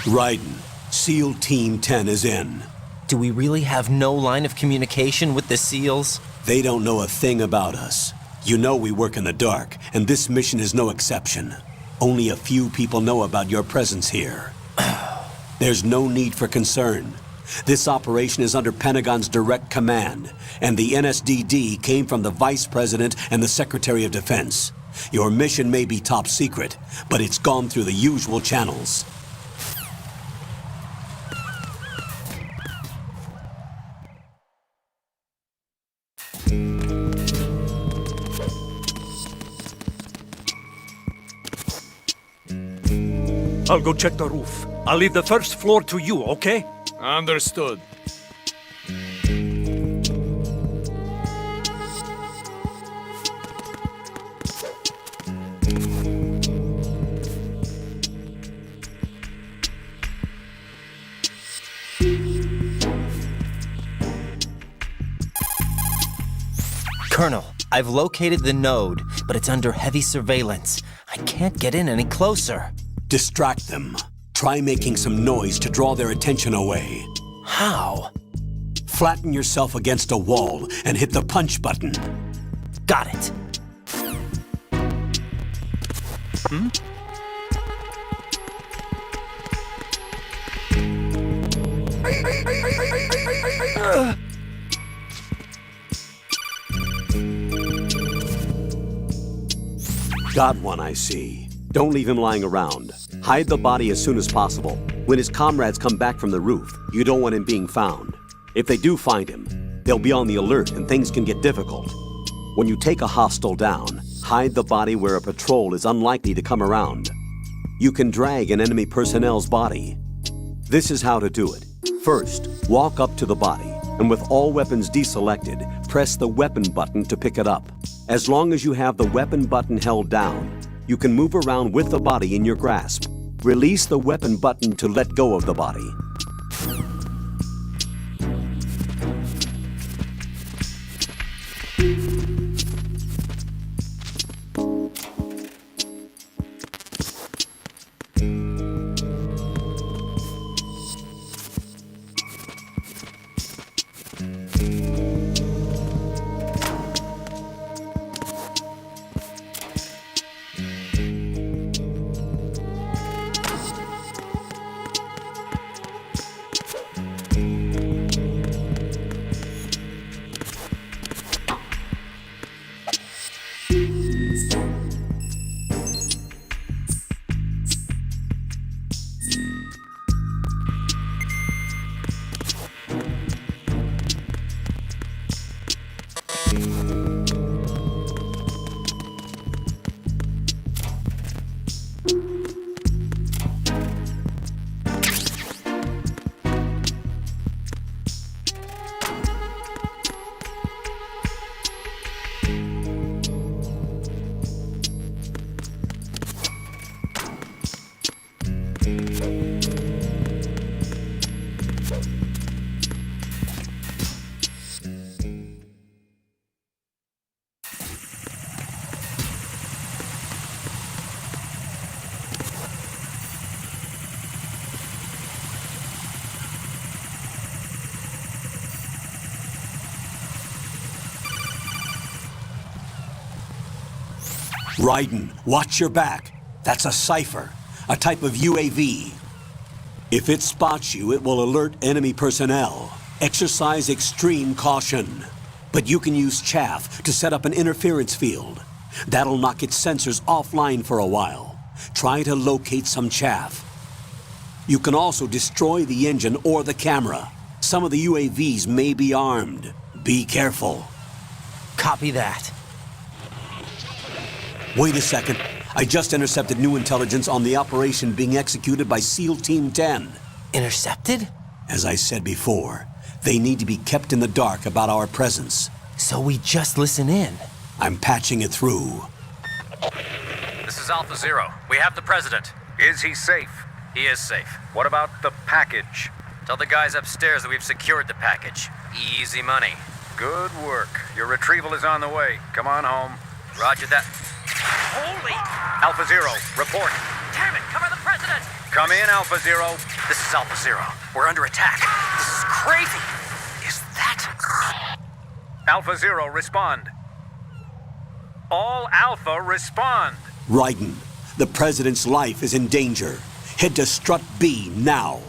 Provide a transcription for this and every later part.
Ryzen, SEAL Team 10 is in. Do we really have no line of communication with the SEALs? They don't know a thing about us. You know we work in the dark, and this mission is no exception. Only a few people know about your presence here. There's no need for concern. This operation is under Pentagon's direct command, and the NSDD came from the Vice President and the Secretary of Defense. Your mission may be top secret, but it's gone through the usual channels. I'll go check the roof. I'll leave the first floor to you, okay? Understood. Colonel, I've located the node, but it's under heavy surveillance. I can't get in any closer. Distract them. Try making some noise to draw their attention away. How? Flatten yourself against a wall and hit the punch button. Got it. Got one, I see. Don't leave him lying around. Hide the body as soon as possible. When his comrades come back from the roof, you don't want him being found. If they do find him, they'll be on the alert and things can get difficult. When you take a hostile down, hide the body where a patrol is unlikely to come around. You can drag an enemy personnel's body. This is how to do it. First, walk up to the body, and with all weapons deselected, press the weapon button to pick it up. As long as you have the weapon button held down, you can move around with the body in your grasp. Release the weapon button to let go of the body. Ryzen, watch your back. That's a cipher, a type of UAV. If it spots you, it will alert enemy personnel. Exercise extreme caution. But you can use chaff to set up an interference field. That'll knock its sensors offline for a while. Try to locate some chaff. You can also destroy the engine or the camera. Some of the UAVs may be armed. Be careful. Copy that. Wait a second. I just intercepted new intelligence on the operation being executed by SEAL Team 10. Intercepted? As I said before, they need to be kept in the dark about our presence. So we just listen in. I'm patching it through. This is Alpha Zero. We have the president. Is he safe? He is safe. What about the package? Tell the guys upstairs that we've secured the package. Easy money. Good work. Your retrieval is on the way. Come on home. Roger that. Holy! Alpha Zero, report. Damn it! Cover the president! Come in, Alpha Zero. This is Alpha Zero. We're under attack. This is crazy. Is that... Alpha Zero, respond. All Alpha, respond. Ryzen, the president's life is in danger. Head to Strut B now.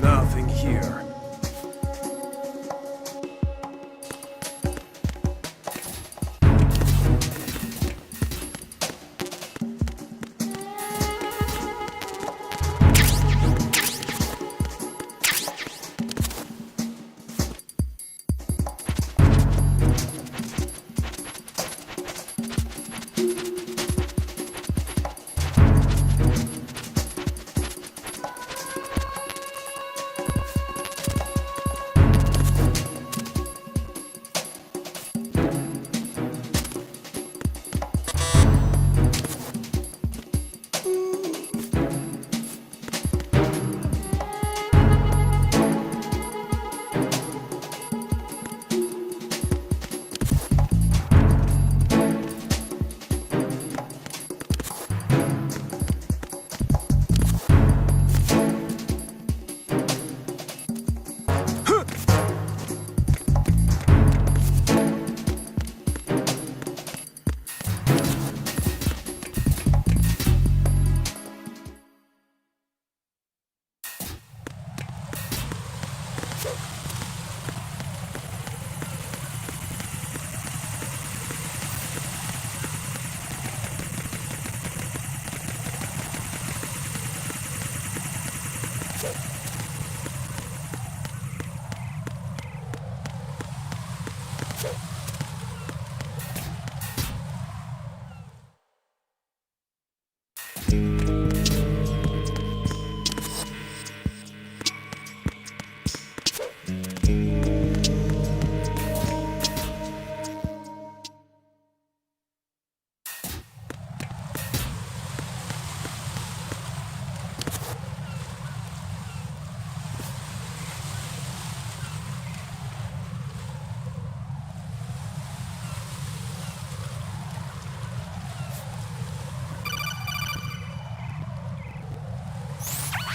Nothing here.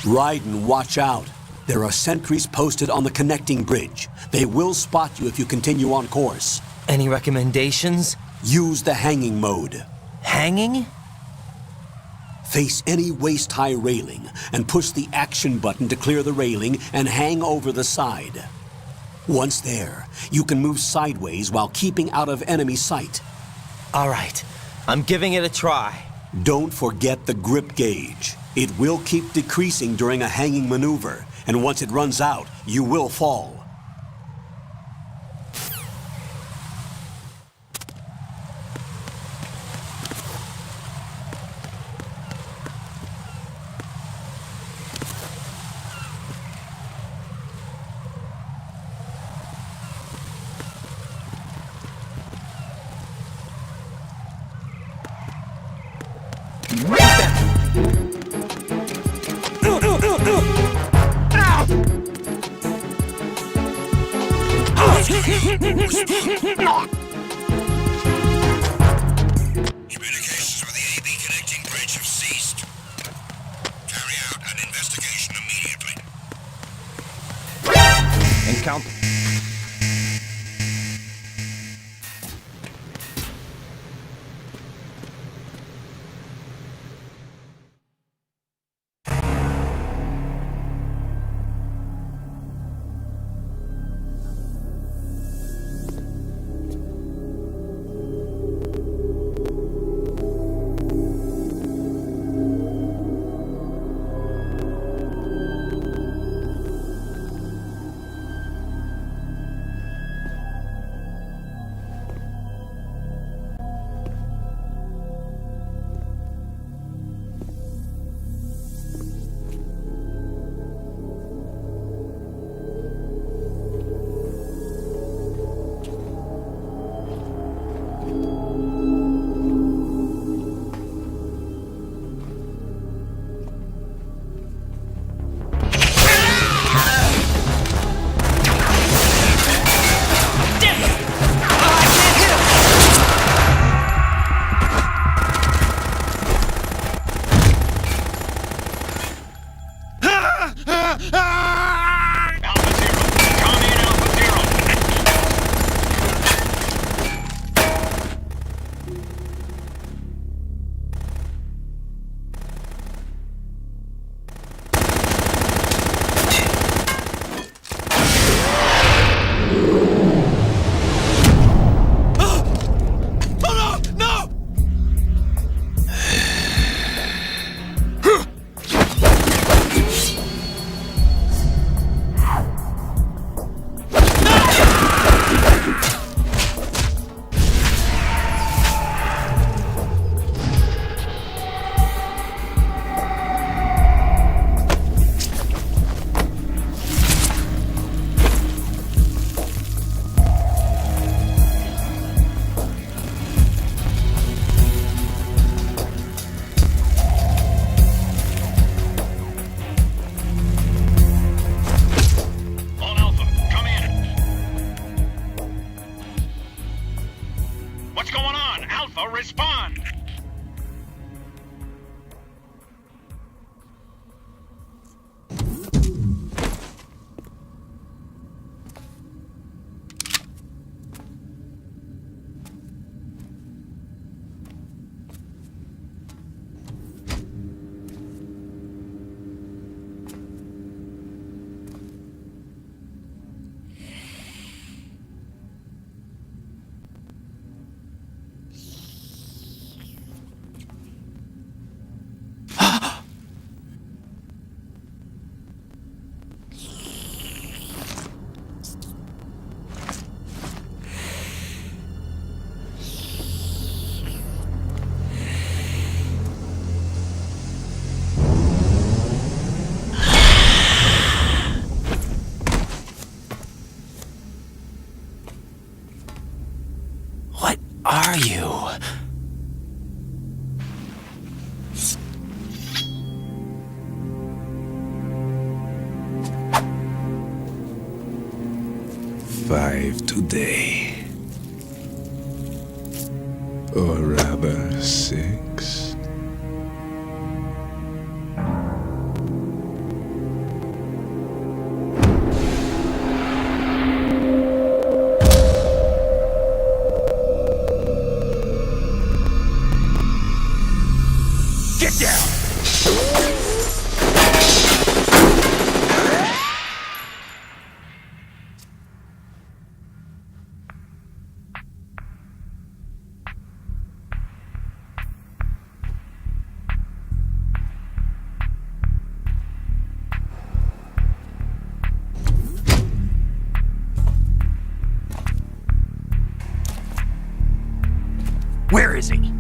Ryzen, watch out. There are sentries posted on the connecting bridge. They will spot you if you continue on course. Any recommendations? Use the hanging mode. Hanging? Face any waist-high railing and push the action button to clear the railing and hang over the side. Once there, you can move sideways while keeping out of enemy sight. All right, I'm giving it a try. Don't forget the grip gauge. It will keep decreasing during a hanging maneuver, and once it runs out, you will fall. Communications with the AB connecting bridge have ceased. Carry out an investigation immediately. Encounter. 5 today. Or rather, 6. Get down! Where is he?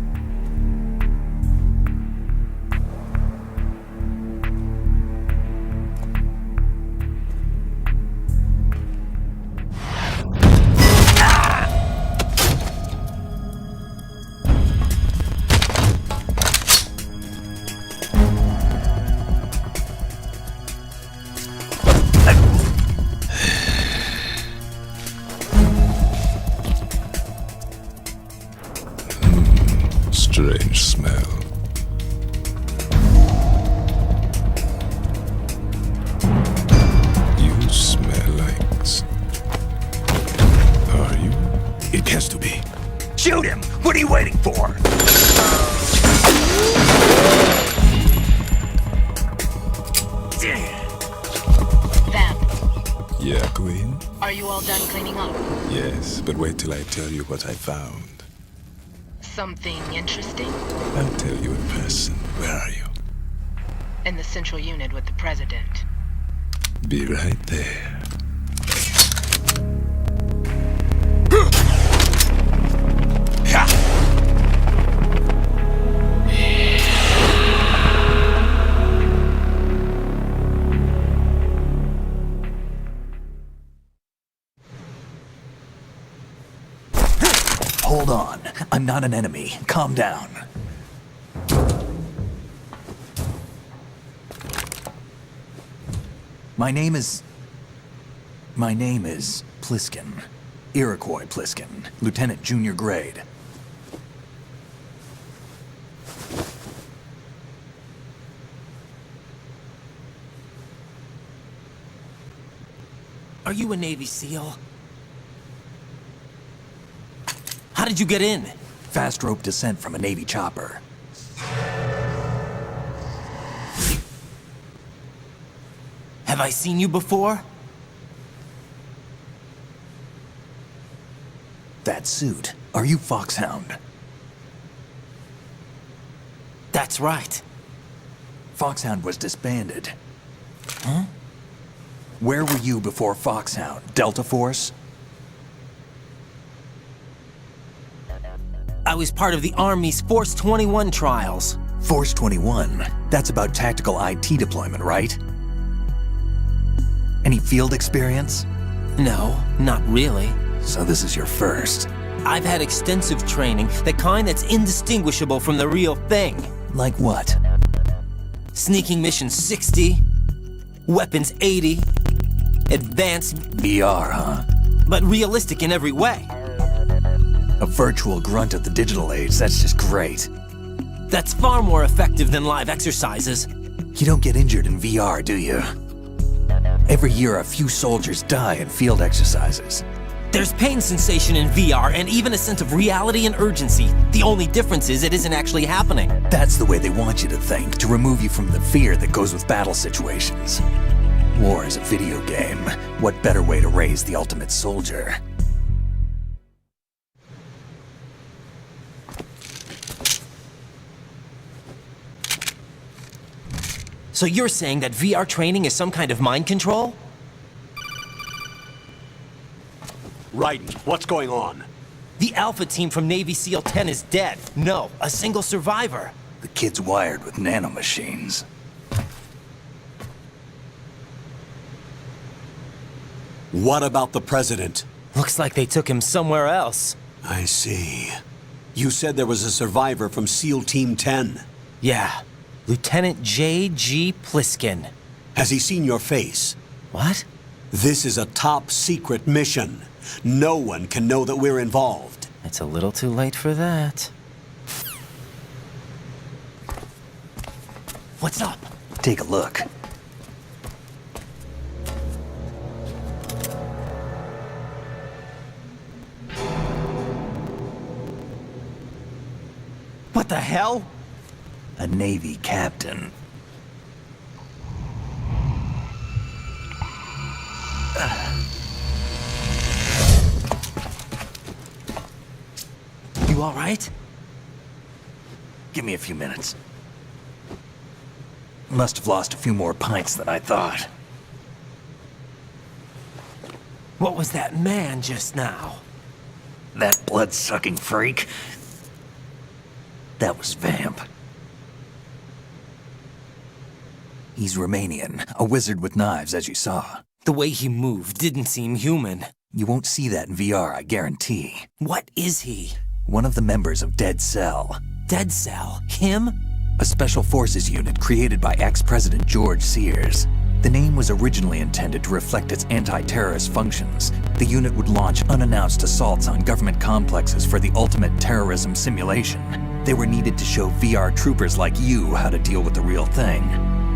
Strange smell. You smell like... Are you? It has to be. Shoot him! What are you waiting for? Vamp, Yeah, Queen? are you all done cleaning up? Yes, but wait till I tell you what I found. Something interesting? I'll tell you in person. Where are you? In the central unit with the president. Be right there. Hold on. I'm not an enemy. Calm down. My name is Pliskin. Iroquois Pliskin. Lieutenant Junior Grade. Are you a Navy SEAL? How did you get in? Fast rope descent from a Navy chopper. Have I seen you before? That suit. Are you Foxhound? That's right. Foxhound was disbanded. Huh? Where were you before Foxhound? Delta Force? I was part of the Army's Force 21 trials. Force 21? That's about tactical IT deployment, right? Any field experience? No, not really. So this is your first. I've had extensive training, the kind that's indistinguishable from the real thing. Like what? Sneaking Mission 60, Weapons 80, Advanced, VR, huh? but realistic in every way. A virtual grunt of the digital age, that's just great. That's far more effective than live exercises. You don't get injured in VR, do you? Every year, a few soldiers die in field exercises. There's pain sensation in VR and even a sense of reality and urgency. The only difference is it isn't actually happening. That's the way they want you to think, to remove you from the fear that goes with battle situations. War is a video game. What better way to raise the ultimate soldier? So you're saying that VR training is some kind of mind control? Ryden, what's going on? The Alpha team from Navy SEAL 10 is dead. No, a single survivor. The kid's wired with nanomachines. What about the president? Looks like they took him somewhere else. I see. You said there was a survivor from SEAL Team 10. Yeah, Lieutenant J.G. Pliskin. Has he seen your face? What? This is a top secret mission. No one can know that we're involved. It's a little too late for that. What's up? Take a look. What the hell? A Navy captain. You all right? Give me a few minutes. Must have lost a few more pints than I thought. What was that man just now? That blood-sucking freak? That was Vamp. He's Romanian, a wizard with knives, as you saw. The way he moved didn't seem human. You won't see that in VR, I guarantee. What is he? One of the members of Dead Cell. Dead Cell? Him? A special forces unit created by ex-President George Sears. The name was originally intended to reflect its anti-terrorist functions. The unit would launch unannounced assaults on government complexes for the ultimate terrorism simulation. They were needed to show VR troopers like you how to deal with the real thing.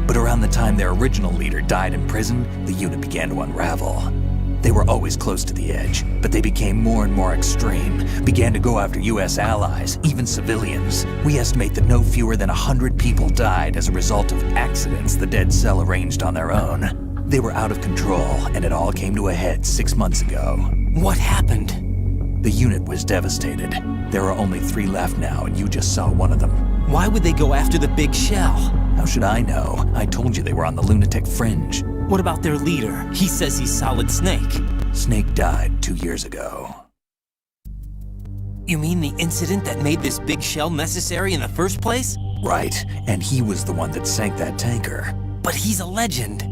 But around the time their original leader died in prison, the unit began to unravel. They were always close to the edge, but they became more and more extreme, began to go after US allies, even civilians. We estimate that no fewer than 100 people died as a result of accidents the Dead Cell arranged on their own. They were out of control, and it all came to a head 6 months ago. What happened? The unit was devastated. There are only 3 left now, and you just saw one of them. Why would they go after the big shell? How should I know? I told you they were on the lunatic fringe. What about their leader? He says he's Solid Snake. Snake died 2 years ago. You mean the incident that made this big shell necessary in the first place? Right, and he was the one that sank that tanker. But he's a legend.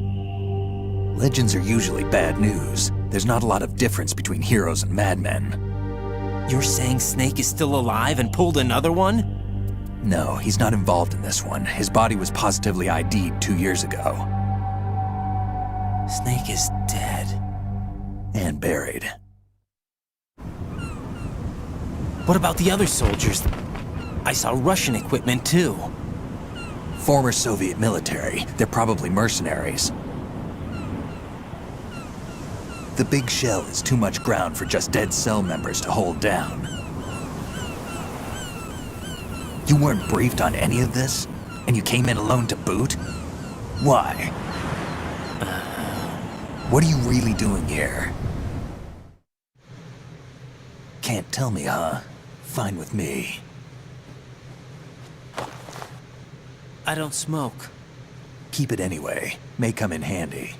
Legends are usually bad news. There's not a lot of difference between heroes and madmen. You're saying Snake is still alive and pulled another one? No, he's not involved in this one. His body was positively ID'd 2 years ago. Snake is dead. And buried. What about the other soldiers? I saw Russian equipment too. Former Soviet military. They're probably mercenaries. The big shell is too much ground for just Dead Cell members to hold down. You weren't briefed on any of this? And you came in alone to boot? Why? What are you really doing here? Can't tell me, huh? Fine with me. I don't smoke. Keep it anyway. May come in handy.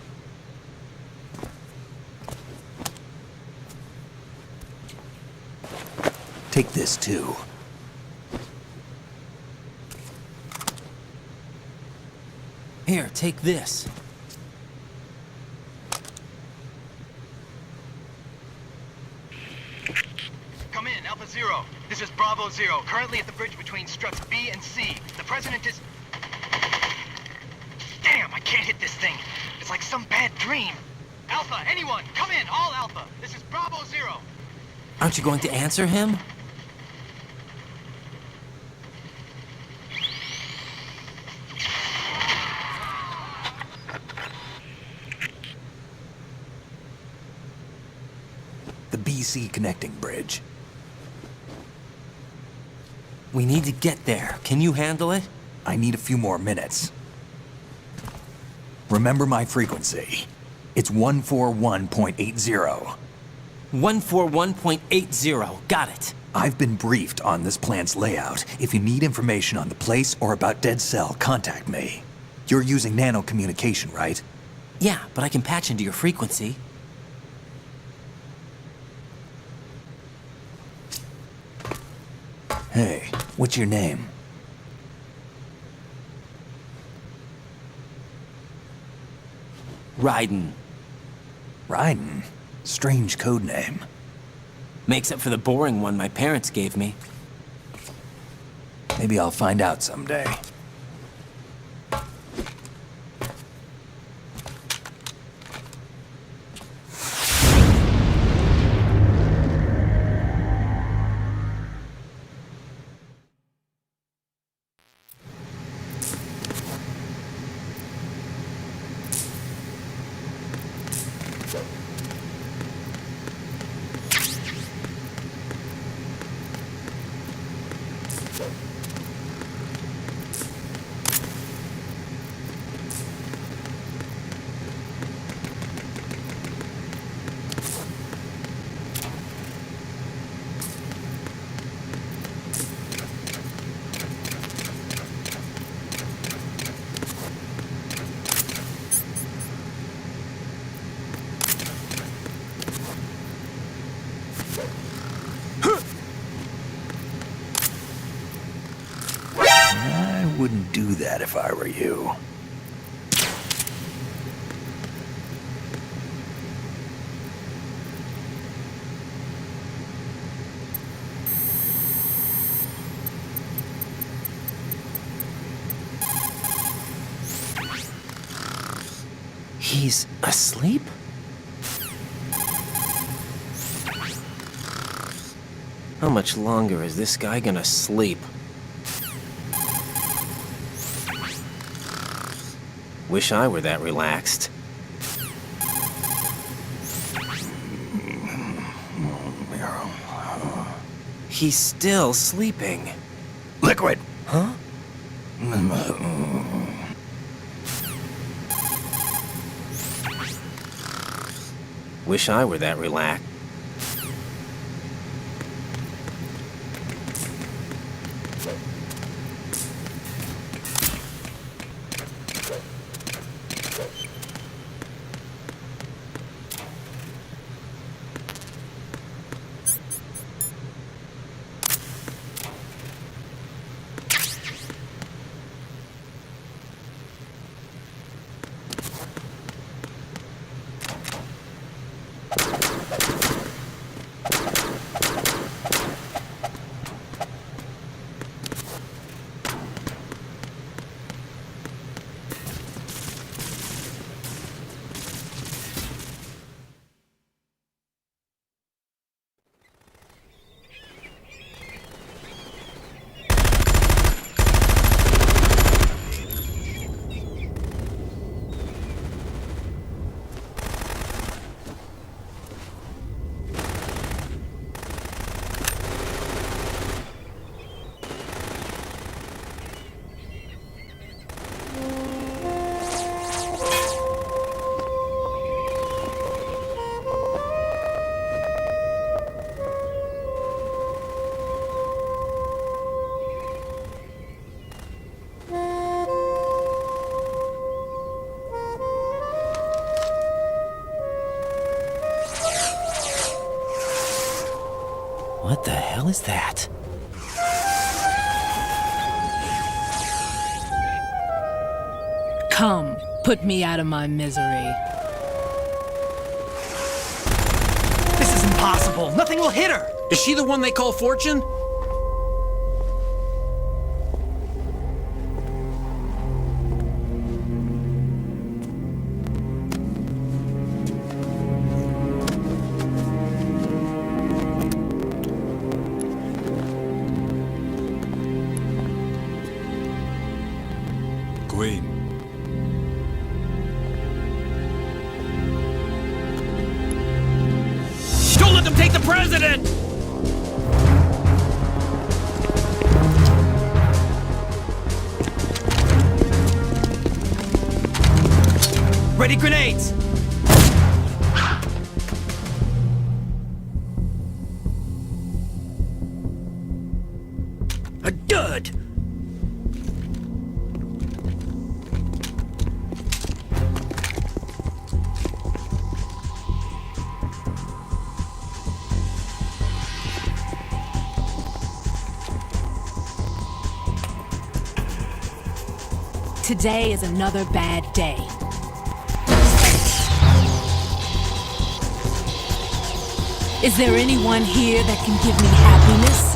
Take this too. Here, take this. Come in, Alpha Zero. This is Bravo Zero, currently at the bridge between struts B and C. The President is... Damn, I can't hit this thing. It's like some bad dream. Alpha, anyone, come in, all Alpha. This is Bravo Zero. Aren't you going to answer him? The BC connecting bridge. We need to get there. Can you handle it? I need a few more minutes. Remember my frequency. It's 141.80. 141.80. Got it. I've been briefed on this plant's layout. If you need information on the place or about Dead Cell, contact me. You're using nano communication, right? Yeah, but I can patch into your frequency. Hey, what's your name? Ryzen. Ryden? Strange code name. Makes up for the boring one my parents gave me. Maybe I'll find out someday. wouldn't do that if I were you. He's asleep? How much longer is this guy gonna sleep? Wish I were that relaxed. He's still sleeping. Liquid! Huh? Wish I were that relaxed. What the hell is that? Come, put me out of my misery. This is impossible. Nothing will hit her. Is she the one they call Fortune? Queen. Don't let them take the president! Ready grenades. A dud! Today is another bad day. Is there anyone here that can give me happiness?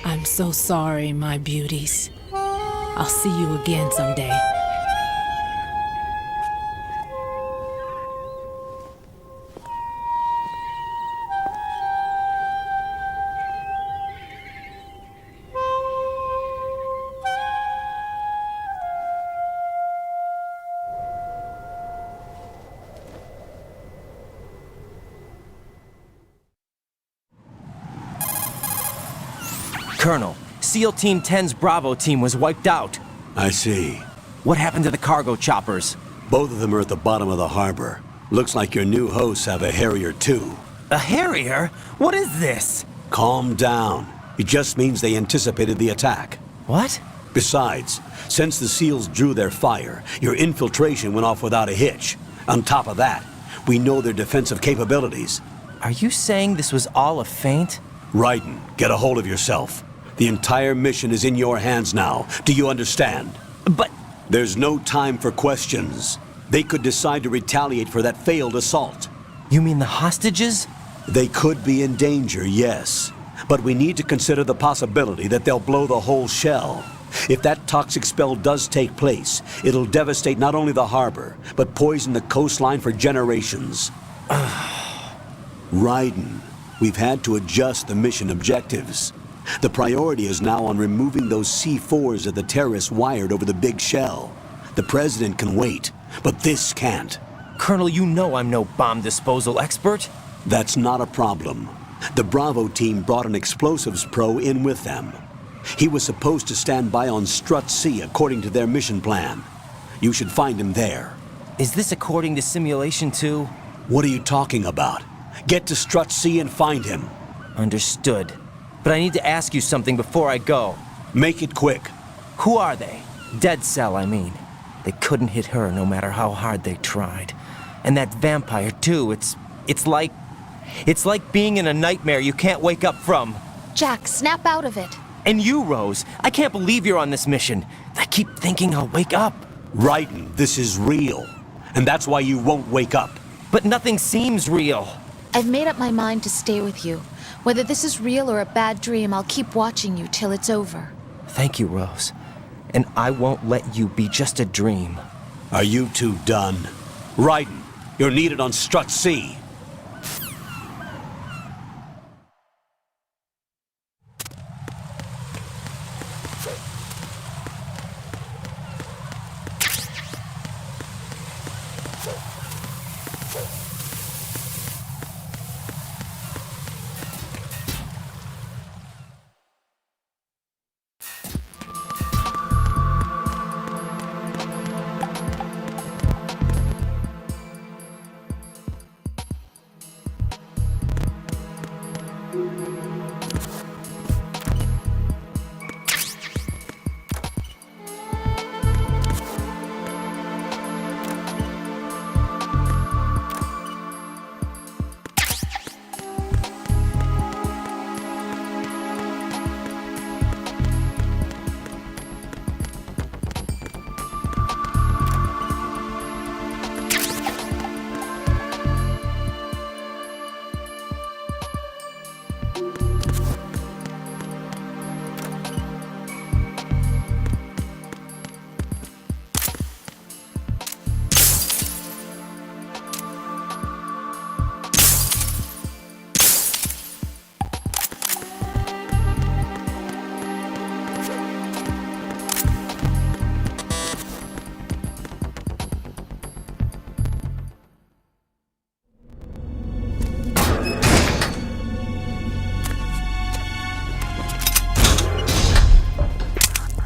I'm so sorry, my beauties. I'll see you again someday. Colonel, SEAL Team 10's Bravo team was wiped out. I see. What happened to the cargo choppers? Both of them are at the bottom of the harbor. Looks like your new hosts have a Harrier too. A Harrier? What is this? Calm down. It just means they anticipated the attack. What? Besides, since the SEALs drew their fire, your infiltration went off without a hitch. On top of that, we know their defensive capabilities. Are you saying this was all a feint? Ryzen, get a hold of yourself. The entire mission is in your hands now. Do you understand? But... There's no time for questions. They could decide to retaliate for that failed assault. You mean the hostages? They could be in danger, yes. But we need to consider the possibility that they'll blow the whole shell. If that toxic spell does take place, it'll devastate not only the harbor, but poison the coastline for generations. Ryzen, we've had to adjust the mission objectives. The priority is now on removing those C4s that the terrorists wired over the big shell. The president can wait, but this can't. Colonel, you know I'm no bomb disposal expert. That's not a problem. The Bravo team brought an explosives pro in with them. He was supposed to stand by on Strut C according to their mission plan. You should find him there. Is this according to Simulation 2? What are you talking about? Get to Strut C and find him. Understood. But I need to ask you something before I go. Make it quick. Who are they? Dead Cell, I mean. They couldn't hit her no matter how hard they tried. And that vampire, too, it's like being in a nightmare you can't wake up from. Jack, snap out of it. And you, Rose, I can't believe you're on this mission. I keep thinking I'll wake up. Ryzen, this is real. And that's why you won't wake up. But nothing seems real. I've made up my mind to stay with you. Whether this is real or a bad dream, I'll keep watching you till it's over. Thank you, Rose. And I won't let you be just a dream. Are you two done? Ryzen, you're needed on Strut C.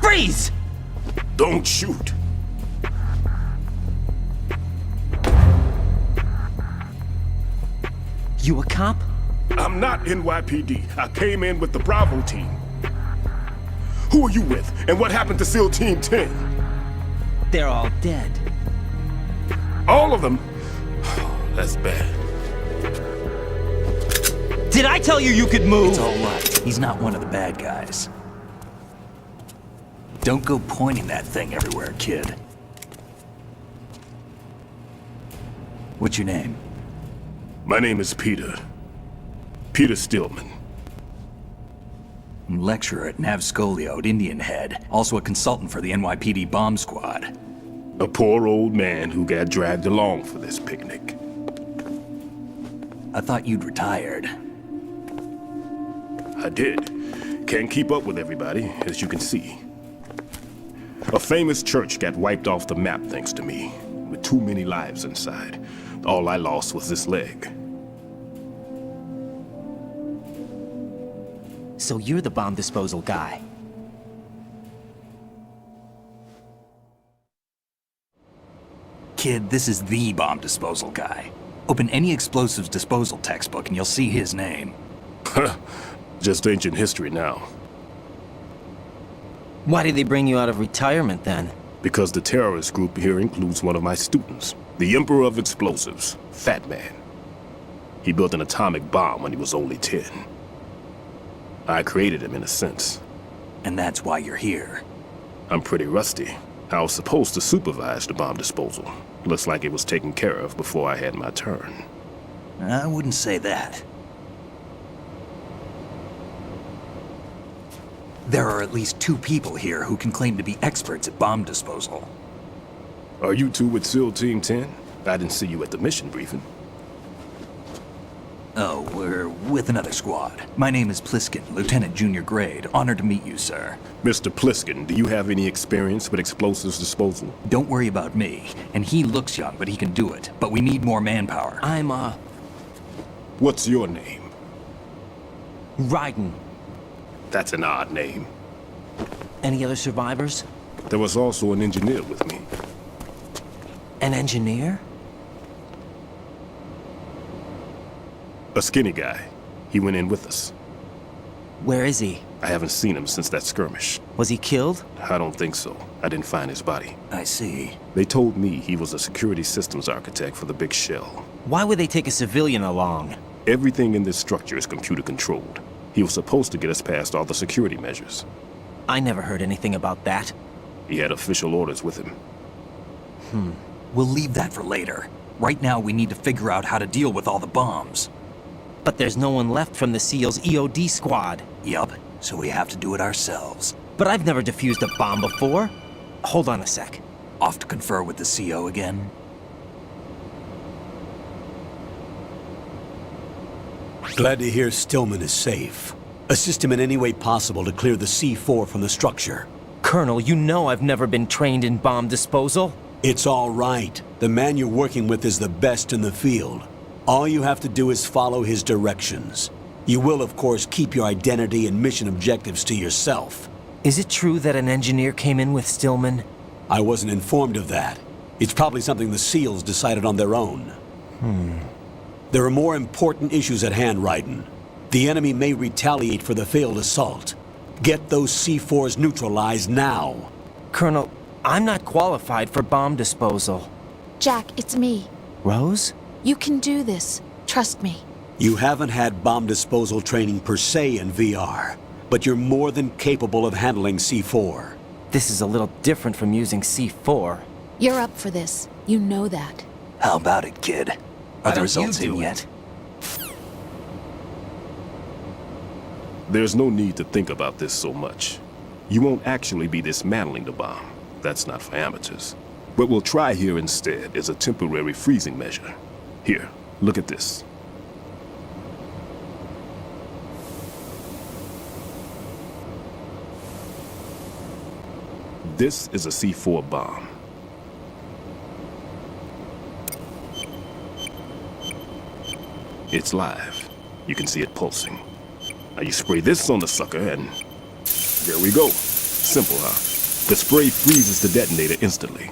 Freeze! Don't shoot. You a cop? I'm not NYPD. I came in with the Bravo team. Who are you with? And what happened to SEAL Team 10? They're all dead. All of them? Oh, that's bad. Did I tell you you could move? It's all right. He's not one of the bad guys. Don't go pointing that thing everywhere, kid. What's your name? My name is Peter. Peter Stillman. Lecturer at Navscolio at Indian Head. Also a consultant for the NYPD bomb squad. A poor old man who got dragged along for this picnic. I thought you'd retired. I did. Can't keep up with everybody, as you can see. A famous church got wiped off the map thanks to me, with too many lives inside. All I lost was this leg. So you're the bomb disposal guy. Kid, this is the bomb disposal guy. Open any explosives disposal textbook and you'll see his name. Just ancient history now. Why did they bring you out of retirement then? Because the terrorist group here includes one of my students, the Emperor of Explosives, Fat Man. He built an atomic bomb when he was only 10. I created him in a sense. And that's why you're here. I'm pretty rusty. I was supposed to supervise the bomb disposal. Looks like it was taken care of before I had my turn. I wouldn't say that. There are at least 2 people here who can claim to be experts at bomb disposal. Are you two with SEAL Team 10? I didn't see you at the mission briefing. Oh, we're with another squad. My name is Pliskin, Lieutenant Junior Grade. Honored to meet you, sir. Mr. Pliskin, do you have any experience with explosives disposal? Don't worry about me. And he looks young, but he can do it. But we need more manpower. What's your name? Ryzen. That's an odd name. Any other survivors? There was also an engineer with me. An engineer? A skinny guy. He went in with us. Where is he? I haven't seen him since that skirmish. Was he killed? I don't think so. I didn't find his body. I see. They told me he was a security systems architect for the big shell. Why would they take a civilian along? Everything in this structure is computer controlled. He was supposed to get us past all the security measures. I never heard anything about that. He had official orders with him. We'll leave that for later. Right now, we need to figure out how to deal with all the bombs. But there's no one left from the SEAL's EOD squad. Yup, so we have to do it ourselves. But I've never defused a bomb before. Hold on a sec. Off to confer with the CO again? Glad to hear Stillman is safe. Assist him in any way possible to clear the C4 from the structure. Colonel, you know I've never been trained in bomb disposal. It's all right. The man you're working with is the best in the field. All you have to do is follow his directions. You will, of course, keep your identity and mission objectives to yourself. Is it true that an engineer came in with Stillman? I wasn't informed of that. It's probably something the SEALs decided on their own. There are more important issues at hand, Ryzen. The enemy may retaliate for the failed assault. Get those C4s neutralized now. Colonel, I'm not qualified for bomb disposal. Jack, it's me. Rose? You can do this. Trust me. You haven't had bomb disposal training per se in VR, but you're more than capable of handling C4. This is a little different from using C4. You're up for this. You know that. How about it, kid? Are the results in yet? There's no need to think about this so much. You won't actually be dismantling the bomb. That's not for amateurs. What we'll try here instead is a temporary freezing measure. Here, look at this. This is a C4 bomb. It's live. You can see it pulsing. Now you spray this on the sucker and there we go. Simple, huh? The spray freezes the detonator instantly.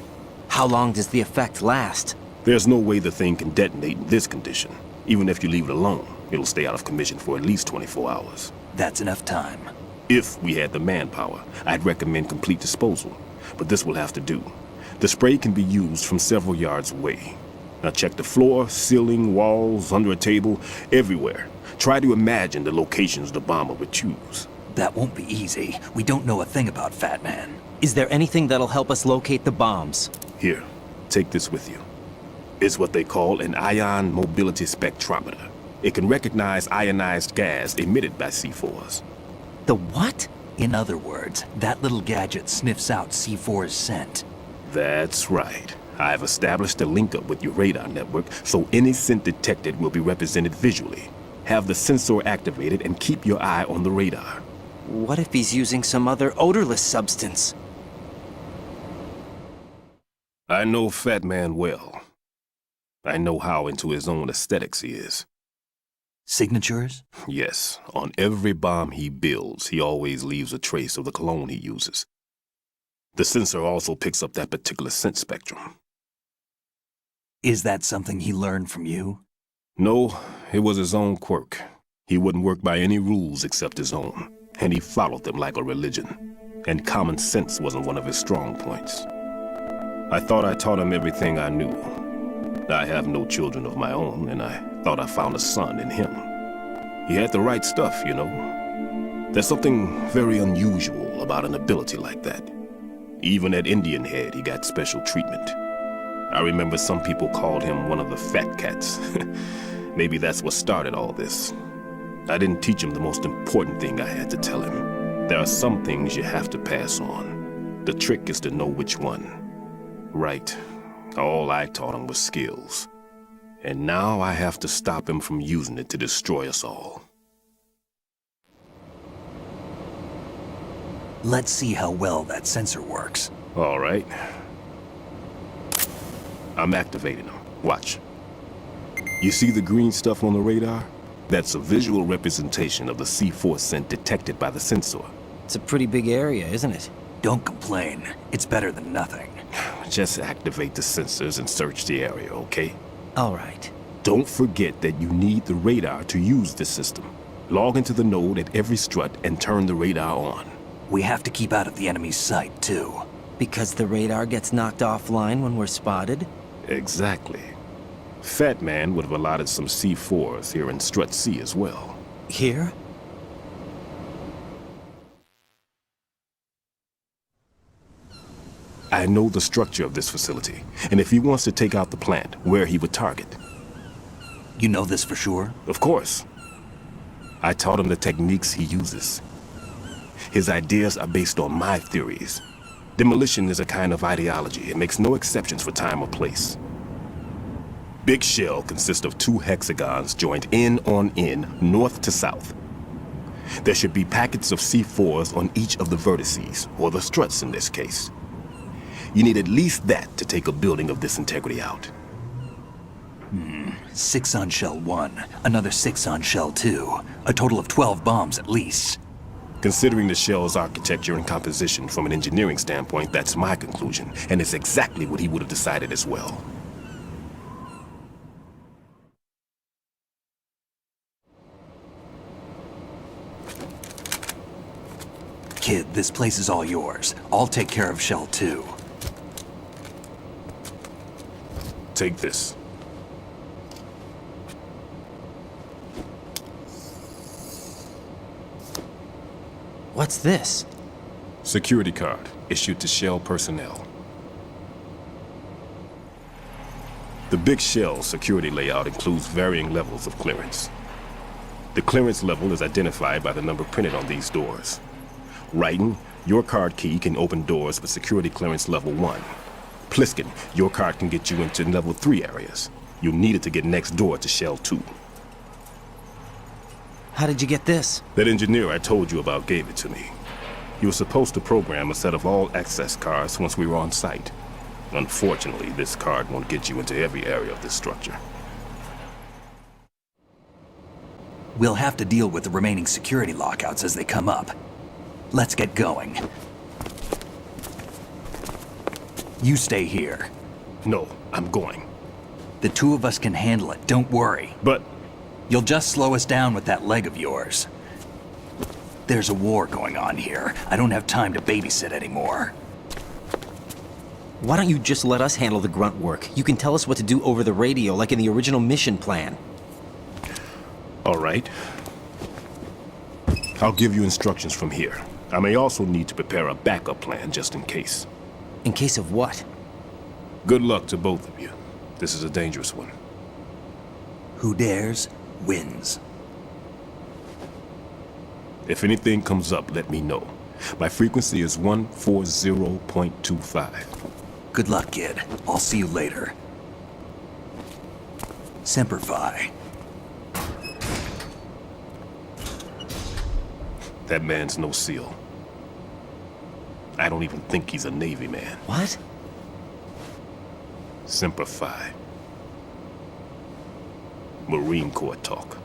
How long does the effect last? There's no way the thing can detonate in this condition. Even if you leave it alone, it'll stay out of commission for at least 24 hours. That's enough time. If we had the manpower, I'd recommend complete disposal. But this will have to do. The spray can be used from several yards away. Now check the floor, ceiling, walls, under a table, everywhere. Try to imagine the locations the bomber would choose. That won't be easy. We don't know a thing about Fat Man. Is there anything that'll help us locate the bombs? Here, take this with you. It's what they call an ion mobility spectrometer. It can recognize ionized gas emitted by C4s. The what? In other words, that little gadget sniffs out C4's scent. That's right. I've established a link-up with your radar network, so any scent detected will be represented visually. Have the sensor activated and keep your eye on the radar. What if he's using some other odorless substance? I know Fat Man well. I know how into his own aesthetics he is. Signatures? Yes, on every bomb he builds, he always leaves a trace of the cologne he uses. The sensor also picks up that particular scent spectrum. Is that something he learned from you? No, it was his own quirk. He wouldn't work by any rules except his own, and he followed them like a religion. And common sense wasn't one of his strong points. I thought I taught him everything I knew. I have no children of my own, and I thought I found a son in him. He had the right stuff, you know. There's something very unusual about an ability like that. Even at Indian Head, he got special treatment. I remember some people called him one of the fat cats. Maybe that's what started all this. I didn't teach him the most important thing I had to tell him. There are some things you have to pass on. The trick is to know which one. Right. All I taught him was skills. And now I have to stop him from using it to destroy us all. Let's see how well that sensor works. All right. I'm activating them. Watch. You see the green stuff on the radar? That's a visual representation of the C4 scent detected by the sensor. It's a pretty big area, isn't it? Don't complain. It's better than nothing. Just activate the sensors and search the area, okay? All right. Don't forget that you need the radar to use this system. Log into the node at every strut and turn the radar on. We have to keep out of the enemy's sight, too. Because the radar gets knocked offline when we're spotted? Exactly. Fat Man would have allotted some C4s here in Strut C as well. Here? I know the structure of this facility, and if he wants to take out the plant, where he would target. You know this for sure? Of course. I taught him the techniques he uses. His ideas are based on my theories. Demolition is a kind of ideology. It makes no exceptions for time or place. Big shell consists of 2 hexagons joined end on end, north to south. There should be packets of C4s on each of the vertices, or the struts in this case. You need at least that to take a building of this integrity out. 6 on shell 1, another 6 on shell 2. A total of 12 bombs at least. Considering the shell's architecture and composition from an engineering standpoint, that's my conclusion, and it's exactly what he would have decided as well. Kid, this place is all yours. I'll take care of shell 2. Take this. What's this? Security card, issued to Shell personnel. The Big Shell security layout includes varying levels of clearance. The clearance level is identified by the number printed on these doors. Ryzen, your card key can open doors with security clearance level 1. Pliskin, your card can get you into level 3 areas. You'll need it to get next door to Shell 2. How did you get this? That engineer I told you about gave it to me. He was supposed to program a set of all access cards once we were on site. Unfortunately, this card won't get you into every area of this structure. We'll have to deal with the remaining security lockouts as they come up. Let's get going. You stay here. No, I'm going. The 2 of us can handle it, don't worry. But... You'll just slow us down with that leg of yours. There's a war going on here. I don't have time to babysit anymore. Why don't you just let us handle the grunt work? You can tell us what to do over the radio, like in the original mission plan. All right. I'll give you instructions from here. I may also need to prepare a backup plan just in case. In case of what? Good luck to both of you. This is a dangerous one. Who dares, wins. If anything comes up, let me know. My frequency is 140.25. Good luck, kid. I'll see you later. Semper Fi. That man's no SEAL. I don't even think he's a Navy man. What? Semper Fi. Marine Corps talk.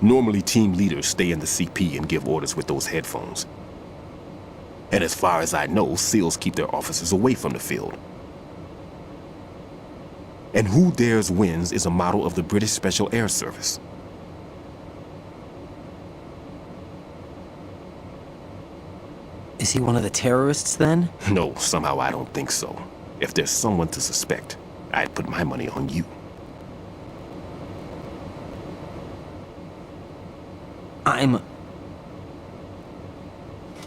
Normally, team leaders stay in the CP and give orders with those headphones. And as far as I know, SEALs keep their officers away from the field. And who dares wins is a model of the British Special Air Service. Is he one of the terrorists then? No, somehow I don't think so. If there's someone to suspect, I'd put my money on you.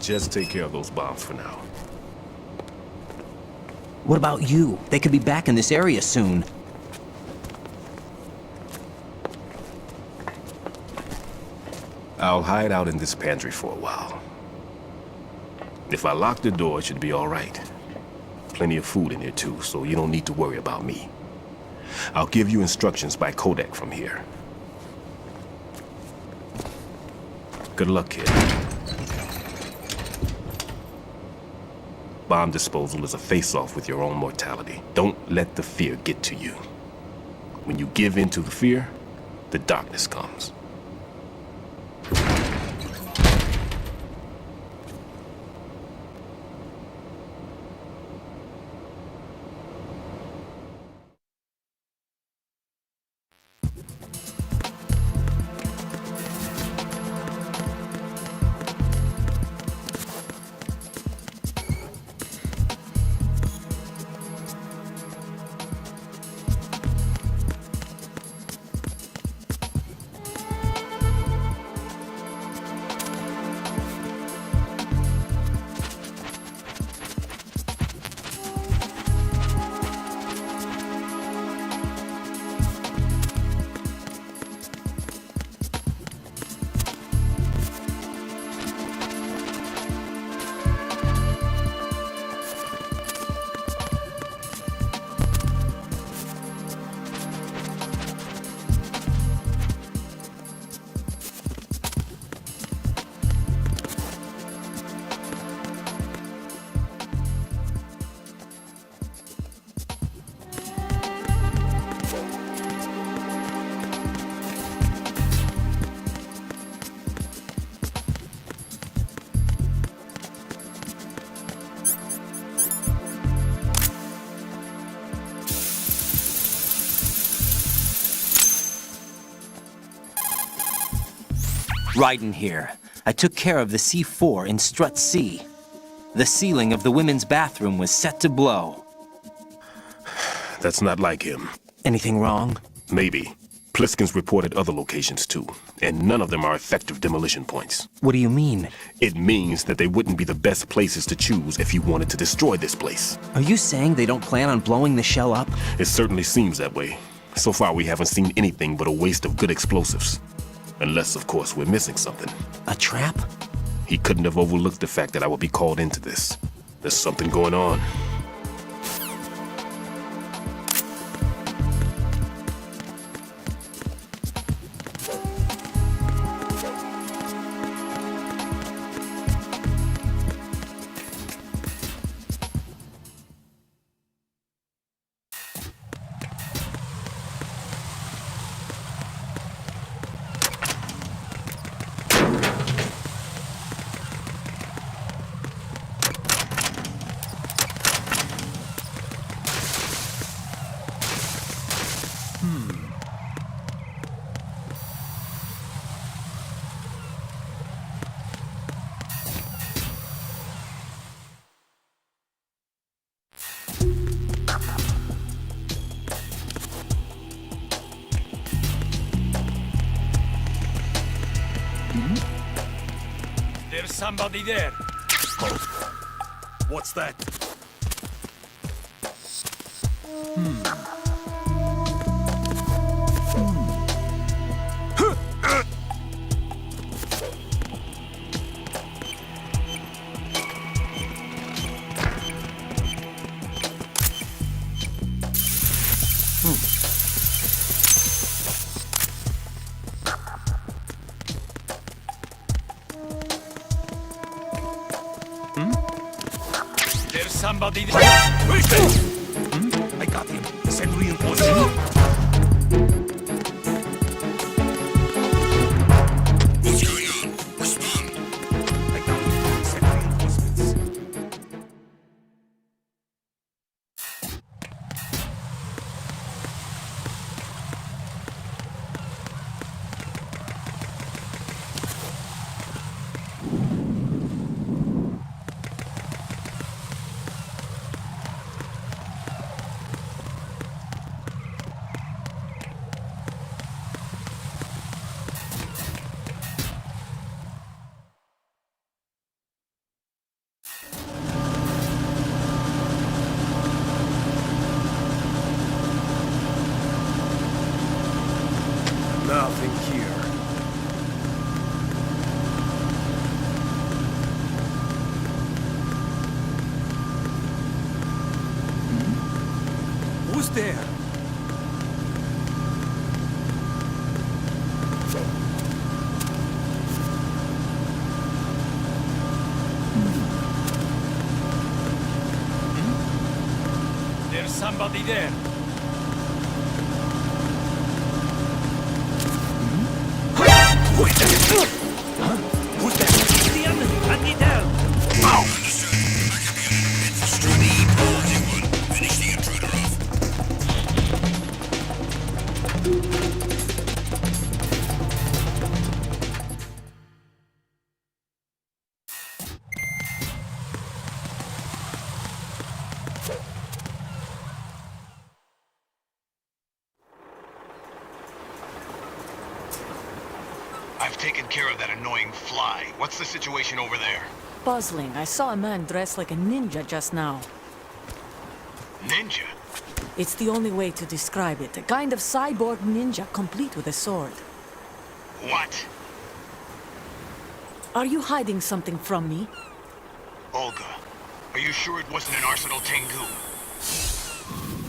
Just take care of those bombs for now. What about you? They could be back in this area soon. I'll hide out in this pantry for a while. If I lock the door, it should be all right. Plenty of food in here too, so you don't need to worry about me. I'll give you instructions by codec from here. Good luck, kid. Bomb disposal is a face-off with your own mortality. Don't let the fear get to you. When you give in to the fear, the darkness comes. Ryzen here. I took care of the C4 in Strut C. The ceiling of the women's bathroom was set to blow. That's not like him. Anything wrong? Maybe. Pliskin's reported other locations too, and none of them are effective demolition points. What do you mean? It means that they wouldn't be the best places to choose if you wanted to destroy this place. Are you saying they don't plan on blowing the shell up? It certainly seems that way. So far we haven't seen anything but a waste of good explosives. Unless, of course, we're missing something. A trap? He couldn't have overlooked the fact that I would be called into this. There's something going on. There's somebody there. What's that? There's somebody there. I got him. Send reinforcements. Nothing here. Who's there? There's somebody there. Who's that? The enemy! Hunt me down! Finish the intruder off. I've taken care of that annoying fly. What's the situation over there? Puzzling. I saw a man dressed like a ninja just now. Ninja? It's the only way to describe it. A kind of cyborg ninja, complete with a sword. What? Are you hiding something from me? Olga, are you sure it wasn't an Arsenal Tengu?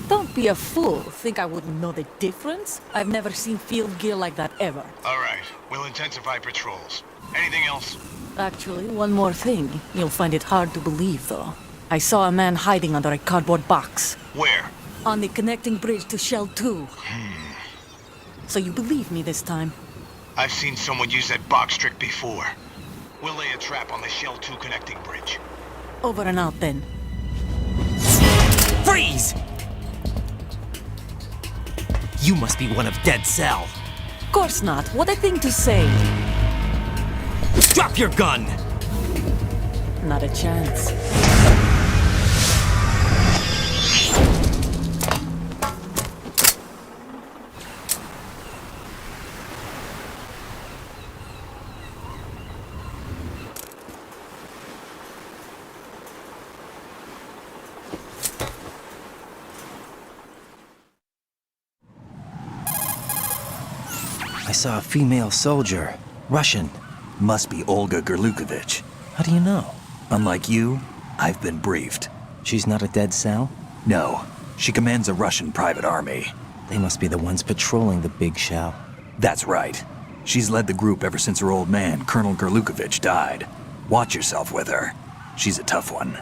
Don't be a fool. Think I wouldn't know the difference? I've never seen field gear like that ever. All right, we'll intensify patrols. Anything else? Actually, one more thing. You'll find it hard to believe, though. I saw a man hiding under a cardboard box. Where? On the connecting bridge to Shell 2. So you believe me this time? I've seen someone use that box trick before. We'll lay a trap on the Shell 2 connecting bridge. Over and out, then. Freeze! You must be one of Dead Cell. Of course not. What a thing to say. Drop your gun! Not a chance. I saw a female soldier. Russian. Must be Olga Gerlukovich. How do you know? Unlike you, I've been briefed. She's not a Dead Cell? No, she commands a Russian private army. They must be the ones patrolling the big shell. That's right. She's led the group ever since her old man, Colonel Gerlukovich, died. Watch yourself with her. She's a tough one.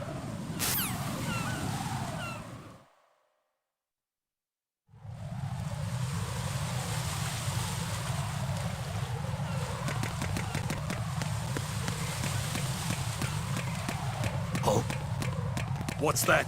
Oh. What's that?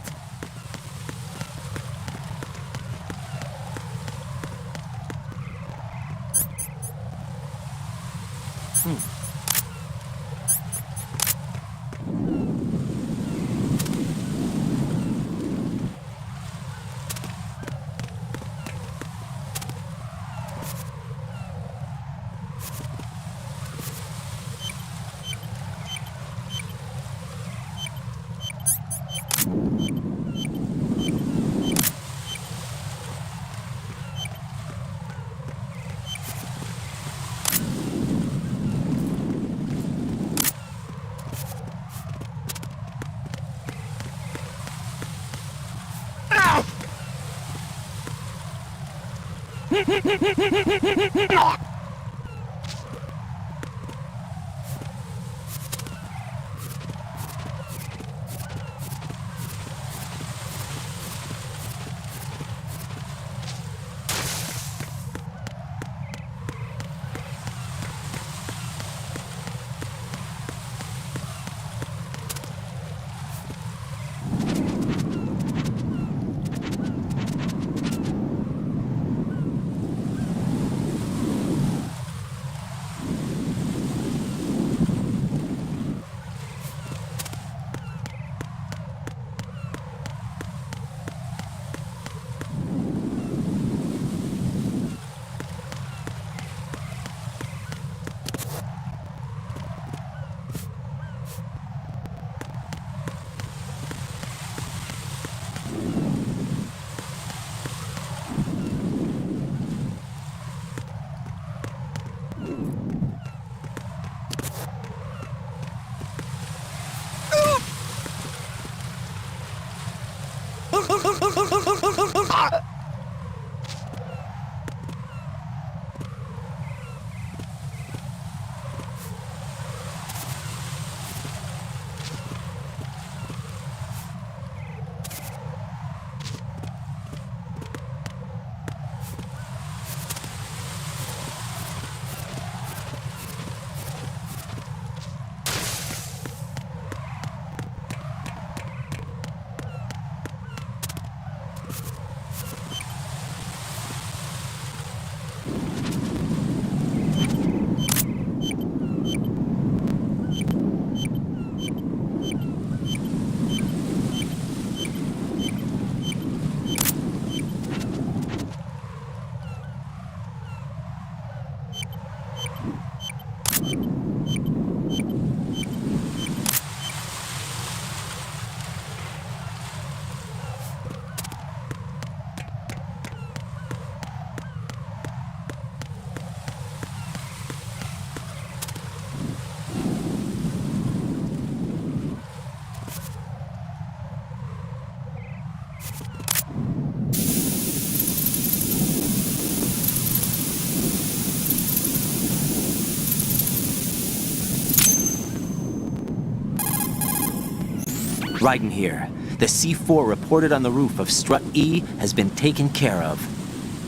Ryden here. The C4 reported on the roof of Strut E has been taken care of.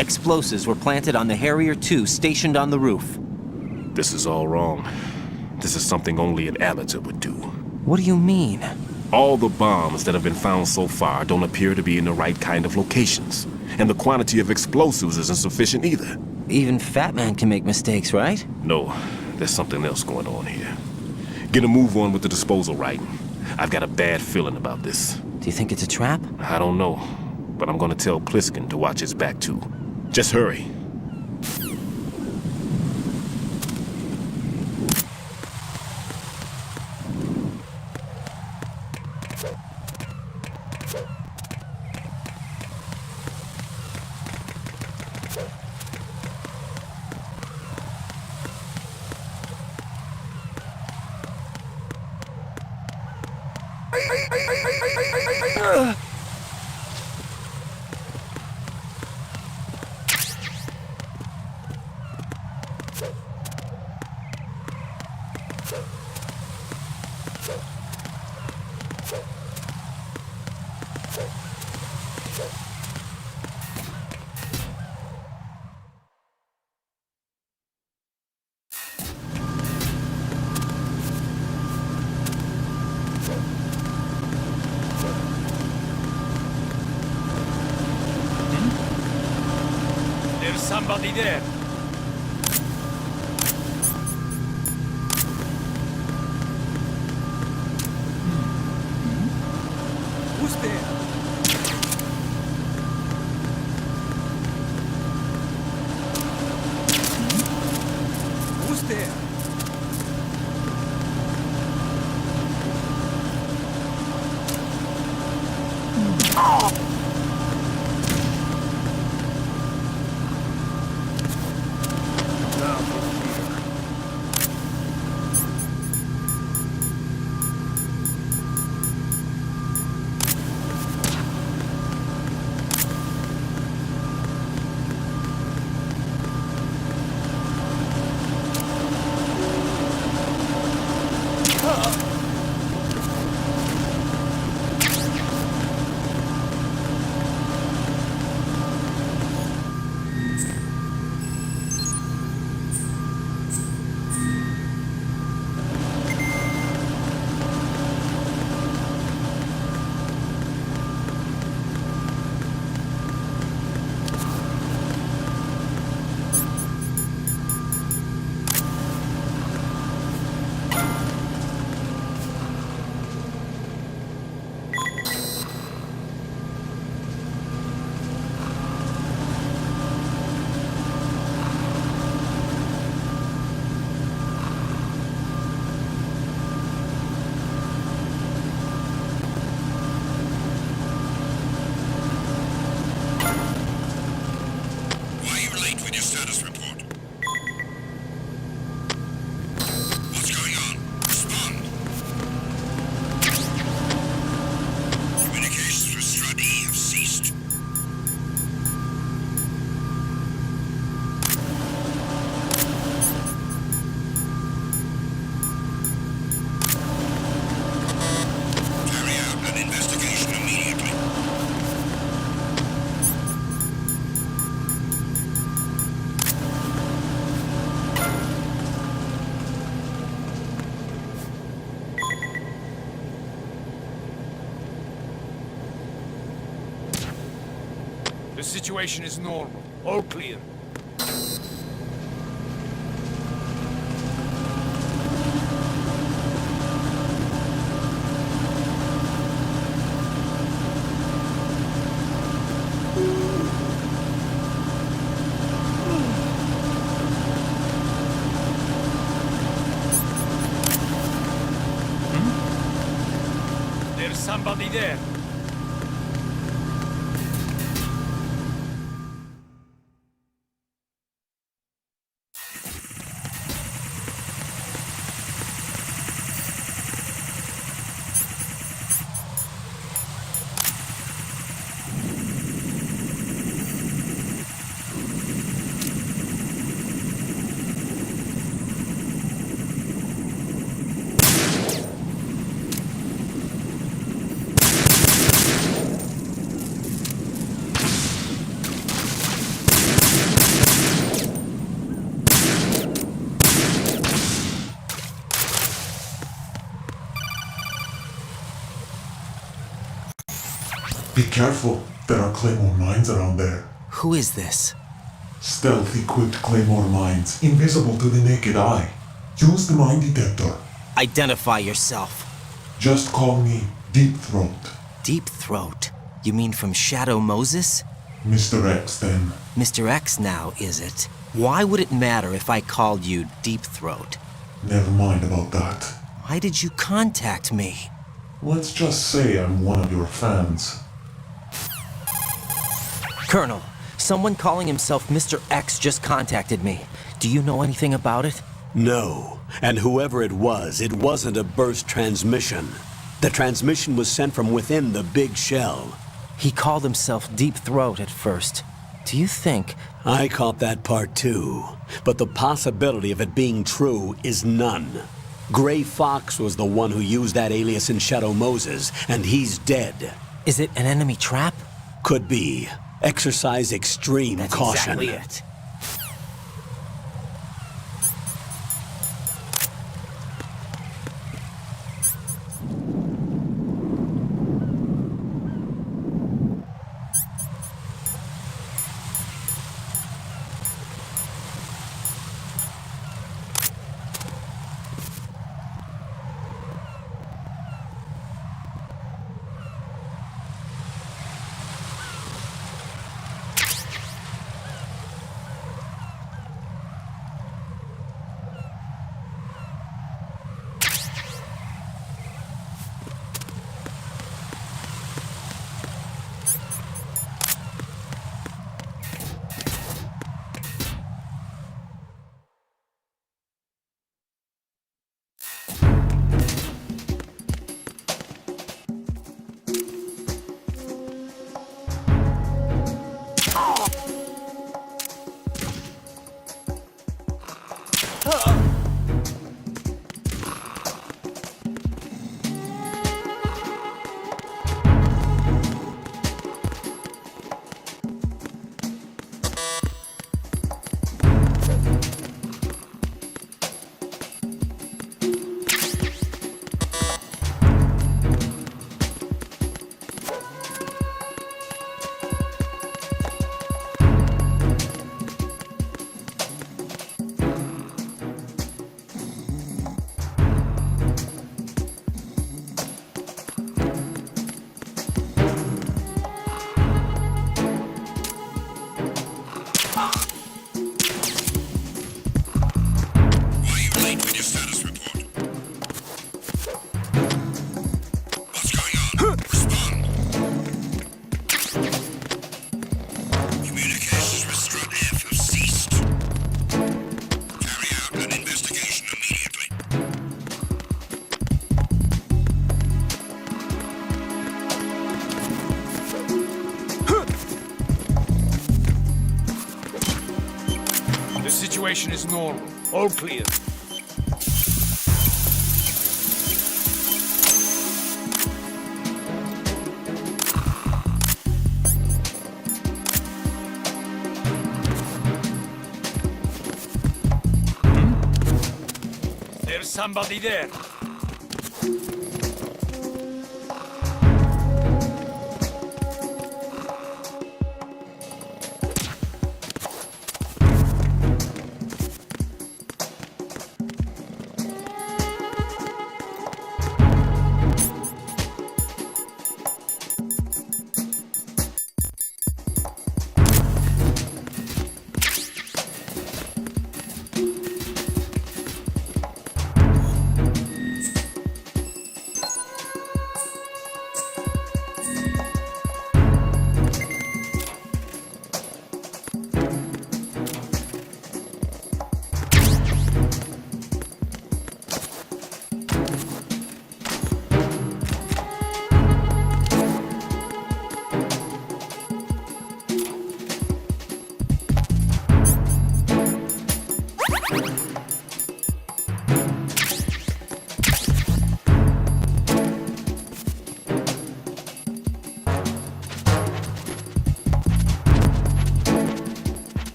Explosives were planted on the Harrier 2 stationed on the roof. This is all wrong. This is something only an amateur would do. What do you mean? All the bombs that have been found so far don't appear to be in the right kind of locations. And the quantity of explosives isn't sufficient either. Even Fat Man can make mistakes, right? No, there's something else going on here. Get a move on with the disposal, Ryden. I've got a bad feeling about this. Do you think it's a trap? I don't know, but I'm gonna tell Pliskin to watch his back too. Just hurry. There's somebody there. Who's there? Who's there? The situation is normal. All clear. There's somebody there. Be careful. There are Claymore mines around there. Who is this? Stealth-equipped Claymore mines, invisible to the naked eye. Use the mine detector. Identify yourself. Just call me Deep Throat. Deep Throat? You mean from Shadow Moses? Mr. X, then. Mr. X now, is it? Why would it matter if I called you Deep Throat? Never mind about that. Why did you contact me? Let's just say I'm one of your fans. Colonel, someone calling himself Mr. X just contacted me. Do you know anything about it? No. And whoever it wasn't a burst transmission. The transmission was sent from within the big shell. He called himself Deep Throat at first. Do you think... I caught that part too. But the possibility of it being true is none. Gray Fox was the one who used that alias in Shadow Moses, and he's dead. Is it an enemy trap? Could be. Exercise extreme caution. That's exactly it. The situation is normal. All clear. There's somebody there.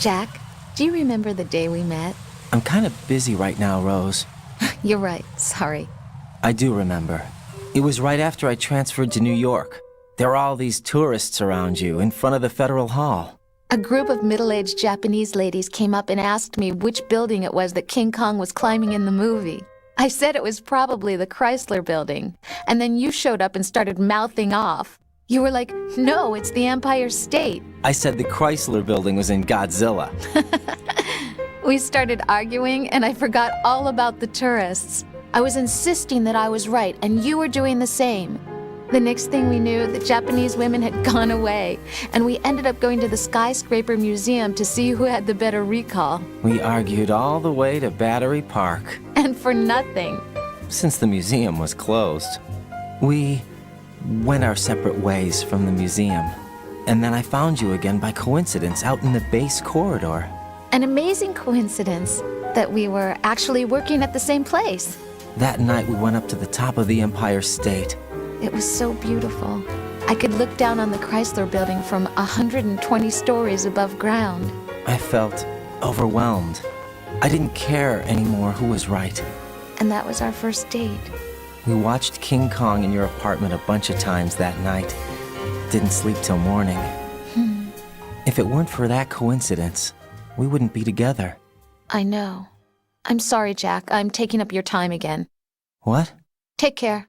Jack, do you remember the day we met? I'm kind of busy right now, Rose. You're right, sorry. I do remember. It was right after I transferred to New York. There are all these tourists around you in front of the Federal Hall. A group of middle-aged Japanese ladies came up and asked me which building it was that King Kong was climbing in the movie. I said it was probably the Chrysler Building, and then you showed up and started mouthing off. You were like, no, it's the Empire State. I said the Chrysler Building was in Godzilla. We started arguing, and I forgot all about the tourists. I was insisting that I was right, and you were doing the same. The next thing we knew, the Japanese women had gone away, and we ended up going to the Skyscraper Museum to see who had the better recall. We argued all the way to Battery Park. And for nothing. Since the museum was closed, we went our separate ways from the museum. And then I found you again by coincidence out in the base corridor. An amazing coincidence that we were actually working at the same place. That night we went up to the top of the Empire State. It was so beautiful. I could look down on the Chrysler Building from 120 stories above ground. I felt overwhelmed. I didn't care anymore who was right. And that was our first date. We watched King Kong in your apartment a bunch of times that night. Didn't sleep till morning. If it weren't for that coincidence, we wouldn't be together. I know. I'm sorry, Jack. I'm taking up your time again. What? Take care.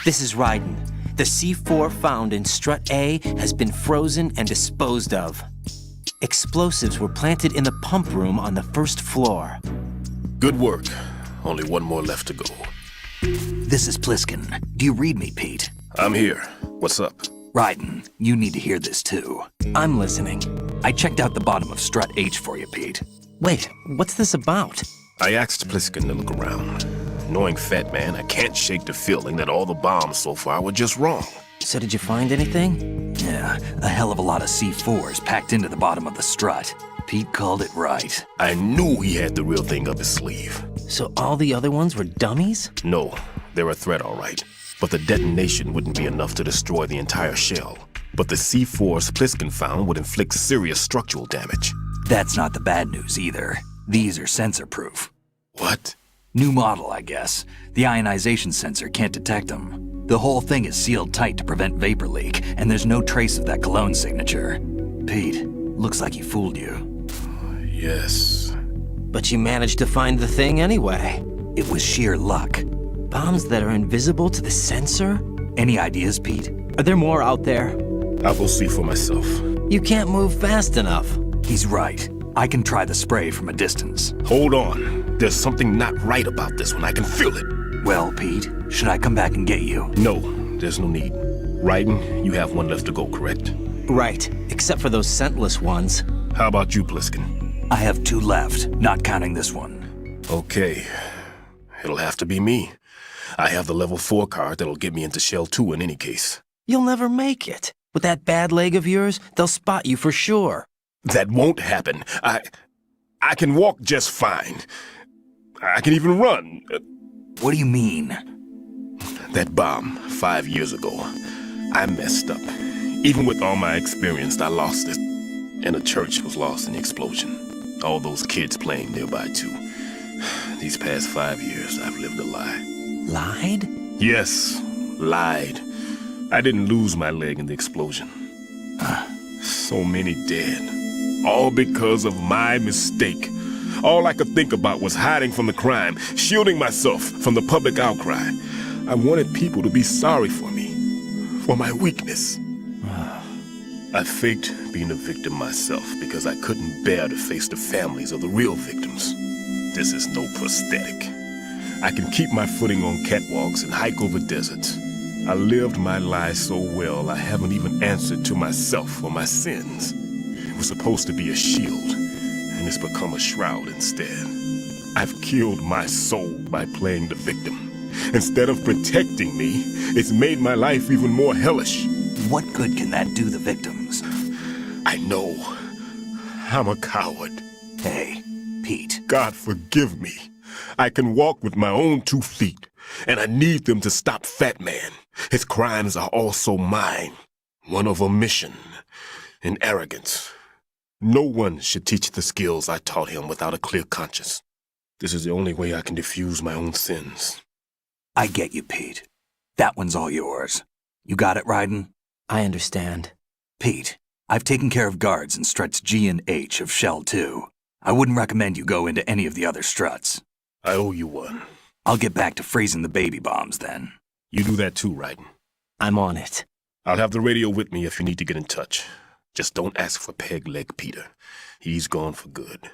This is Ryzen. The C4 found in Strut A has been frozen and disposed of. Explosives were planted in the pump room on the first floor. Good work. Only one more left to go. This is Pliskin. Do you read me, Pete? I'm here. What's up? Ryden, you need to hear this too. I'm listening. I checked out the bottom of Strut H for you, Pete. Wait, what's this about? I asked Pliskin to look around. Knowing Fat Man, I can't shake the feeling that all the bombs so far were just wrong. So did you find anything? Yeah, a hell of a lot of C4s packed into the bottom of the strut. Pete called it right. I knew he had the real thing up his sleeve. So all the other ones were dummies? No, they're a threat, all right. but the detonation wouldn't be enough to destroy the entire shell. But the C4s Pliskin found would inflict serious structural damage. That's not the bad news either. These are sensor-proof. What? New model, I guess. The ionization sensor can't detect them. The whole thing is sealed tight to prevent vapor leak, and there's no trace of that cologne signature. Pete, looks like he fooled you. Yes. But you managed to find the thing anyway. It was sheer luck. Bombs that are invisible to the sensor? Any ideas, Pete? Are there more out there? I'll go see for myself. You can't move fast enough. He's right. I can try the spray from a distance. Hold on. There's something not right about this one. I can feel it. Well, Pete, should I come back and get you? No, there's no need. Ryden, you have one left to go, correct? Right, except for those scentless ones. How about you, Pliskin? I have 2 left, not counting this one. Okay. It'll have to be me. I have the level 4 card that'll get me into Shell 2 in any case. You'll never make it. With that bad leg of yours, they'll spot you for sure. That won't happen. I can walk just fine. I can even run. What do you mean? That bomb 5 years ago. I messed up. Even with all my experience, I lost it. And the church was lost in the explosion. All those kids playing nearby, too. These past 5 years, I've lived a lie. Lied? Yes, lied. I didn't lose my leg in the explosion. So many dead. All because of my mistake. All I could think about was hiding from the crime, shielding myself from the public outcry. I wanted people to be sorry for me, for my weakness. I faked being a victim myself because I couldn't bear to face the families of the real victims. This is no prosthetic. I can keep my footing on catwalks and hike over deserts. I lived my lie so well I haven't even answered to myself for my sins. It was supposed to be a shield, and it's become a shroud instead. I've killed my soul by playing the victim. Instead of protecting me, it's made my life even more hellish. What good can that do the victims? I know. I'm a coward. Hey, Pete. God forgive me. I can walk with my own 2 feet, and I need them to stop Fat Man. His crimes are also mine. One of omission and arrogance. No one should teach the skills I taught him without a clear conscience. This is the only way I can diffuse my own sins. I get you, Pete. That one's all yours. You got it, Ryden? I understand. Pete, I've taken care of guards in struts G and H of Shell 2. I wouldn't recommend you go into any of the other struts. I owe you one. I'll get back to freezing the baby bombs then. You do that too, Ryden. I'm on it. I'll have the radio with me if you need to get in touch. Just don't ask for Peg Leg Peter. He's gone for good.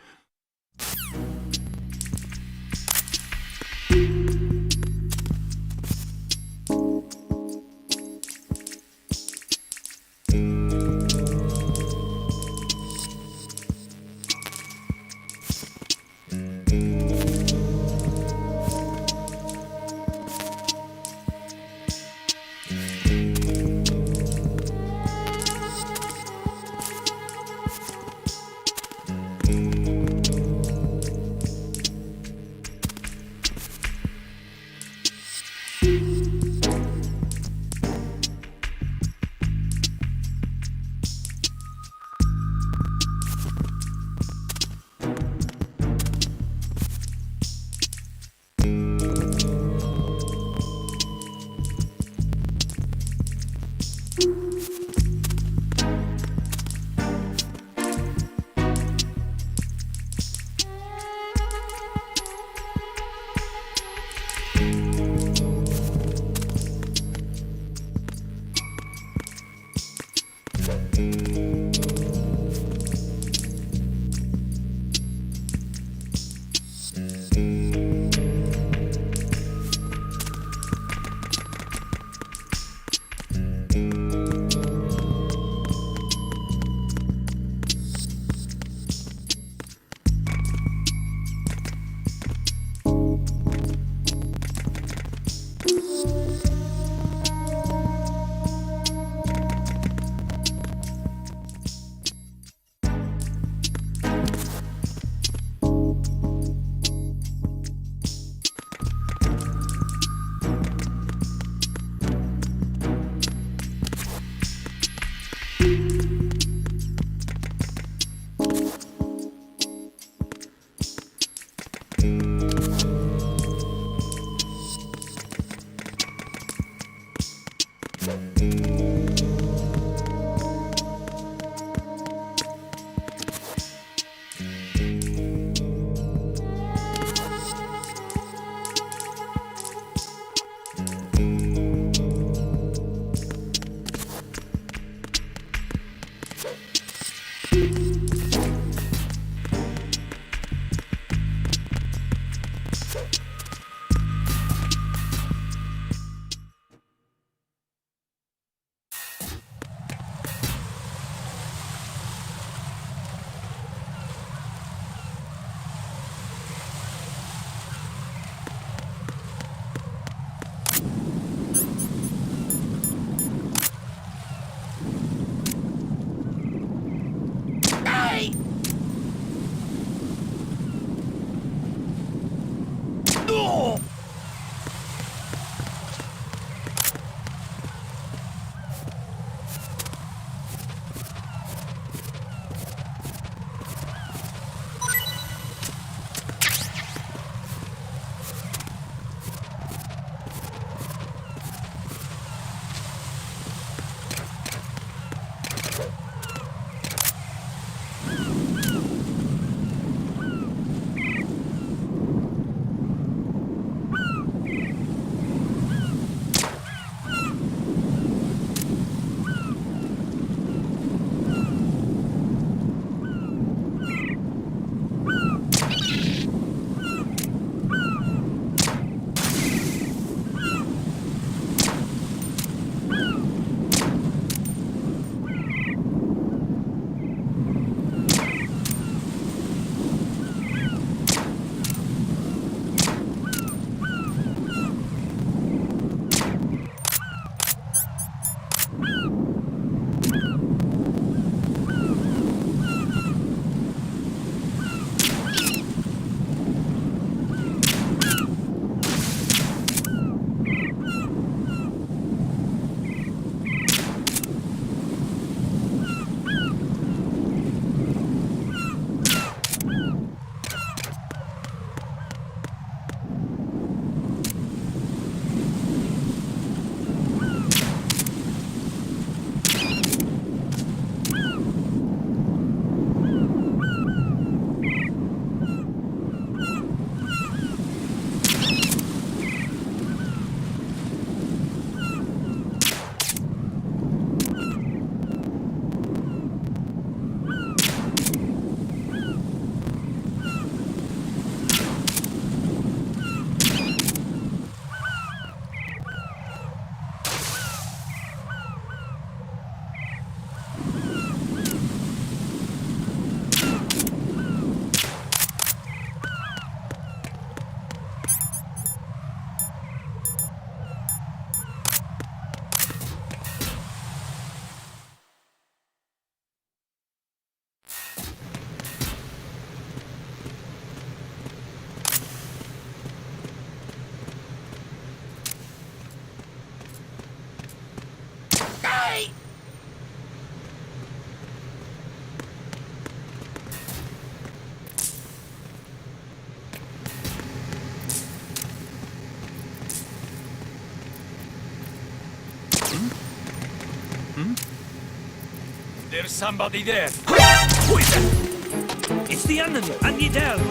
There's somebody there. Who is that? It's the enemy. I need help.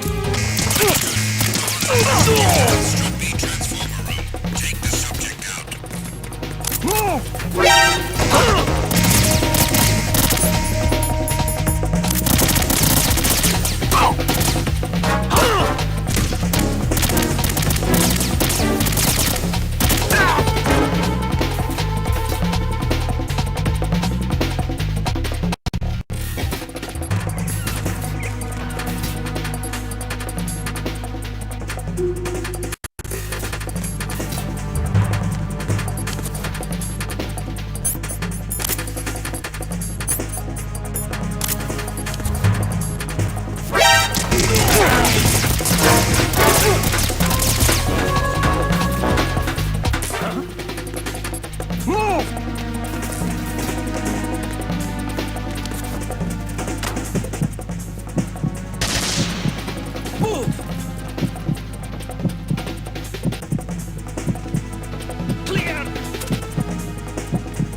Take the subject out. Move!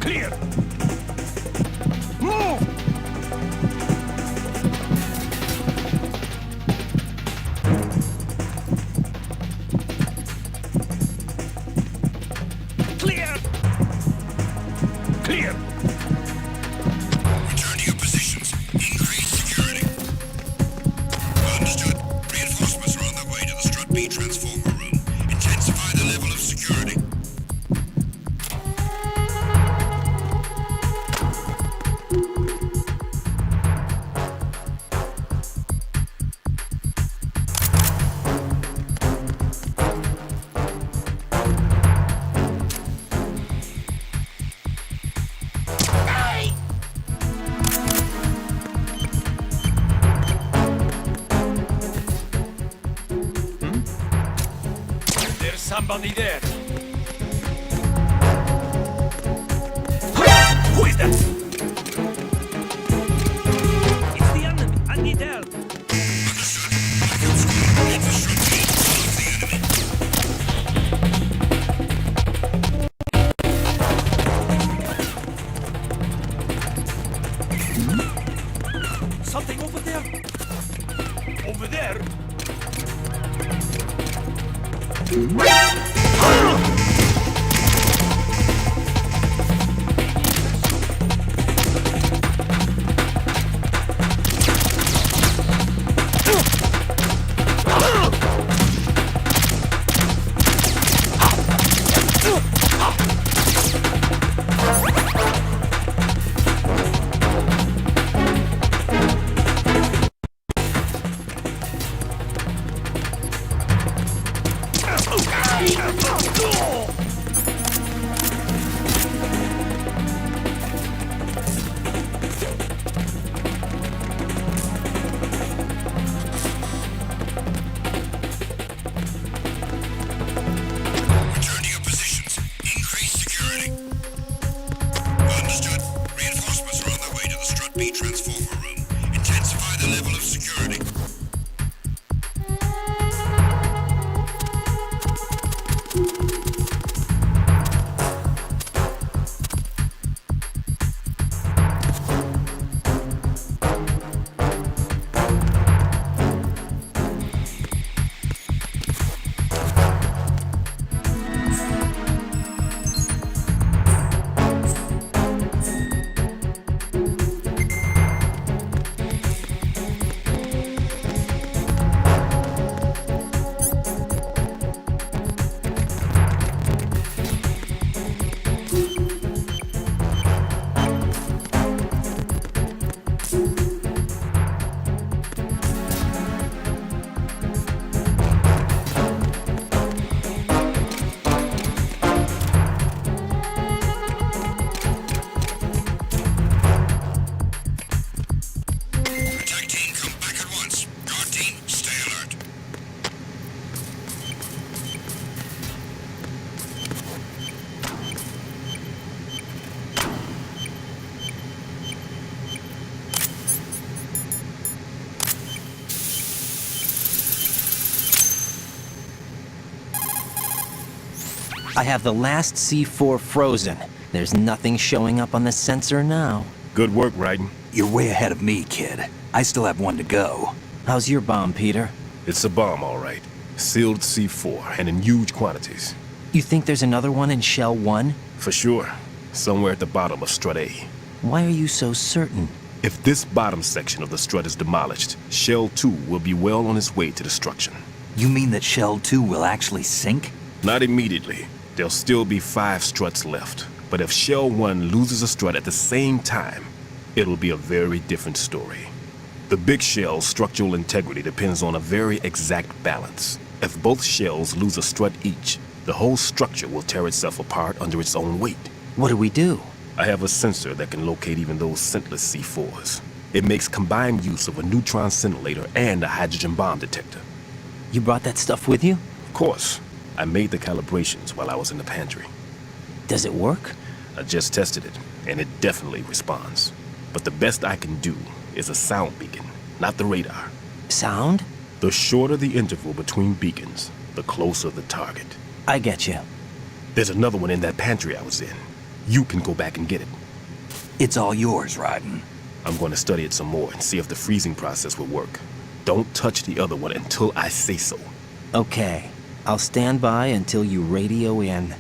Clear! Move! Clear! Clear! Return to your positions. Increase security. Understood. Reinforcements are on their way to the Strut B transformer room. Intensify the level of security. There's somebody there. Who is that? It's the enemy. I need help. Something over there. Over there. Return to your positions. Increase security. Understood. Reinforcements are on their way to the Strut B transformer room. Intensify the level of security. Attack team, come back at once. Guard team, stay alert. I have the last C4 frozen. There's nothing showing up on the sensor now. Good work, Ryzen. You're way ahead of me, kid. I still have one to go. How's your bomb, Peter? It's a bomb, all right. Sealed C4, and in huge quantities. You think there's another one in Shell 1? For sure. Somewhere at the bottom of Strut A. Why are you so certain? If this bottom section of the strut is demolished, Shell 2 will be well on its way to destruction. You mean that Shell 2 will actually sink? Not immediately. There'll still be 5 struts left. But if Shell 1 loses a strut at the same time, it'll be a very different story. The big shell's structural integrity depends on a very exact balance. If both shells lose a strut each, the whole structure will tear itself apart under its own weight. What do we do? I have a sensor that can locate even those scentless C4s. It makes combined use of a neutron scintillator and a hydrogen bomb detector. You brought that stuff with you? Of course. I made the calibrations while I was in the pantry. Does it work? I just tested it, and it definitely responds. But the best I can do is a sound beacon, not the radar. Sound? The shorter the interval between beacons, the closer the target. I get you. There's another one in that pantry I was in. You can go back and get it. It's all yours, Ryden. I'm going to study it some more and see if the freezing process will work. Don't touch the other one until I say so. Okay. I'll stand by until you radio in.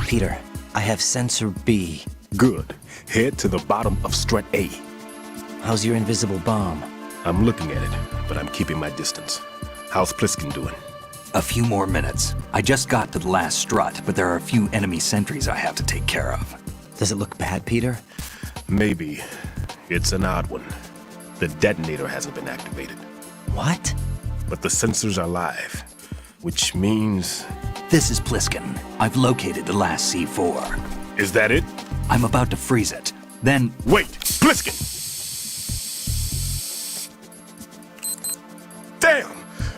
Peter, I have sensor B. Good. Head to the bottom of strut A. How's your invisible bomb? I'm looking at it, but I'm keeping my distance. How's Pliskin doing? A few more minutes. I just got to the last strut, but there are a few enemy sentries I have to take care of. Does it look bad, Peter? Maybe. It's an odd one. The detonator hasn't been activated. What? But the sensors are live, which means... This is Pliskin. I've located the last C4. Is that it? I'm about to freeze it. Then... Wait! Pliskin! Damn!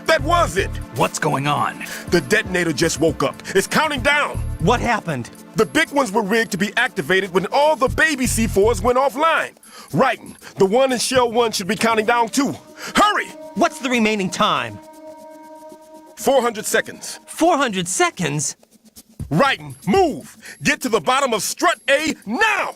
That was it! What's going on? The detonator just woke up. It's counting down! What happened? The big ones were rigged to be activated when all the baby C4s went offline. Ryden, the one in Shell 1 should be counting down too. Hurry! What's the remaining time? 400 seconds. 400 seconds? Ryden, move! Get to the bottom of strut A now!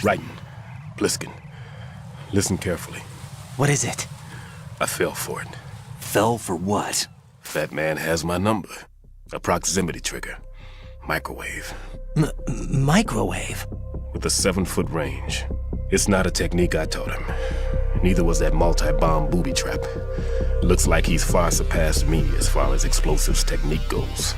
Ryden, Pliskin, listen carefully. What is it? I fell for it. Fell for what? Fat man has my number. A proximity trigger. Microwave. Microwave? With a 7-foot range. It's not a technique I taught him. Neither was that multi-bomb booby trap. Looks like he's far surpassed me as far as explosives technique goes.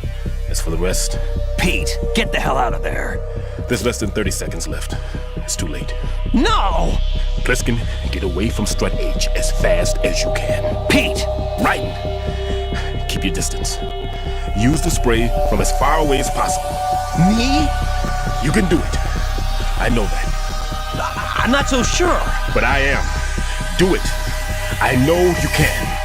As for the rest... Pete, get the hell out of there! There's less than 30 seconds left. It's too late. No! Pliskin, get away from Strut H as fast as you can. Pete! Ryden, keep your distance. Use the spray from as far away as possible. Me? You can do it. I know that. I'm not so sure. But I am. Do it. I know you can.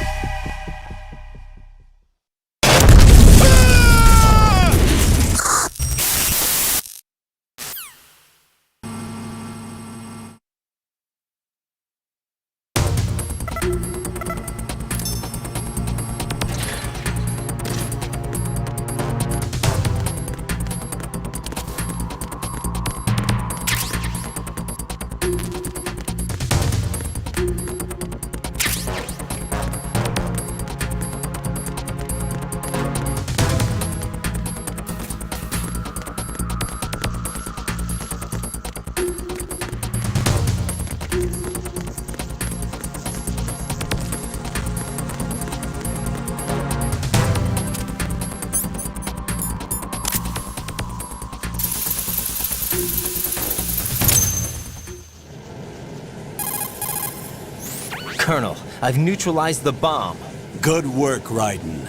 Colonel, I've neutralized the bomb. Good work, Ryden.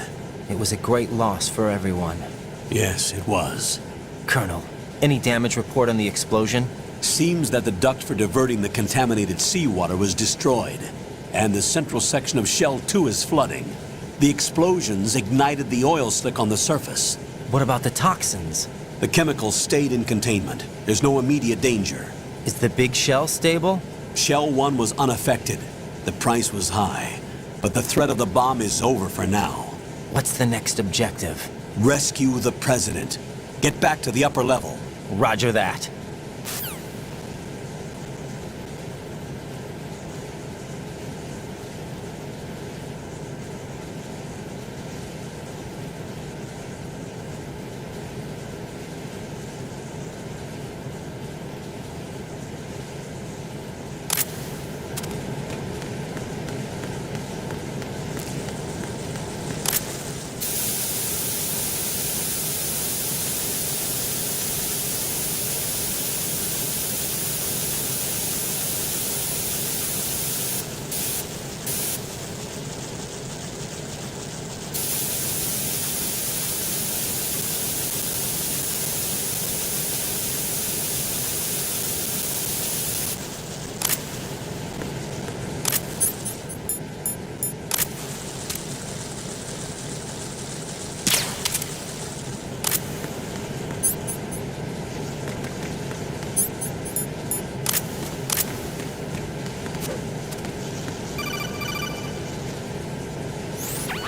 It was a great loss for everyone. Yes, it was. Colonel, any damage report on the explosion? Seems that the duct for diverting the contaminated seawater was destroyed, and the central section of Shell 2 is flooding. The explosions ignited the oil slick on the surface. What about the toxins? The chemicals stayed in containment. There's no immediate danger. Is the big shell stable? Shell 1 was unaffected. The price was high, but the threat of the bomb is over for now. What's the next objective? Rescue the president. Get back to the upper level. Roger that.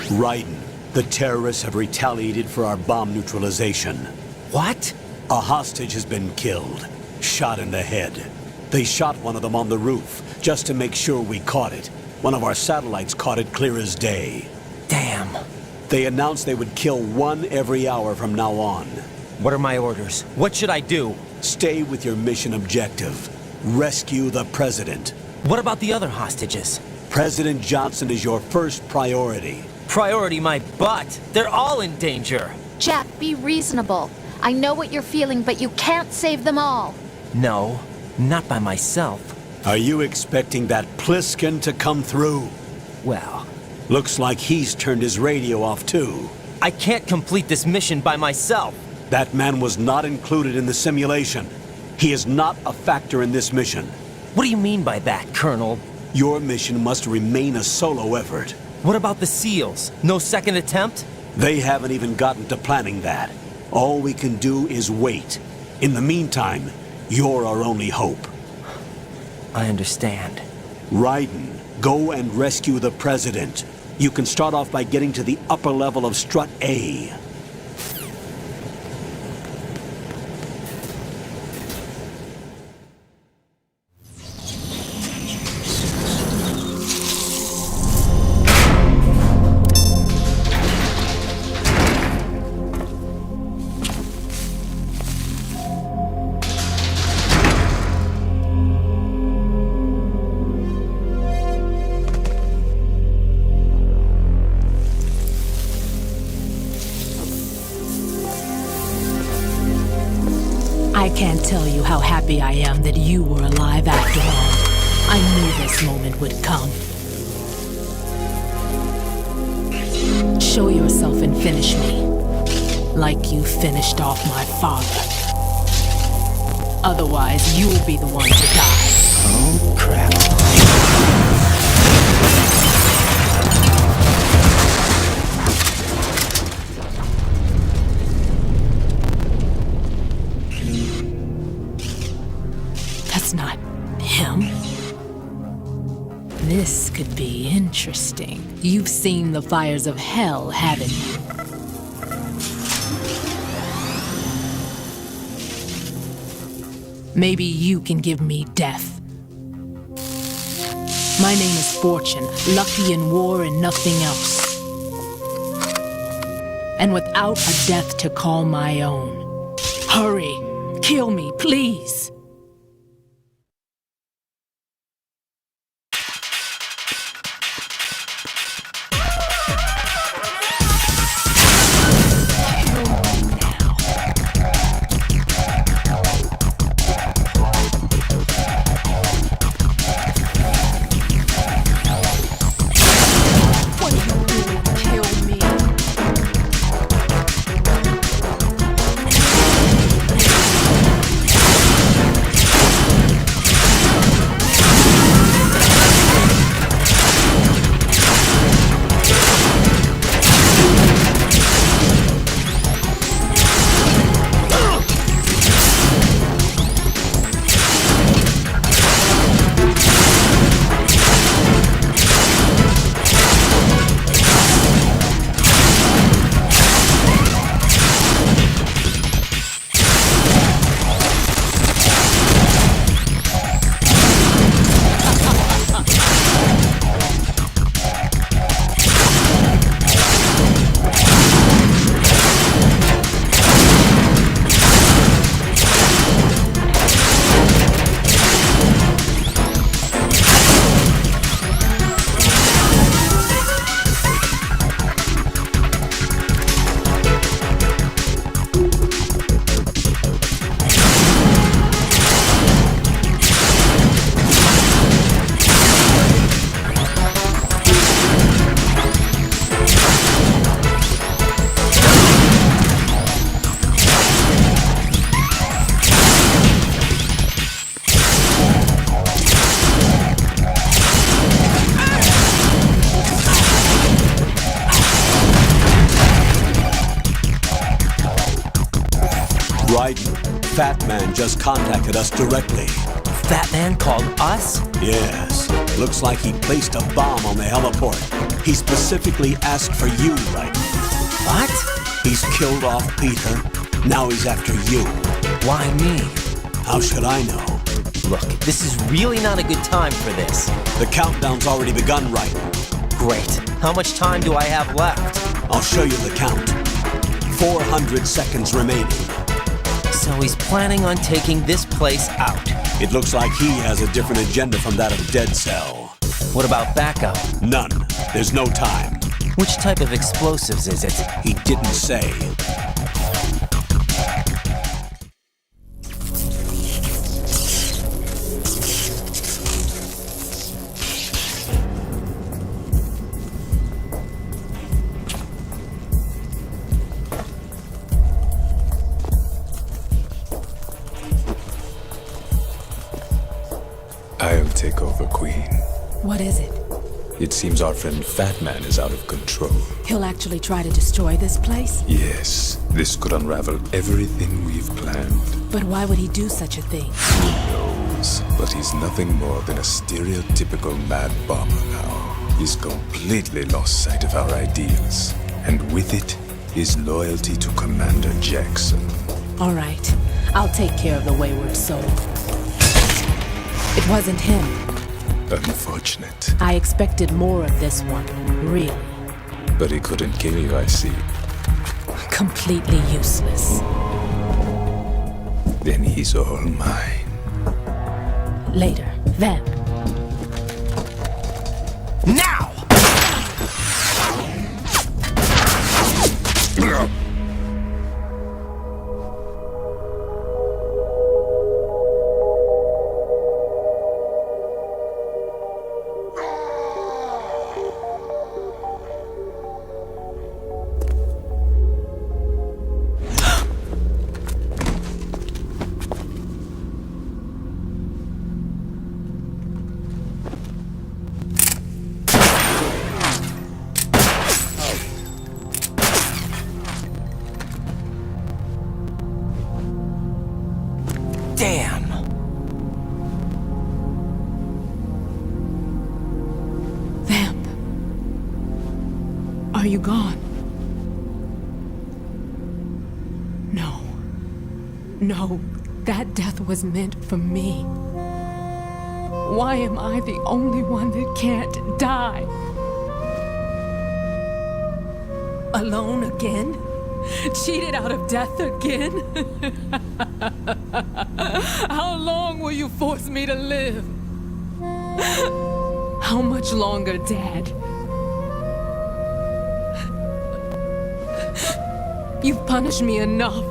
Ryden, the terrorists have retaliated for our bomb neutralization. What? A hostage has been killed, shot in the head. They shot one of them on the roof, just to make sure we caught it. One of our satellites caught it clear as day. Damn. They announced they would kill one every hour from now on. What are my orders? What should I do? Stay with your mission objective. Rescue the president. What about the other hostages? President Johnson is your first priority. Priority my butt. They're all in danger. Jack, be reasonable. I know what you're feeling, but you can't save them all. No, not by myself. Are you expecting that Pliskin to come through? Well, looks like he's turned his radio off too. I can't complete this mission by myself. That man was not included in the simulation. He is not a factor in this mission. What do you mean by that, Colonel? Your mission must remain a solo effort. What about the SEALs? No second attempt? They haven't even gotten to planning that. All we can do is wait. In the meantime, you're our only hope. I understand. Ryden, go and rescue the president. You can start off by getting to the upper level of Strut A. I can't tell you how happy I am that you were alive after all. I knew this moment would come. Show yourself and finish me, like you finished off my father. Otherwise, you'll be the one to die. Oh, crap. That's not him. This could be interesting. You've seen the fires of hell, haven't you? Maybe you can give me death. My name is Fortune, lucky in war and nothing else. And without a death to call my own. Hurry, kill me, please. Ryzen, Fat Man just contacted us directly. Fat Man called us? Yes. Looks like he placed a bomb on the heliport. He specifically asked for you, Ryzen. What? He's killed off Peter. Now he's after you. Why me? How should I know? Look, this is really not a good time for this. The countdown's already begun, Ryzen. Great. How much time do I have left? I'll show you the count. 400 seconds remaining. So he's planning on taking this place out. It looks like he has a different agenda from that of Dead Cell. What about backup? None. There's no time. Which type of explosives is it? He didn't say. I'll take over, Queen. What is it? It seems our friend Fat Man is out of control. He'll actually try to destroy this place? Yes, this could unravel everything we've planned. But why would he do such a thing? Who knows? But he's nothing more than a stereotypical mad bomber now. He's completely lost sight of our ideals. And with it, his loyalty to Commander Jackson. All right. I'll take care of the wayward soul. It wasn't him. Unfortunate. I expected more of this one, really. But he couldn't kill you, I see. Completely useless. Then he's all mine. Later, then. Now! you gone? No. No, that death was meant for me. Why am I the only one that can't die? Alone again? Cheated out of death again? How long will you force me to live? How much longer, Dad? You've punished me enough.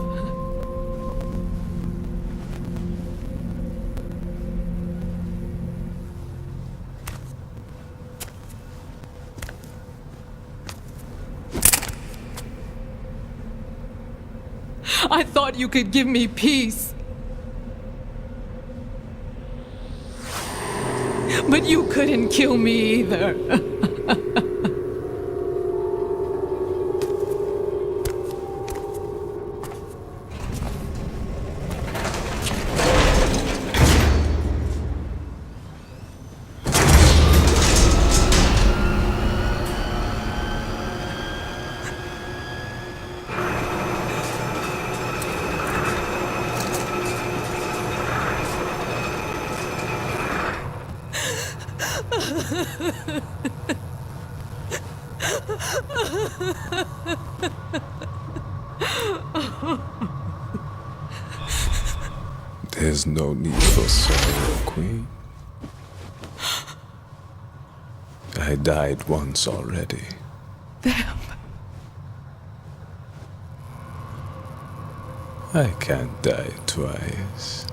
I thought you could give me peace. But you couldn't kill me either. There's no need for sorrow, Queen. I died once already. I can't die twice.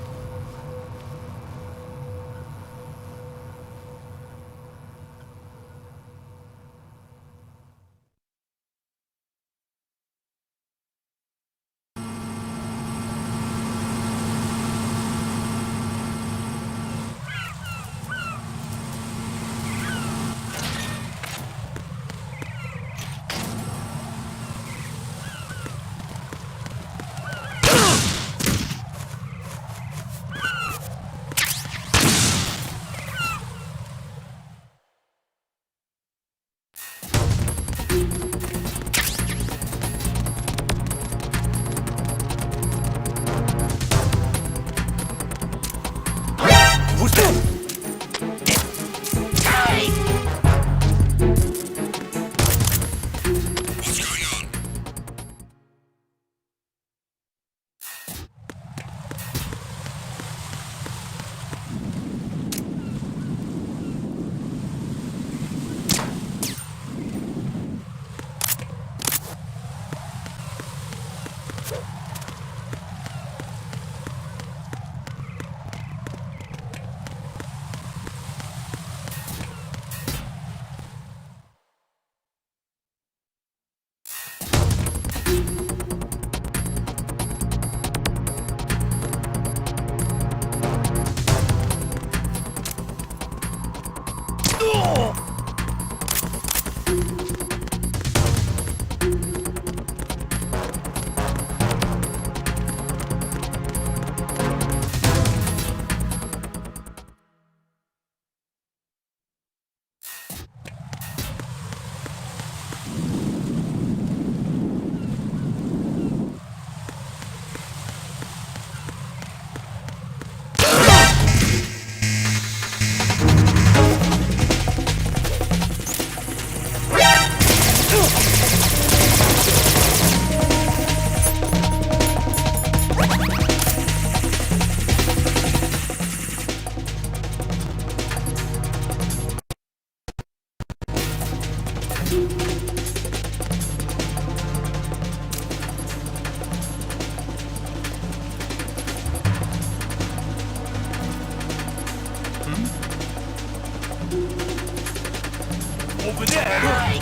Over there!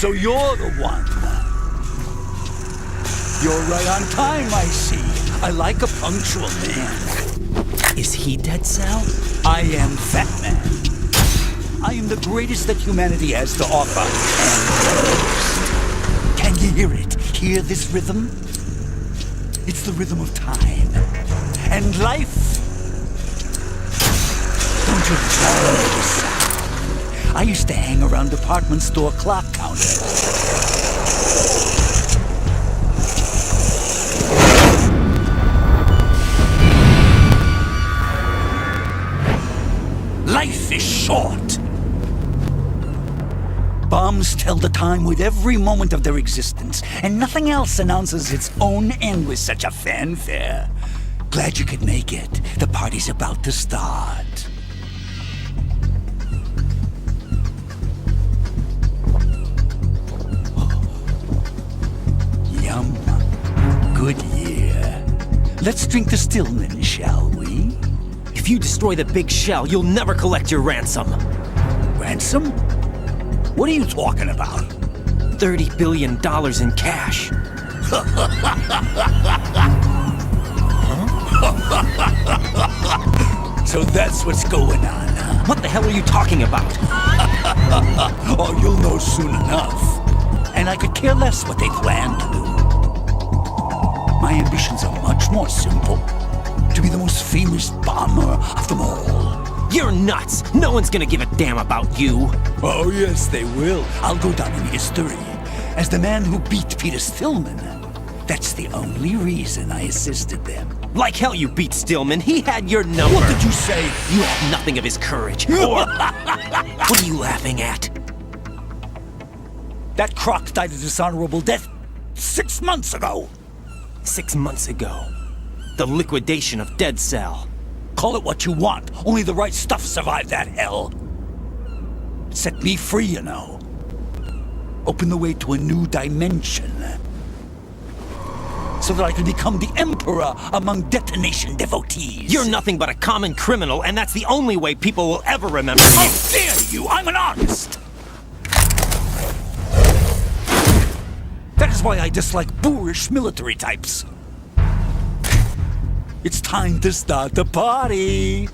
So you're the one. You're right on time, I see. I like a punctual man. Is he Dead Cell? I am Fat Man. I am the greatest that humanity has to offer, and can you hear it? Hear this rhythm? It's the rhythm of time and life. Don't you love this sound? I used to hang around department store clock counters. Life is short. Bombs tell the time with every moment of their existence, and nothing else announces its own end with such a fanfare. Glad you could make it. The party's about to start. Yum. Good year. Let's drink the Stillman, shall we? If you destroy the big shell, you'll never collect your ransom. Ransom? What are you talking about? $30 billion in cash. So that's what's going on, huh? What the hell are you talking about? Oh, you'll know soon enough. And I could care less what they plan to do. My ambitions are much more simple. To be the most famous bomber of them all. You're nuts! No one's gonna give a damn about you! Oh yes, they will. I'll go down in history as the man who beat Peter Stillman. That's the only reason I assisted them. Like hell you beat Stillman. He had your number. What did you say? You have nothing of his courage. Or... What are you laughing at? That croc died a dishonorable death 6 months ago. 6 months ago. The liquidation of Dead Cell. Call it what you want. Only the right stuff survived that hell. It set me free, you know. Opened the way to a new dimension. So that I could become the emperor among detonation devotees. You're nothing but a common criminal, and that's the only way people will ever remember you. How dare you! I'm an artist! That is why I dislike boorish military types. It's time to start the party.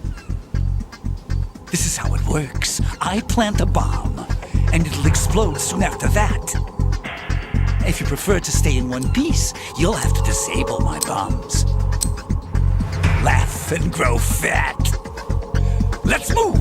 This is how it works. I plant a bomb, and it'll explode soon after that. If you prefer to stay in one piece, you'll have to disable my bombs. Laugh and grow fat. Let's move!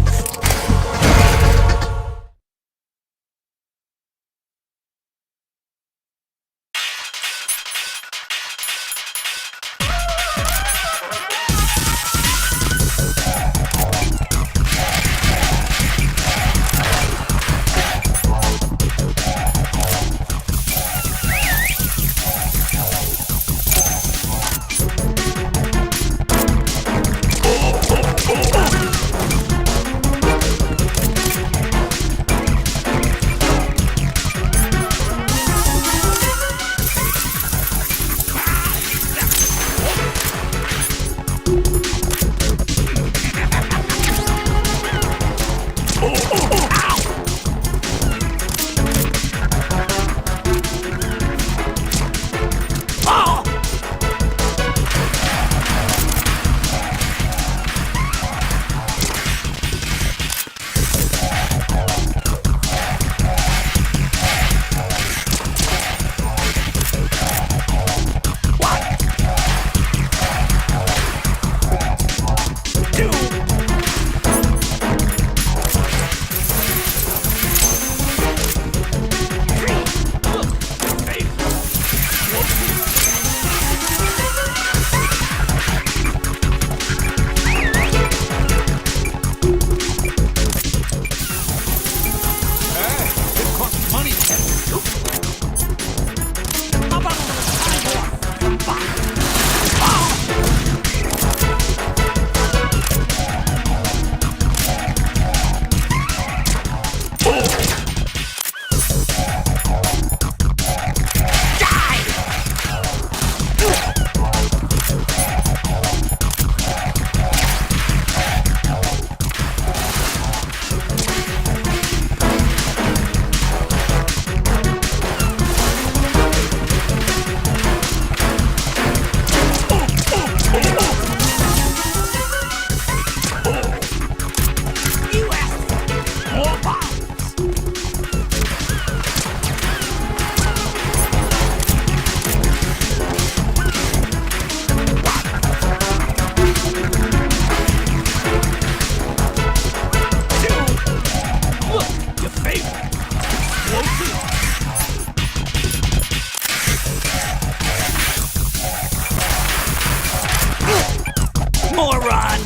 run!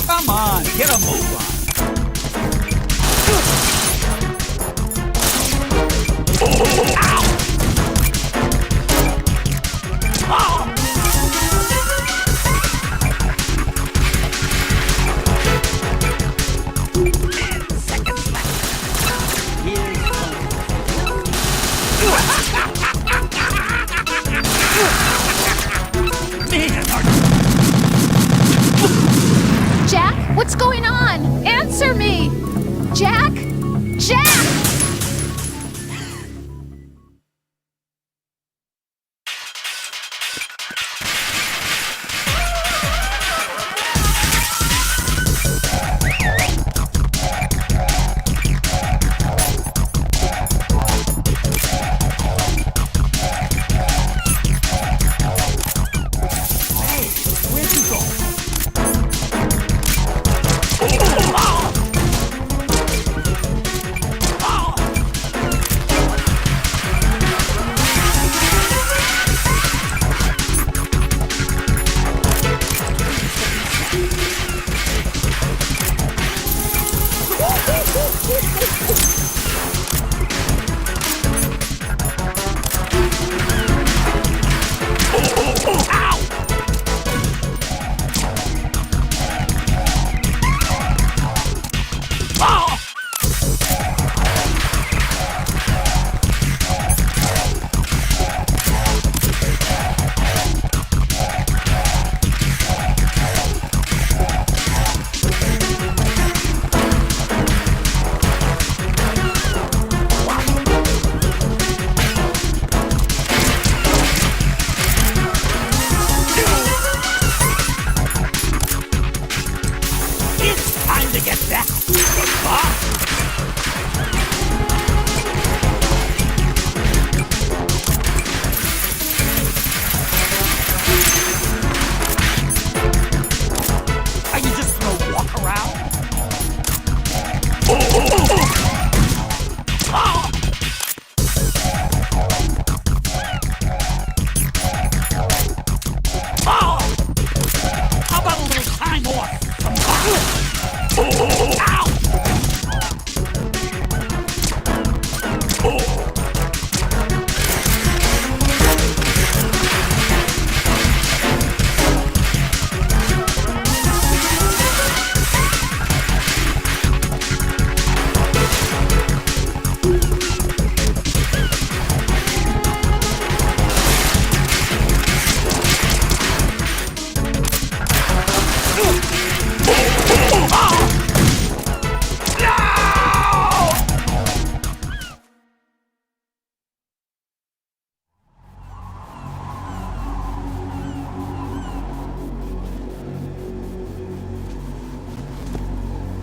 Come on, get a move on. Jack, what's going on? Answer me! Jack? Jack!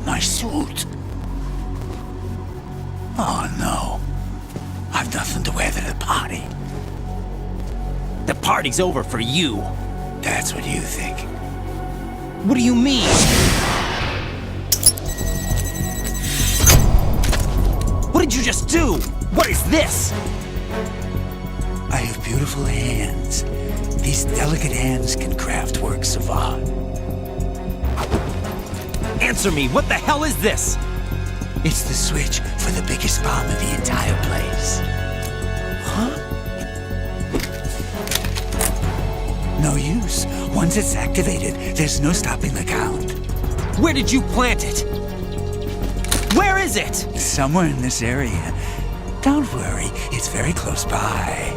My suit. Oh no. I've nothing to wear to the party. The party's over for you. That's what you think. What do you mean? What did you just do? What is this? I have beautiful hands. These delicate hands can craft works of art. Answer me, what the hell is this? It's the switch for the biggest bomb in the entire place. Huh? No use. Once it's activated, there's no stopping the count. Where did you plant it? Where is it? Somewhere in this area. Don't worry, it's very close by.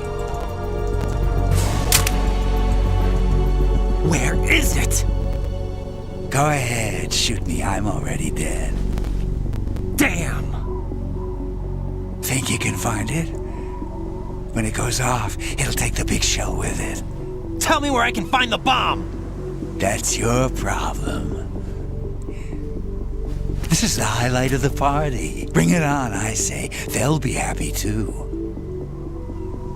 Where is it? Go ahead, shoot me. I'm already dead. Damn! Think you can find it? When it goes off, it'll take the big show with it. Tell me where I can find the bomb! That's your problem. This is the highlight of the party. Bring it on, I say. They'll be happy too.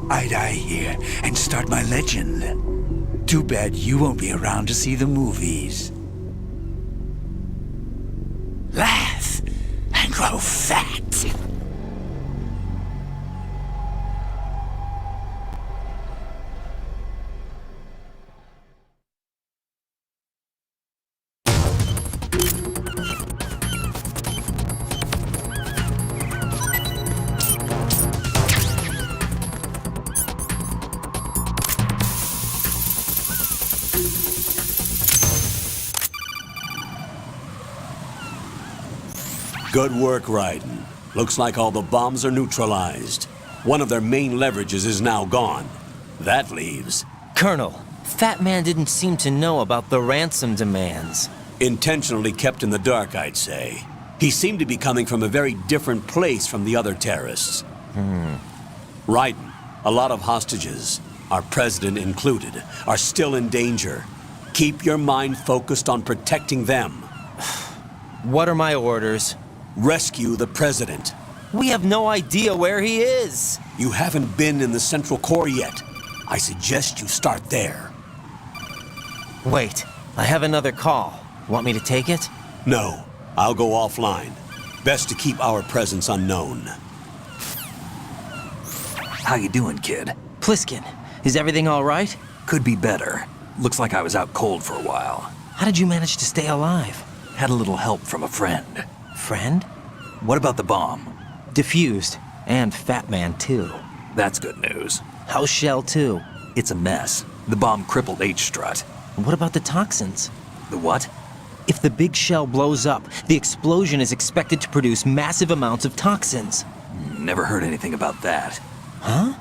I die here and start my legend. Too bad you won't be around to see the movies. Laugh and grow fat. Good work, Ryzen. Looks like all the bombs are neutralized. One of their main leverages is now gone. That leaves... Colonel, Fat Man didn't seem to know about the ransom demands. Intentionally kept in the dark, I'd say. He seemed to be coming from a very different place from the other terrorists. Ryzen, a lot of hostages, our president included, are still in danger. Keep your mind focused on protecting them. What are my orders? Rescue the president. We have no idea where he is. You haven't been in the Central Core yet. I suggest you start there. Wait, I have another call. Want me to take it? No, I'll go offline. Best to keep our presence unknown. How you doing, kid? Pliskin, is everything all right? Could be better. Looks like I was out cold for a while. How did you manage to stay alive? Had a little help from a friend. Friend? What about the bomb? Defused. And Fat Man, too. That's good news. How's Shell, too? It's a mess. The bomb crippled H-Strut. What about the toxins? The what? If the big shell blows up, the explosion is expected to produce massive amounts of toxins. Never heard anything about that. Huh?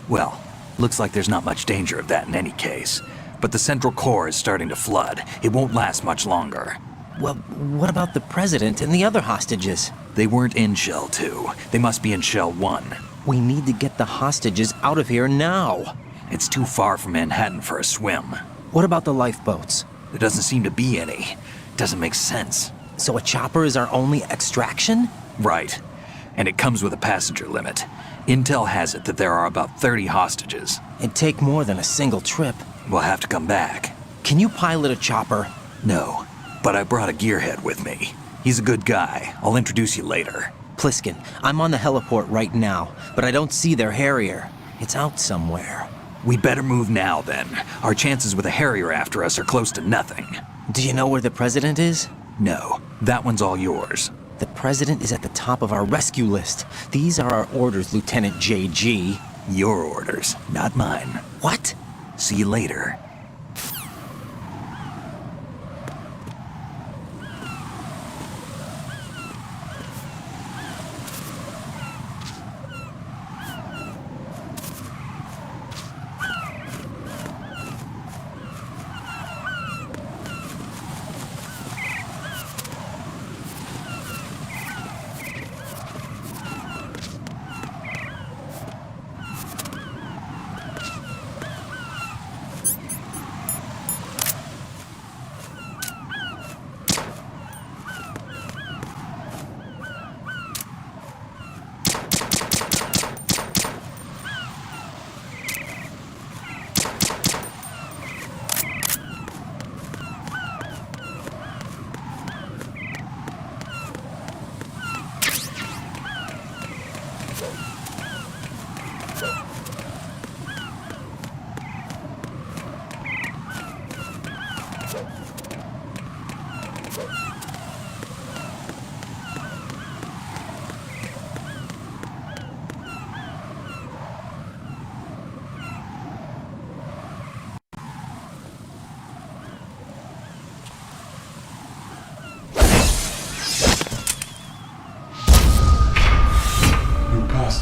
Well, looks like there's not much danger of that in any case. But the Central Core is starting to flood. It won't last much longer. Well, what about the president and the other hostages? They weren't in Shell 2. They must be in Shell 1. We need to get the hostages out of here now. It's too far from Manhattan for a swim. What about the lifeboats? There doesn't seem to be any. Doesn't make sense. So a chopper is our only extraction? Right. And it comes with a passenger limit. Intel has it that there are about 30 hostages. It'd take more than a single trip. We'll have to come back. Can you pilot a chopper? No, but I brought a gearhead with me. He's a good guy. I'll introduce you later. Pliskin, I'm on the heliport right now, but I don't see their Harrier. It's out somewhere. We'd better move now, then. Our chances with a Harrier after us are close to nothing. Do you know where the president is? No, that one's all yours. The president is at the top of our rescue list. These are our orders, Lieutenant JG. Your orders, not mine. What? See you later.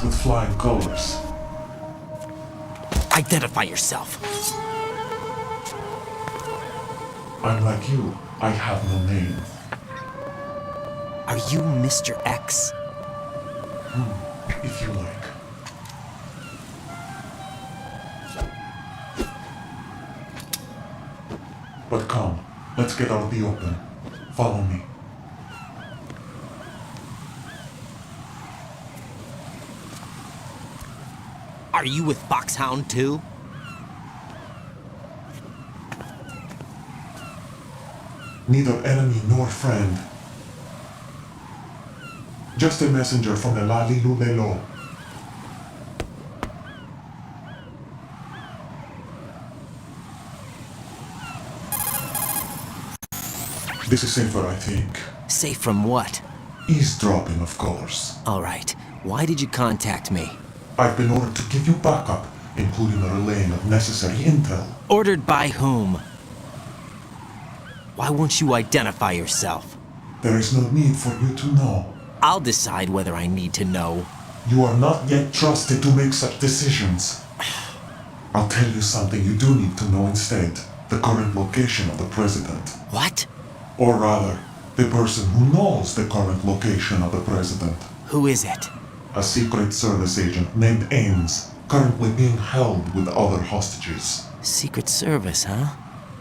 With flying colors. Identify yourself. I'm like you. I have no name. Are you Mr. X? If you like. But come, let's get out the open. Follow me. Are you with Foxhound too? Neither enemy nor friend. Just a messenger from the Lali Lulelo. This is safer, I think. Safe from what? Eavesdropping, of course. All right. Why did you contact me? I've been ordered to give you backup, including the relaying of necessary intel. Ordered by whom? Why won't you identify yourself? There is no need for you to know. I'll decide whether I need to know. You are not yet trusted to make such decisions. I'll tell you something you do need to know instead. The current location of the president. What? Or rather, the person who knows the current location of the president. Who is it? A Secret Service agent named Ames, currently being held with other hostages. Secret Service, huh?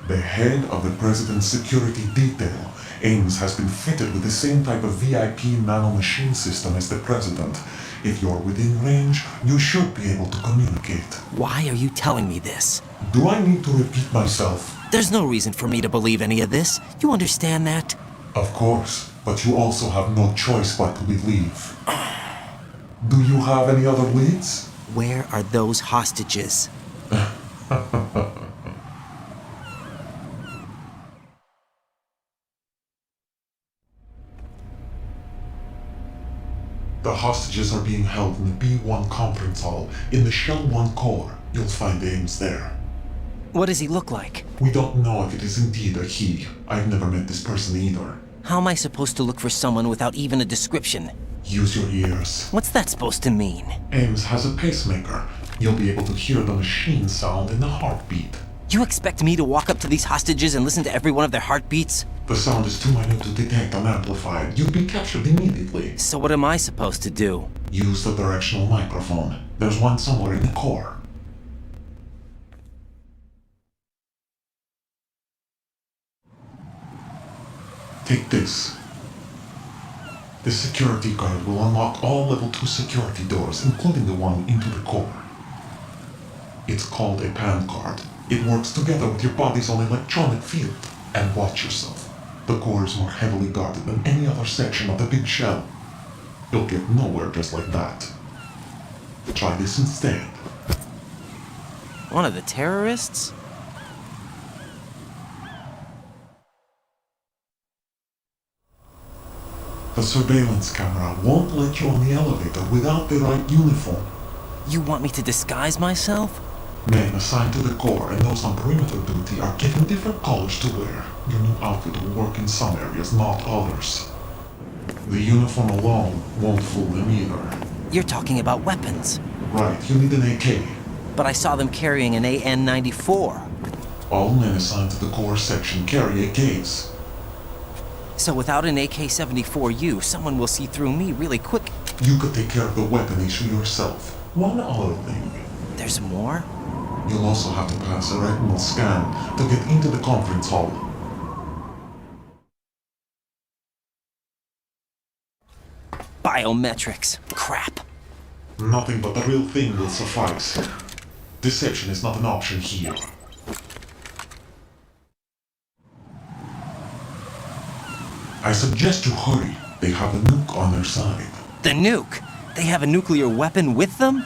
The head of the president's security detail, Ames, has been fitted with the same type of VIP nanomachine system as the president. If you're within range, you should be able to communicate. Why are you telling me this? Do I need to repeat myself? There's no reason for me to believe any of this. You understand that? Of course, but you also have no choice but to believe. Do you have any other leads? Where are those hostages? The hostages are being held in the B1 conference hall in the Shell 1 core. You'll find Ames there. What does he look like? We don't know if it is indeed a he. I've never met this person either. How am I supposed to look for someone without even a description? Use your ears. What's that supposed to mean? Ames has a pacemaker. You'll be able to hear the machine sound in the heartbeat. You expect me to walk up to these hostages and listen to every one of their heartbeats? The sound is too minute to detect unamplified. You'll be captured immediately. So what am I supposed to do? Use the directional microphone. There's one somewhere in the core. Take this. The security card will unlock all level 2 security doors, including the one into the core. It's called a PAN card. It works together with your body's own electronic field. And watch yourself. The core is more heavily guarded than any other section of the big shell. You'll get nowhere just like that. Try this instead. One of the terrorists? The surveillance camera won't let you on the elevator without the right uniform. You want me to disguise myself? Men assigned to the core and those on perimeter duty are given different colors to wear. Your new outfit will work in some areas, not others. The uniform alone won't fool them either. You're talking about weapons. Right, you need an AK. But I saw them carrying an AN-94. All men assigned to the core section carry AKs. So without an AK-74U, someone will see through me really quick. You could take care of the weapon issue yourself. One other thing. There's more? You'll also have to pass a retinal scan to get into the conference hall. Biometrics. Crap. Nothing but the real thing will suffice. Deception is not an option here. I suggest you hurry. They have a nuke on their side. The nuke? They have a nuclear weapon with them?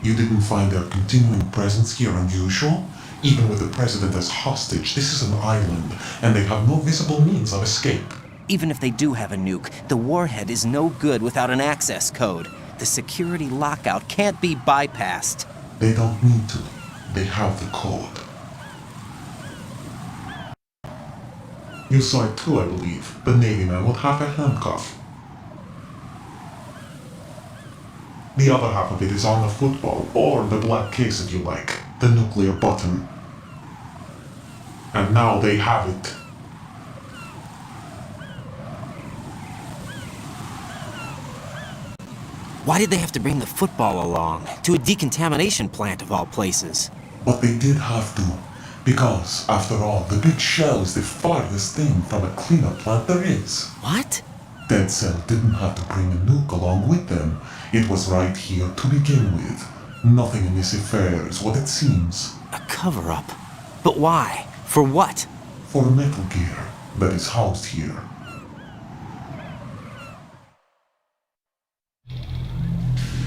You didn't find their continuing presence here unusual? Even with the president as hostage, this is an island, and they have no visible means of escape. Even if they do have a nuke, the warhead is no good without an access code. The security lockout can't be bypassed. They don't need to. They have the code. You saw it too, I believe. The Navy man with half a handcuff. The other half of it is on the football, or the black case if you like. The nuclear button. And now they have it. Why did they have to bring the football along? To a decontamination plant of all places. But they did have to. Because, after all, the big shell is the farthest thing from a cleanup plant there is. What? Dead Cell didn't have to bring a nuke along with them. It was right here to begin with. Nothing in this affair is what it seems. A cover-up? But why? For what? For Metal Gear that is housed here.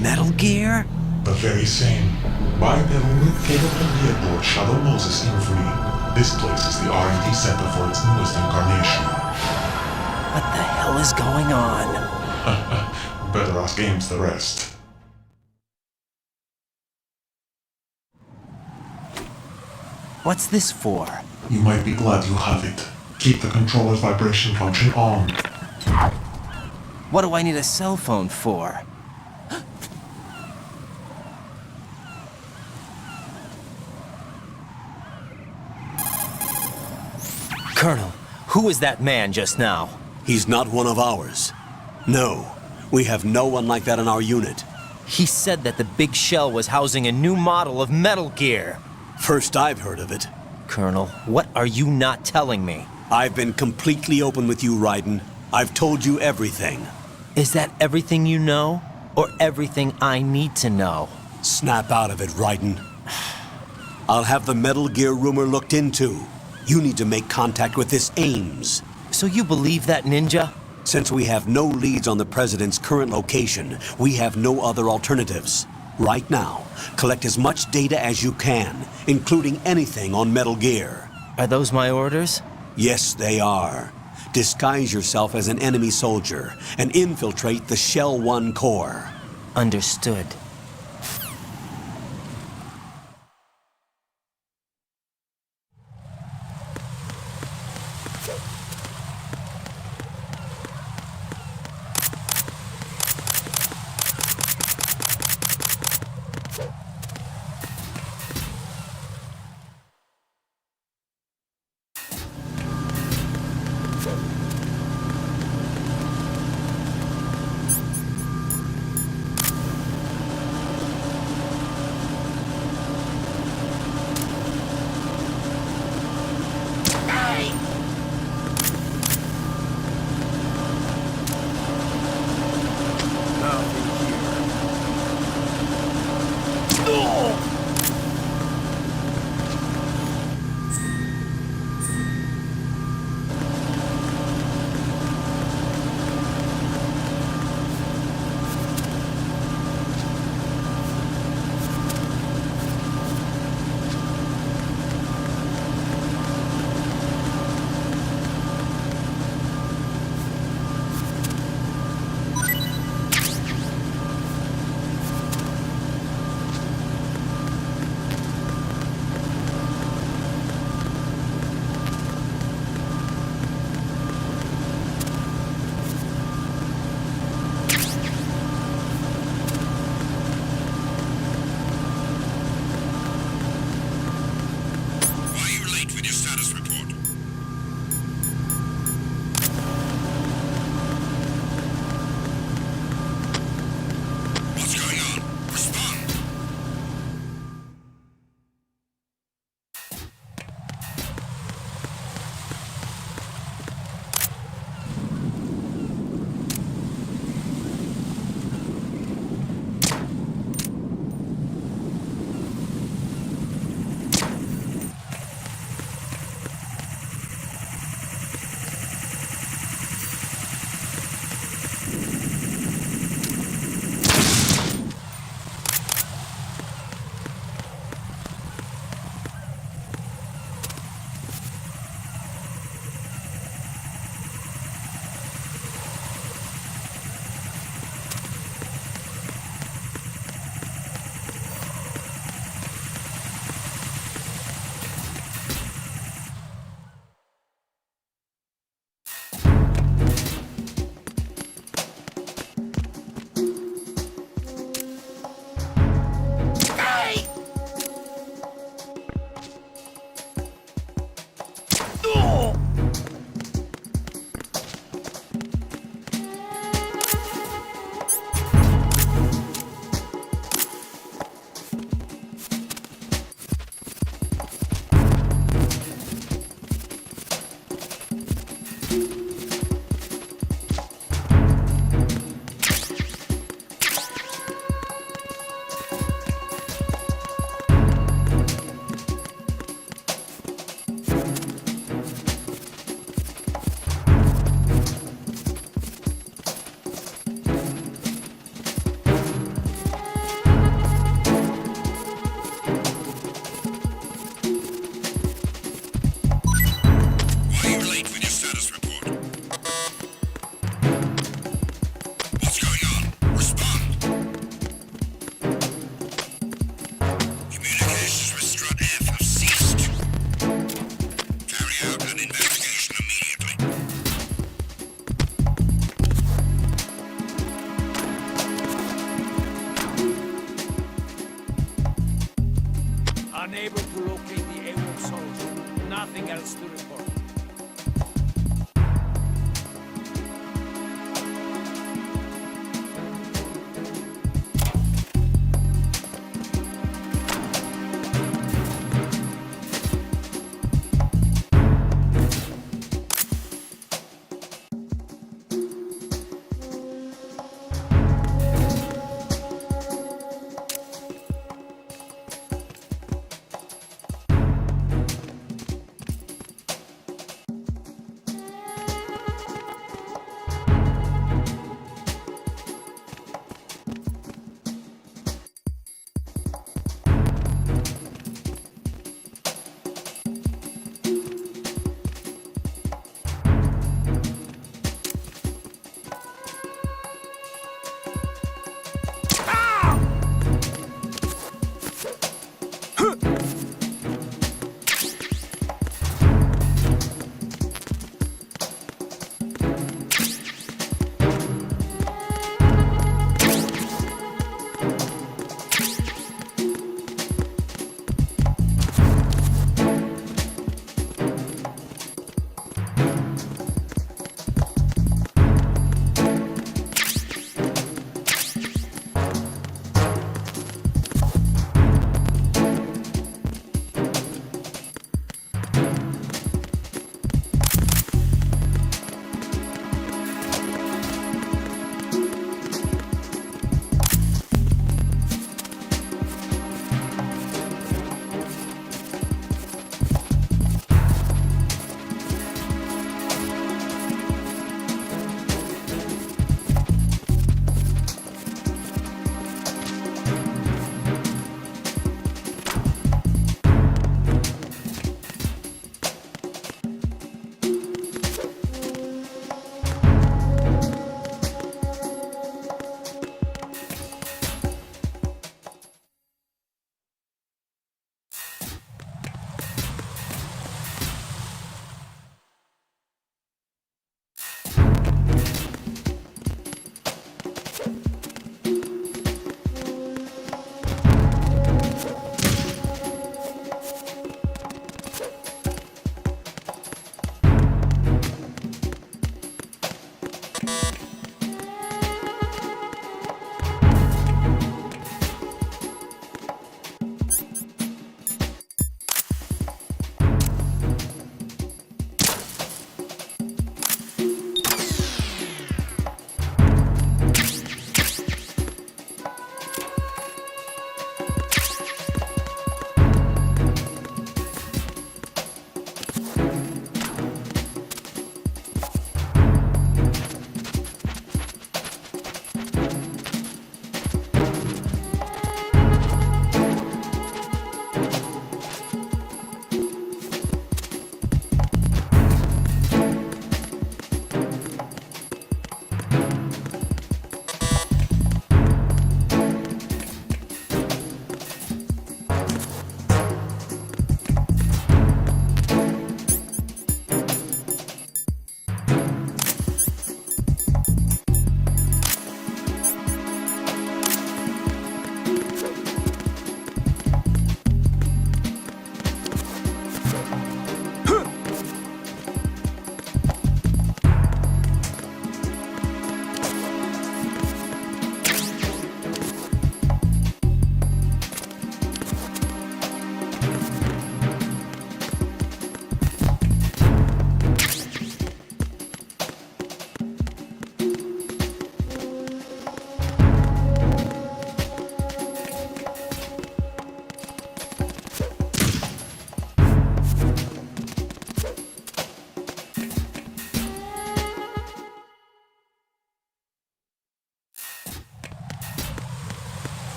Metal Gear? The very same. Bipedal nuke-capable vehicle Shadow Moses infamy. This place is the R&D center for its newest incarnation. What the hell is going on? Better ask Ames the rest. What's this for? You might be glad you have it. Keep the controller's vibration function on. What do I need a cell phone for? Colonel, who is that man just now? He's not one of ours. No, we have no one like that in our unit. He said that the big shell was housing a new model of Metal Gear. First I've heard of it. Colonel, what are you not telling me? I've been completely open with you, Ryzen. I've told you everything. Is that everything you know? Or everything I need to know? Snap out of it, Ryzen. I'll have the Metal Gear rumor looked into. You need to make contact with this Ames. So you believe that ninja? Since we have no leads on the President's current location, we have no other alternatives. Right now, collect as much data as you can, including anything on Metal Gear. Are those my orders? Yes, they are. Disguise yourself as an enemy soldier and infiltrate the Shell 1 core. Understood. able to locate the AWOL soldier. Nothing else to report.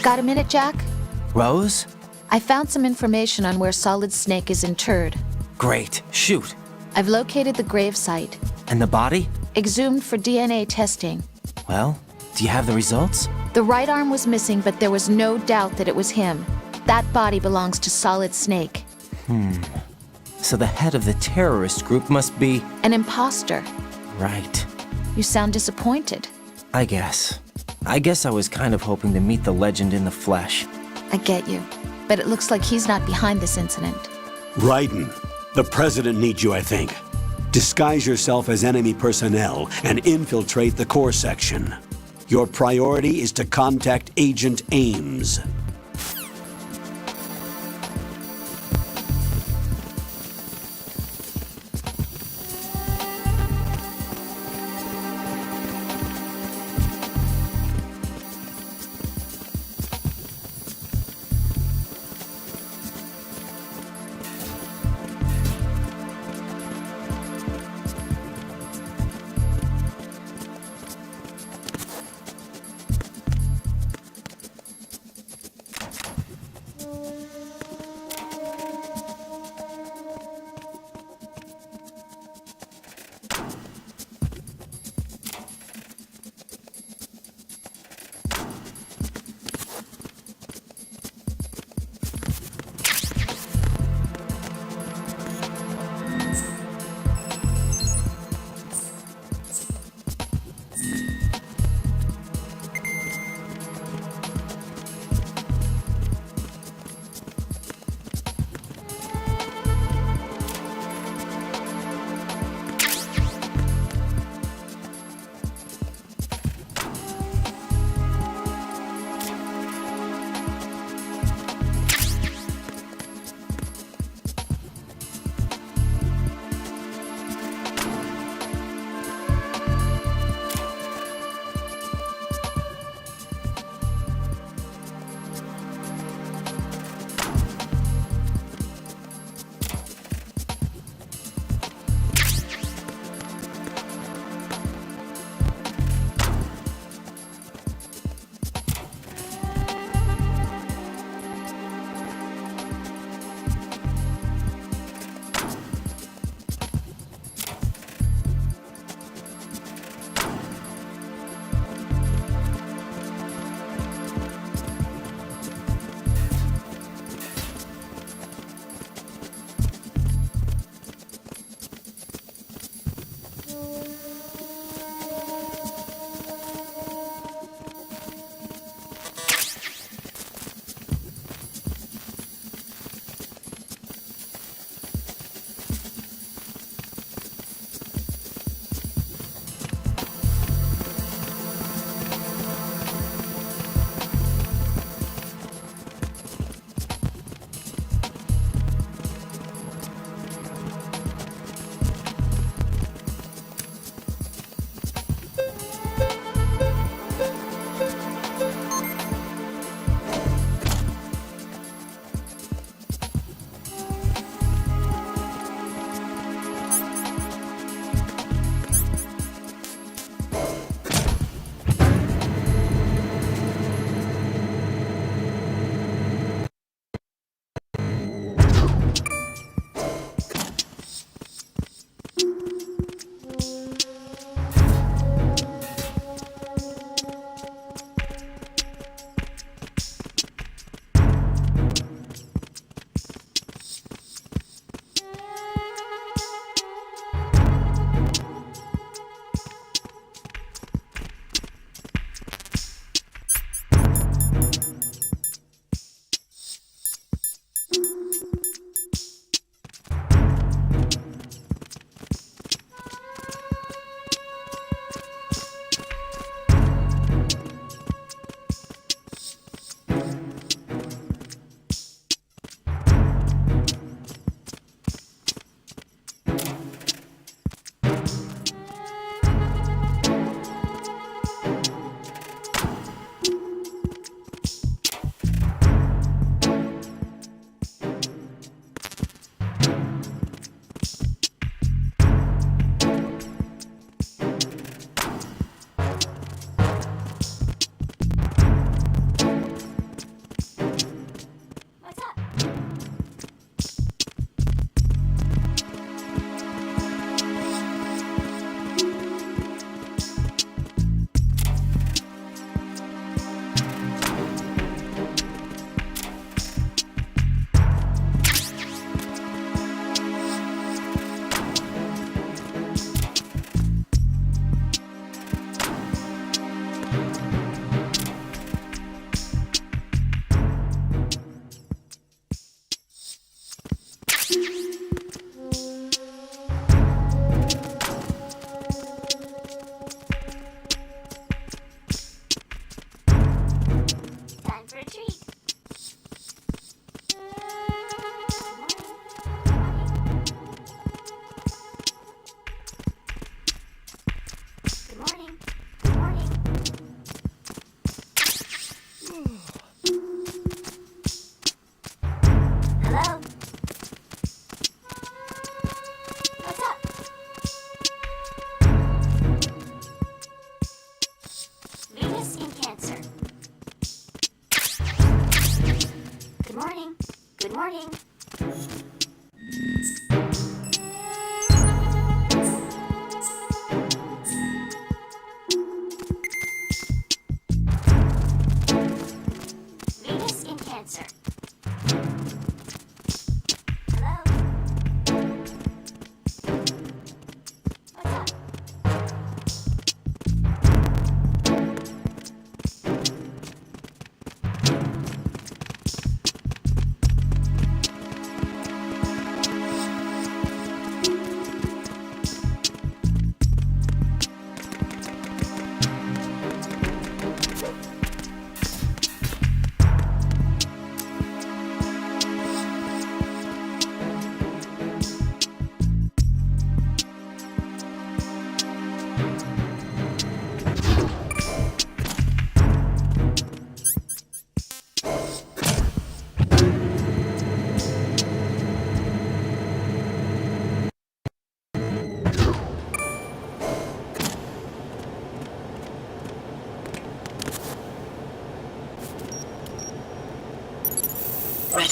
Got a minute, Jack? Rose? I found some information on where Solid Snake is interred. Great. Shoot. I've located the grave site. And the body? Exhumed for DNA testing. Well, do you have the results? The right arm was missing, but there was no doubt that it was him. That body belongs to Solid Snake. So the head of the terrorist group must be... An imposter. Right. You sound disappointed. I guess I was kind of hoping to meet the legend in the flesh. I get you. But it looks like he's not behind this incident. Ryzen, the president needs you, I think. Disguise yourself as enemy personnel and infiltrate the core section. Your priority is to contact Agent Ames.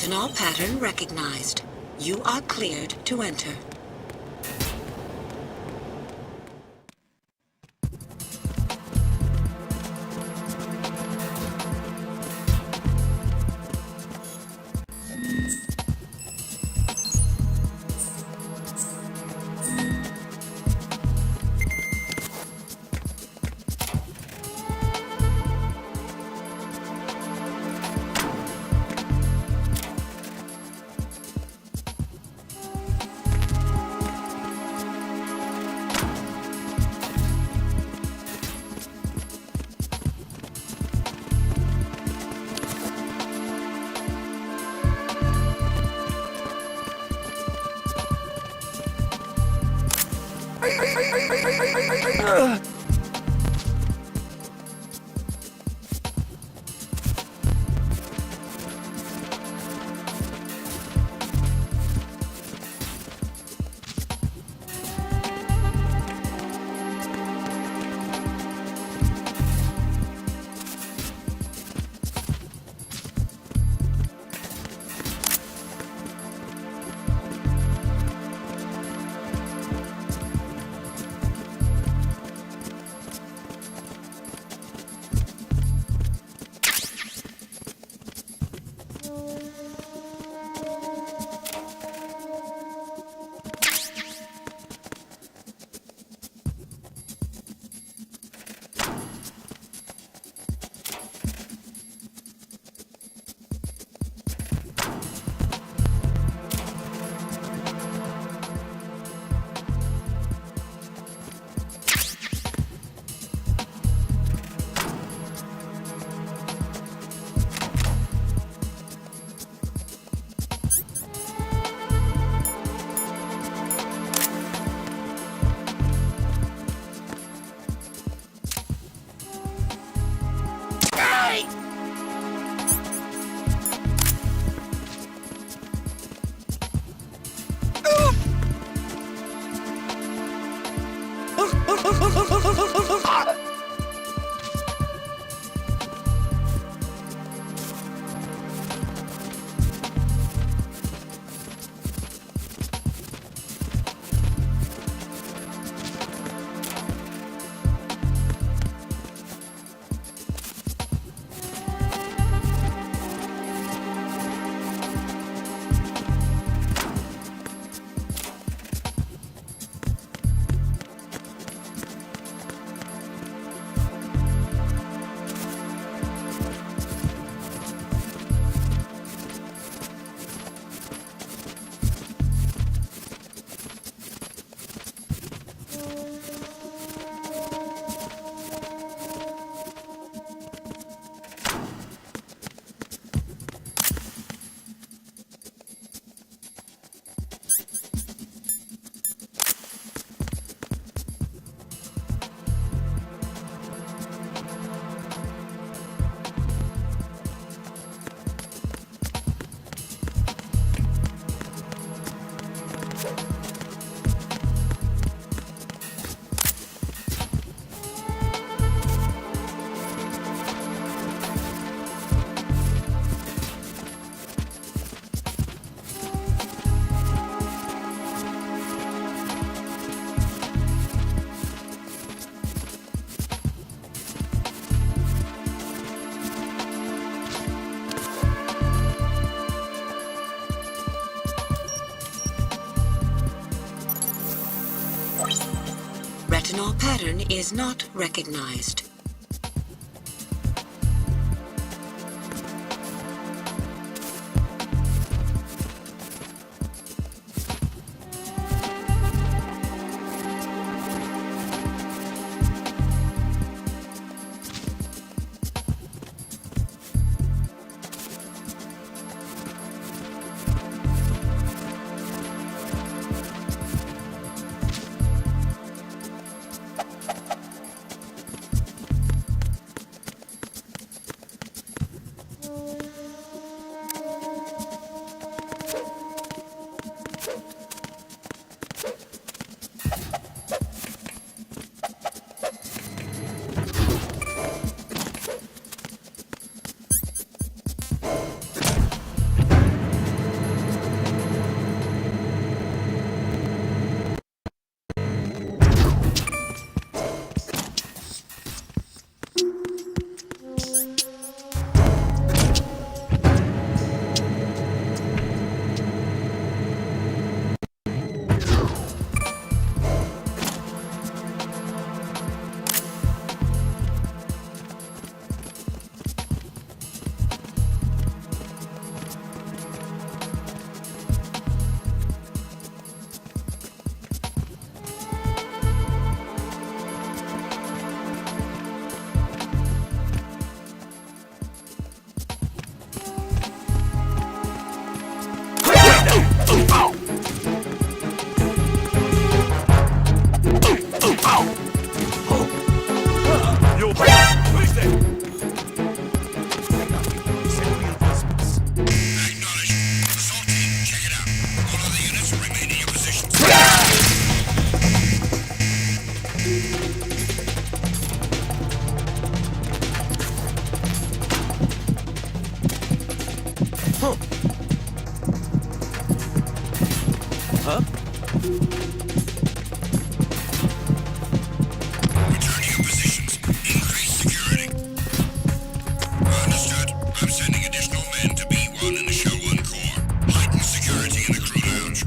Retinol pattern recognized. You are cleared to enter. Retinol pattern is not recognized. I'm sending additional men to B1 in the Shell 1 core. Heighten security in the crew lounge.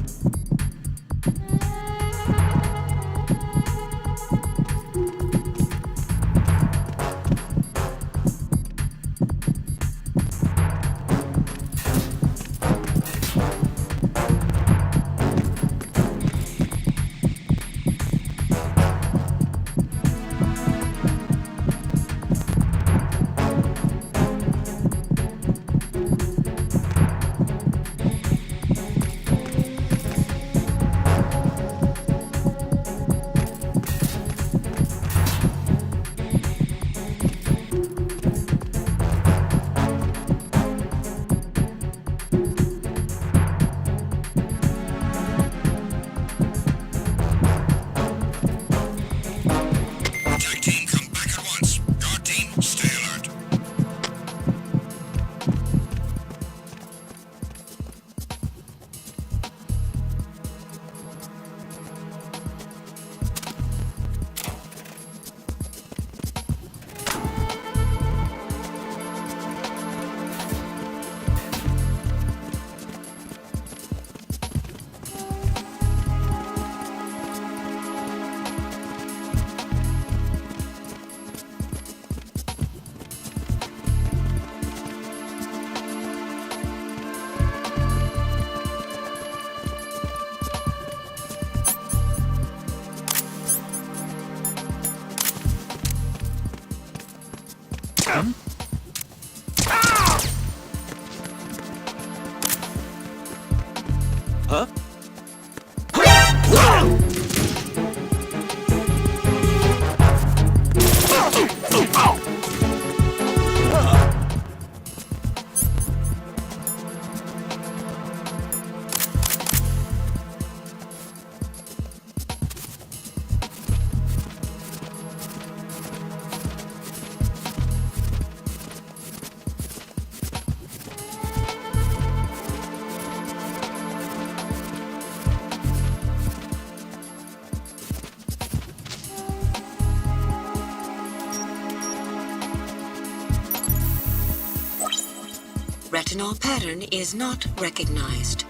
Retinol pattern is not recognized.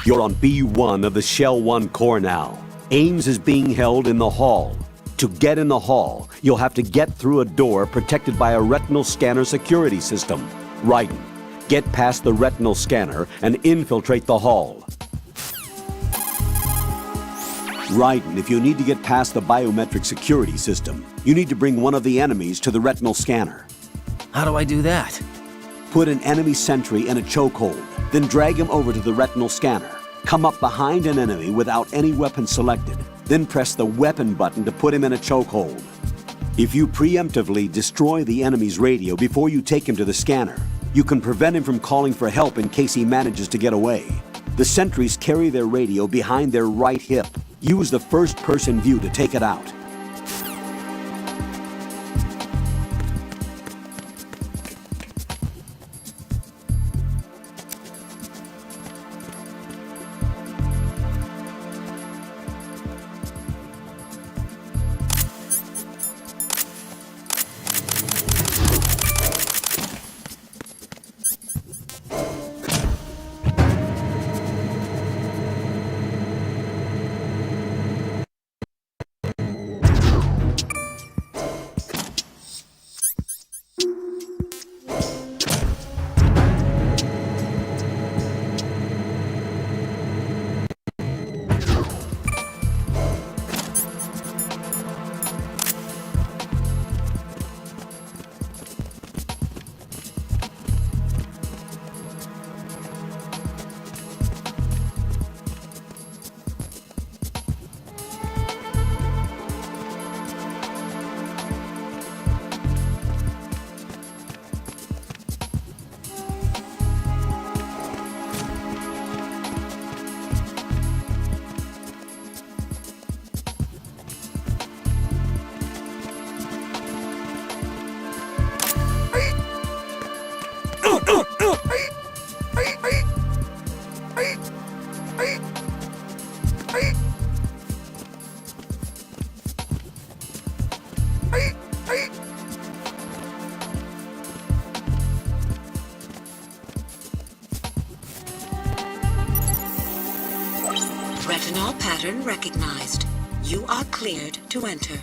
You're on B1 of the Shell 1 core now. Ames is being held in the hall. To get in the hall, you'll have to get through a door protected by a retinal scanner security system. Ryzen, get past the retinal scanner and infiltrate the hall. Ryzen, if you need to get past the biometric security system, you need to bring one of the enemies to the retinal scanner. How do I do that? Put an enemy sentry in a chokehold, then drag him over to the retinal scanner. Come up behind an enemy without any weapon selected, then press the weapon button to put him in a chokehold. If you preemptively destroy the enemy's radio before you take him to the scanner, you can prevent him from calling for help in case he manages to get away. The sentries carry their radio behind their right hip. Use the first-person view to take it out. Retinol pattern recognized. You are cleared to enter.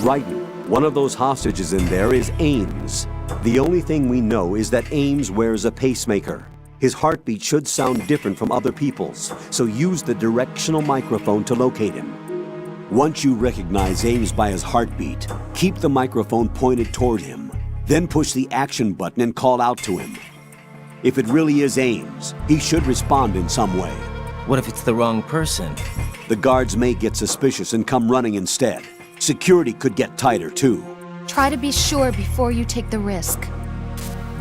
Ryden, one of those hostages in there is Ames. The only thing we know is that Ames wears a pacemaker. His heartbeat should sound different from other people's, so use the directional microphone to locate him. Once you recognize Ames by his heartbeat, keep the microphone pointed toward him. Then push the action button and call out to him. If it really is Ames, he should respond in some way. What if it's the wrong person? The guards may get suspicious and come running instead. Security could get tighter, too. Try to be sure before you take the risk.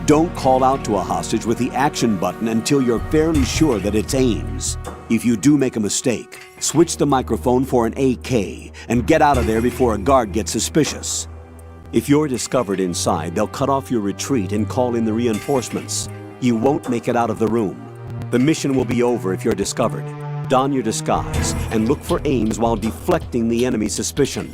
Don't call out to a hostage with the action button until you're fairly sure that it's Ames. If you do make a mistake, switch the microphone for an AK and get out of there before a guard gets suspicious. If you're discovered inside, they'll cut off your retreat and call in the reinforcements. You won't make it out of the room. The mission will be over if you're discovered. Don your disguise and look for Ames while deflecting the enemy's suspicion.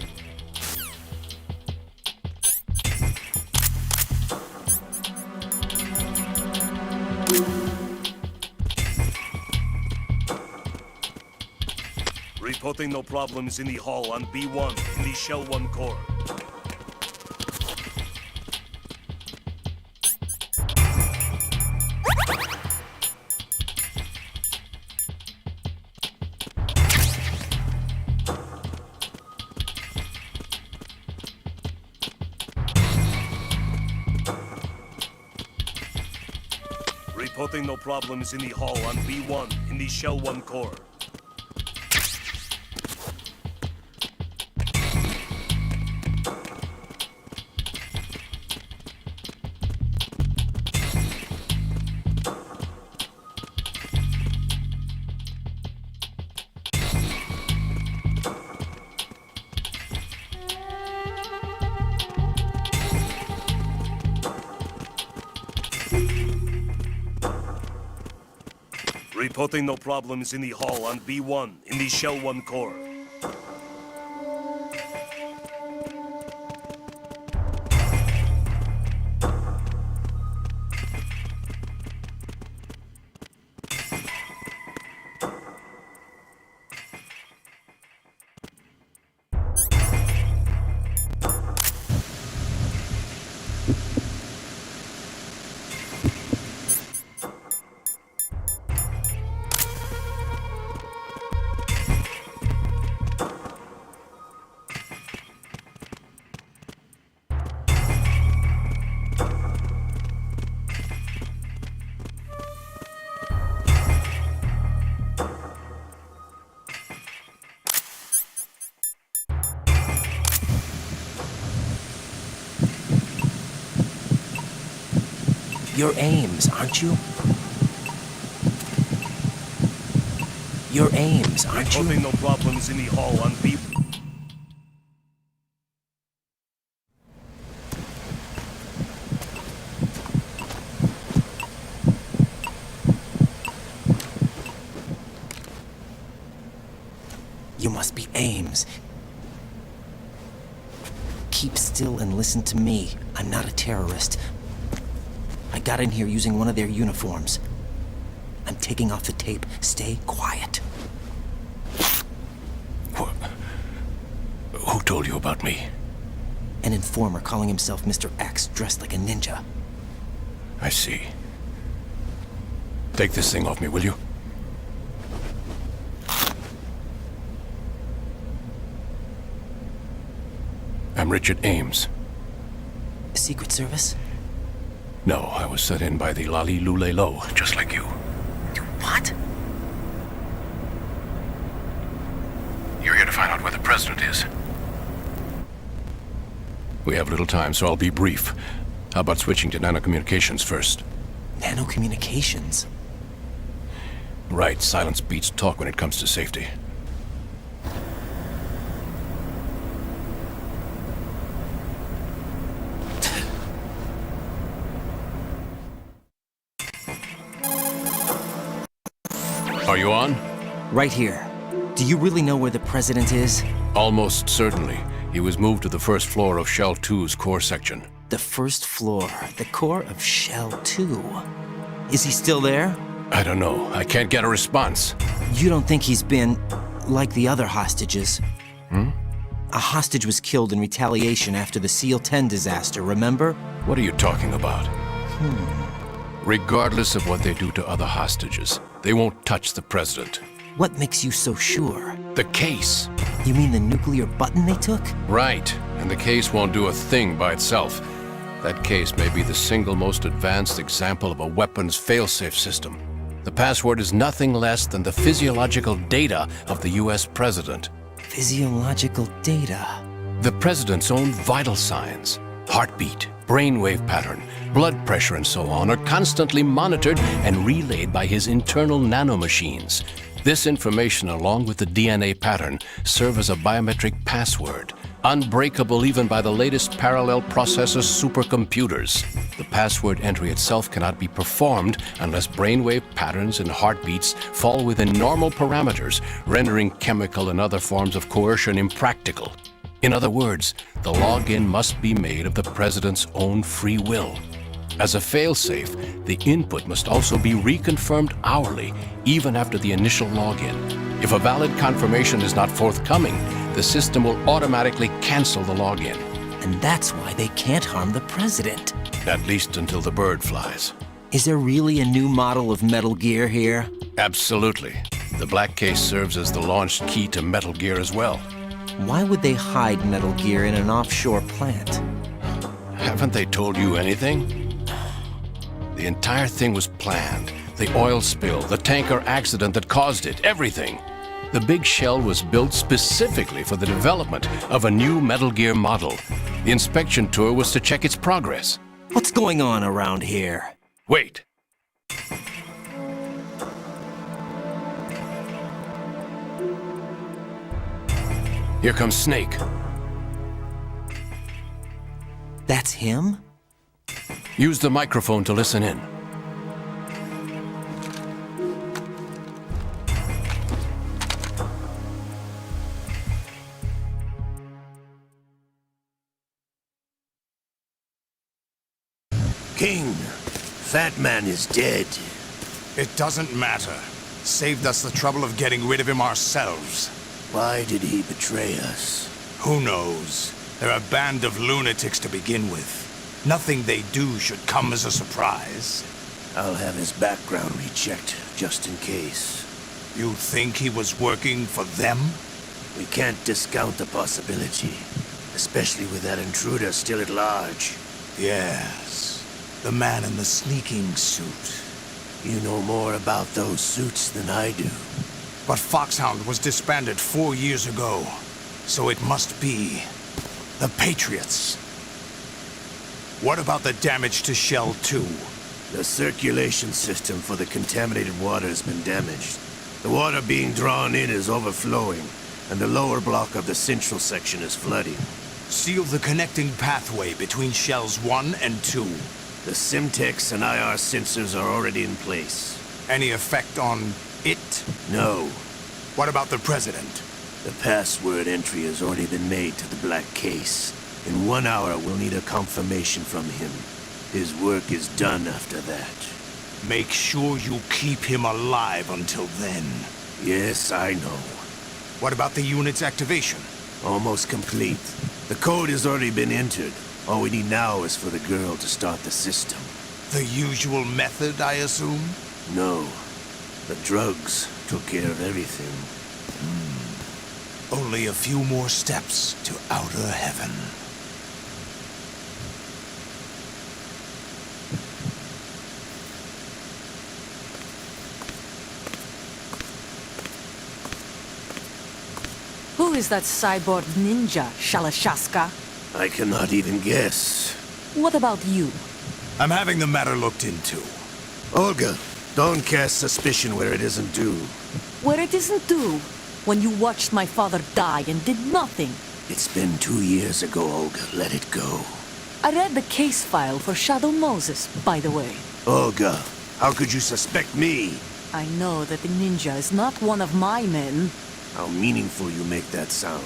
Reporting no problems in the hall on B1 in the Shell 1 core. Reporting no problems in the hall on B1 in the Shell 1 core. Reporting no problems in the hall on B1 in the Shell 1 core. You're Ames, aren't you? You're Ames, aren't you? Reporting no problems in the hall on B. You must be Ames. Keep still and listen to me. I'm not a terrorist. I got in here using one of their uniforms. I'm taking off the tape. Stay quiet. Who told you about me? An informer calling himself Mr. X, dressed like a ninja. I see. Take this thing off me, will you? I'm Richard Ames. Secret Service? No, I was set in by the Lali Lule Lo, just like you. What? You're here to to find out where the president is. We have little time, so I'll be brief. How about switching to nanocommunications first? Nanocommunications? Right, silence beats talk when it comes to safety. Are you on? Right here. Do you really know where the president is? Almost certainly. He was moved to the first floor of Shell 2's core section. The first floor, the core of Shell 2. Is he still there? I don't know. I can't get a response. You don't think he's been like the other hostages? A hostage was killed in retaliation after the SEAL 10 disaster, remember? What are you talking about? Regardless of what they do to other hostages, they won't touch the president. What makes you so sure? The case. You mean the nuclear button they took? Right, and the case won't do a thing by itself. That case may be the single most advanced example of a weapons failsafe system. The password is nothing less than the physiological data of the US president. Physiological data? The president's own vital signs, heartbeat, brainwave pattern, blood pressure, and so on are constantly monitored and relayed by his internal nanomachines. This information, along with the DNA pattern, serve as a biometric password, unbreakable even by the latest parallel processor supercomputers. The password entry itself cannot be performed unless brainwave patterns and heartbeats fall within normal parameters, rendering chemical and other forms of coercion impractical. In other words, the login must be made of the president's own free will. As a failsafe, the input must also be reconfirmed hourly, even after the initial login. If a valid confirmation is not forthcoming, the system will automatically cancel the login. And that's why they can't harm the president. At least until the bird flies. Is there really a new model of Metal Gear here? Absolutely. The black case serves as the launch key to Metal Gear as well. Why would they hide Metal Gear in an offshore plant? Haven't they told you anything? The entire thing was planned. The oil spill, the tanker accident that caused it, everything. The big shell was built specifically for the development of a new Metal Gear model. The inspection tour was to check its progress. What's going on around here? Wait. Here comes Snake. That's him? Use the microphone to listen in. King, Fat Man is dead. It doesn't matter. Saved us the trouble of getting rid of him ourselves. Why did he betray us? Who knows? They're a band of lunatics to begin with. Nothing they do should come as a surprise. I'll have his background rechecked, just in case. You think he was working for them? We can't discount the possibility, especially with that intruder still at large. Yes, the man in the sneaking suit. You know more about those suits than I do. But Foxhound was disbanded 4 years ago, so it must be the Patriots. What about the damage to Shell 2? The circulation system for the contaminated water has been damaged. The water being drawn in is overflowing, and the lower block of the central section is flooding. Seal the connecting pathway between Shells 1 and 2. The Simtex and IR sensors are already in place. Any effect on it? No. What about the President? The password entry has already been made to the black case. In 1 hour, we'll need a confirmation from him. His work is done after that. Make sure you keep him alive until then. Yes, I know. What about the unit's activation? Almost complete. The code has already been entered. All we need now is for the girl to start the system. The usual method, I assume? No. The drugs took care of everything. Only a few more steps to outer heaven. Who is that cyborg ninja, Shalashaska? I cannot even guess. What about you? I'm having the matter looked into. Olga, don't cast suspicion where it isn't due. Where it isn't due, when you watched my father die and did nothing. It's been 2 years ago, Olga. Let it go. I read the case file for Shadow Moses, by the way. Olga, how could you suspect me? I know that the ninja is not one of my men. How meaningful you make that sound.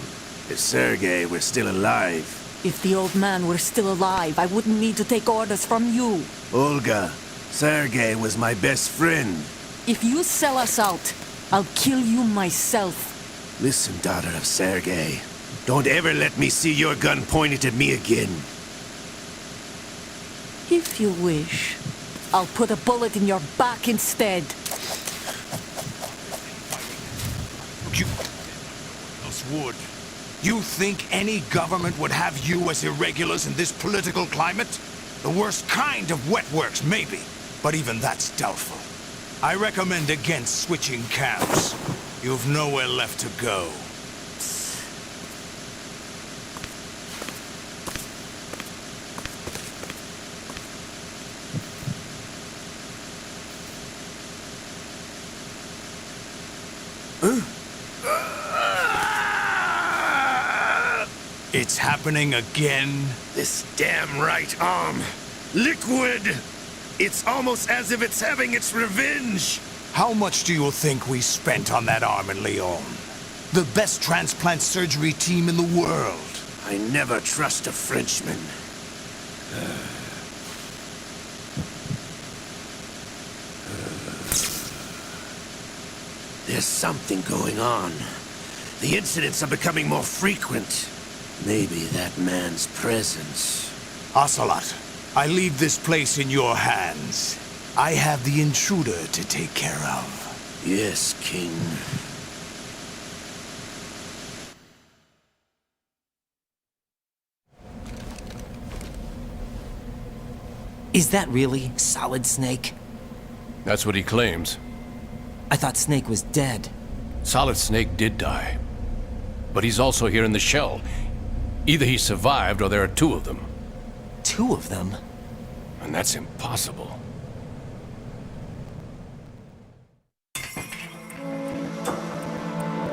If Sergei were still alive... If the old man were still alive, I wouldn't need to take orders from you. Olga, Sergei was my best friend. If you sell us out, I'll kill you myself. Listen, daughter of Sergei. Don't ever let me see your gun pointed at me again. If you wish, I'll put a bullet in your back instead. You else would. You think any government would have you as irregulars in this political climate? The worst kind of wet works, maybe. But even that's doubtful. I recommend against switching camps. You've nowhere left to go. It's happening again? This damn right arm. Liquid! It's almost as if it's having its revenge. How much do you think we spent on that arm in Lyon? The best transplant surgery team in the world. I never trust a Frenchman. There's something going on. The incidents are becoming more frequent. Maybe that man's presence. Ocelot, I leave this place in your hands. I have the intruder to take care of. Yes, King. Is that really Solid Snake? That's what he claims. I thought Snake was dead. Solid Snake did die. But he's also here in the shell. Either he survived or there are two of them. Two of them? And that's impossible.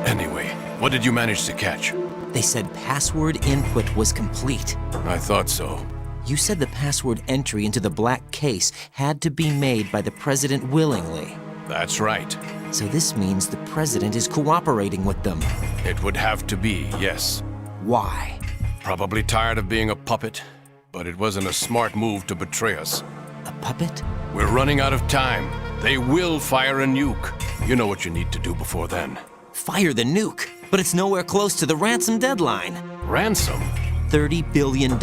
Anyway, what did you manage to catch? They said password input was complete. I thought so. You said the password entry into the black case had to be made by the president willingly. That's right. So this means the president is cooperating with them. It would have to be, yes. Why? Probably tired of being a puppet, but it wasn't a smart move to betray us. A puppet? We're running out of time. They will fire a nuke. You know what you need to do before then. Fire the nuke, but it's nowhere close to the ransom deadline. Ransom? $30 billion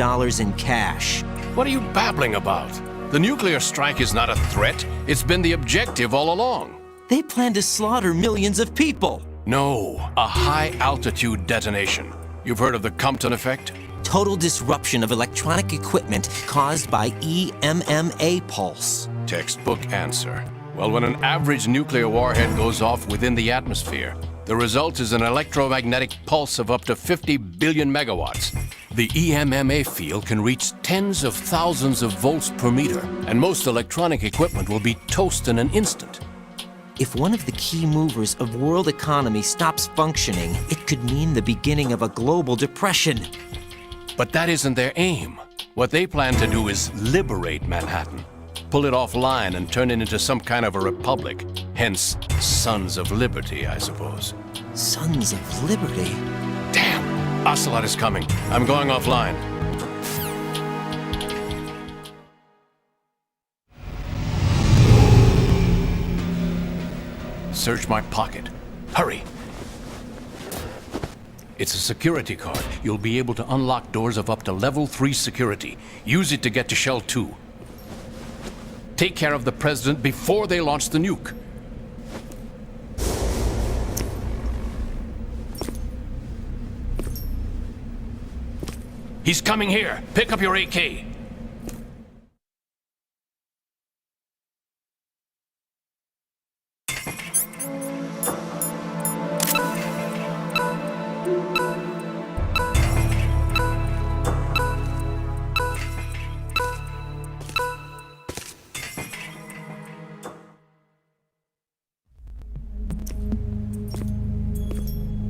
in cash. What are you babbling about? The nuclear strike is not a threat. It's been the objective all along. They plan to slaughter millions of people. No, a high-altitude detonation. You've heard of the Compton effect? Total disruption of electronic equipment caused by EMMA pulse. Textbook answer. Well, when an average nuclear warhead goes off within the atmosphere, the result is an electromagnetic pulse of up to 50 billion megawatts. The EMMA field can reach tens of thousands of volts per meter, and most electronic equipment will be toast in an instant. If one of the key movers of world economy stops functioning, it could mean the beginning of a global depression. But that isn't their aim. What they plan to do is liberate Manhattan. Pull it offline and turn it into some kind of a republic. Hence, Sons of Liberty, I suppose. Sons of Liberty? Damn! Ocelot is coming. I'm going offline. Search my pocket. Hurry! It's a security card. You'll be able to unlock doors of up to level 3 security. Use it to get to Shell 2. Take care of the president before they launch the nuke. He's coming here. Pick up your AK.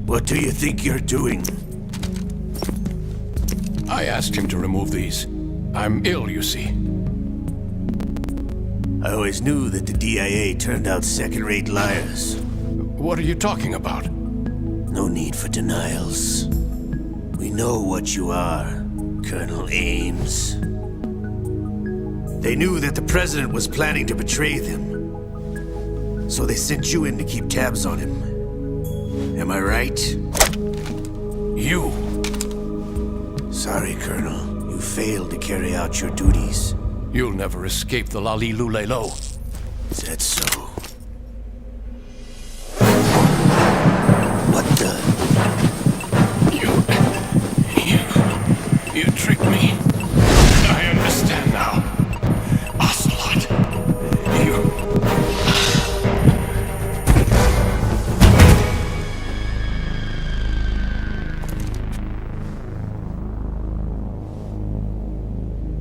What do you think you're doing? I asked him to remove these. I'm ill, you see. I always knew that the DIA turned out second-rate liars. What are you talking about? No need for denials. We know what you are, Colonel Ames. They knew that the president was planning to betray them. So they sent you in to keep tabs on him. Am I right? You! Sorry, Colonel. You failed to carry out your duties. You'll never escape the Lali Lulelo. Is that so? What the? You tricked me. I understand now. Ocelot.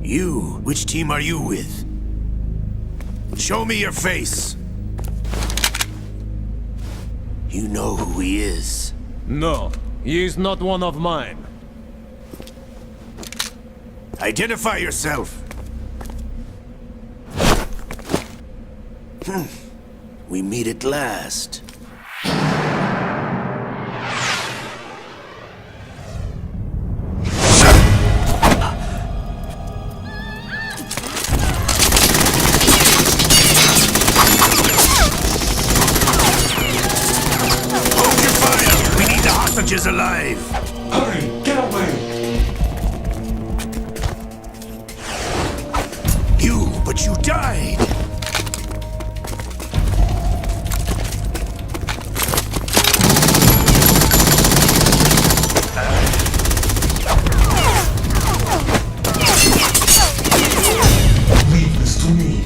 You? Which team are you with? Show me your face. You know who he is. No, he is not one of mine. Identify yourself. We meet at last. Is alive. Hurry, get away! But you died. Leave this to me.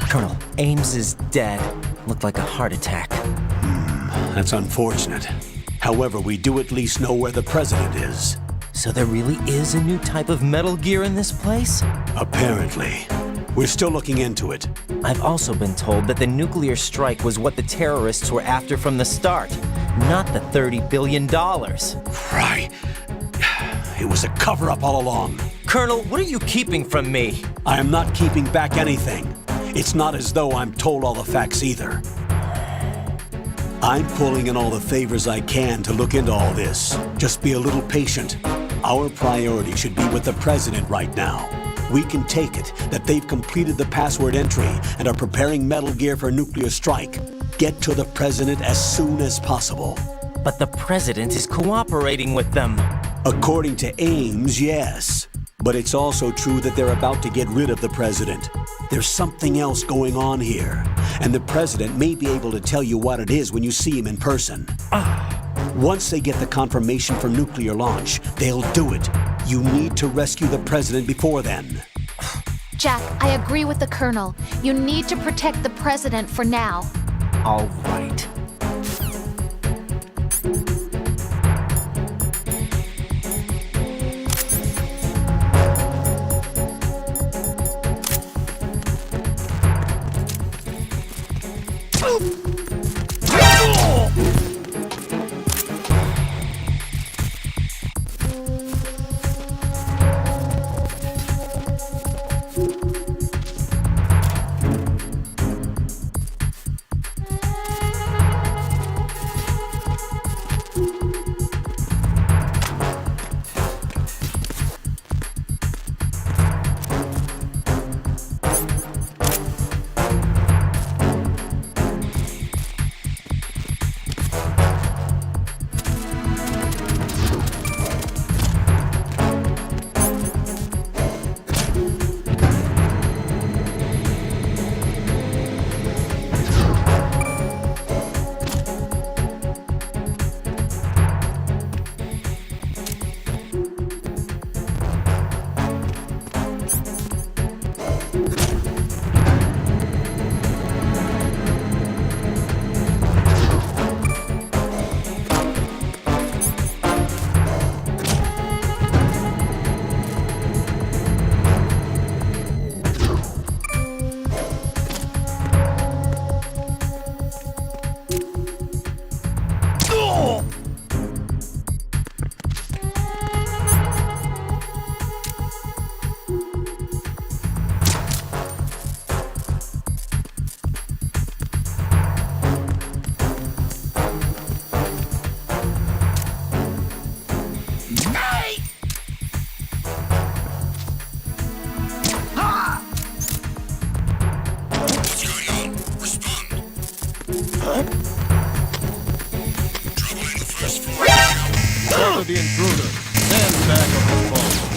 Colonel, Ames is dead. Looked like a heart attack. That's unfortunate. However, we do at least know where the president is. So there really is a new type of Metal Gear in this place? Apparently. We're still looking into it. I've also been told that the nuclear strike was what the terrorists were after from the start, not the $30 billion. Right. It was a cover-up all along. Colonel, what are you keeping from me? I am not keeping back anything. It's not as though I'm told all the facts either. I'm pulling in all the favors I can to look into all this. Just be a little patient. Our priority should be with the president right now. We can take it that they've completed the password entry and are preparing Metal Gear for nuclear strike. Get to the president as soon as possible. But the president is cooperating with them. According to Ames, yes. But it's also true that they're about to get rid of the president. There's something else going on here, and the president may be able to tell you what it is when you see him in person. Once they get the confirmation for nuclear launch, they'll do it. You need to rescue the president before then. Jack, I agree with the Colonel. You need to protect the president for now. All right. after the intruder. Stand back of the phone.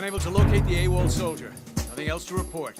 unable to locate the AWOL soldier. Nothing else to report.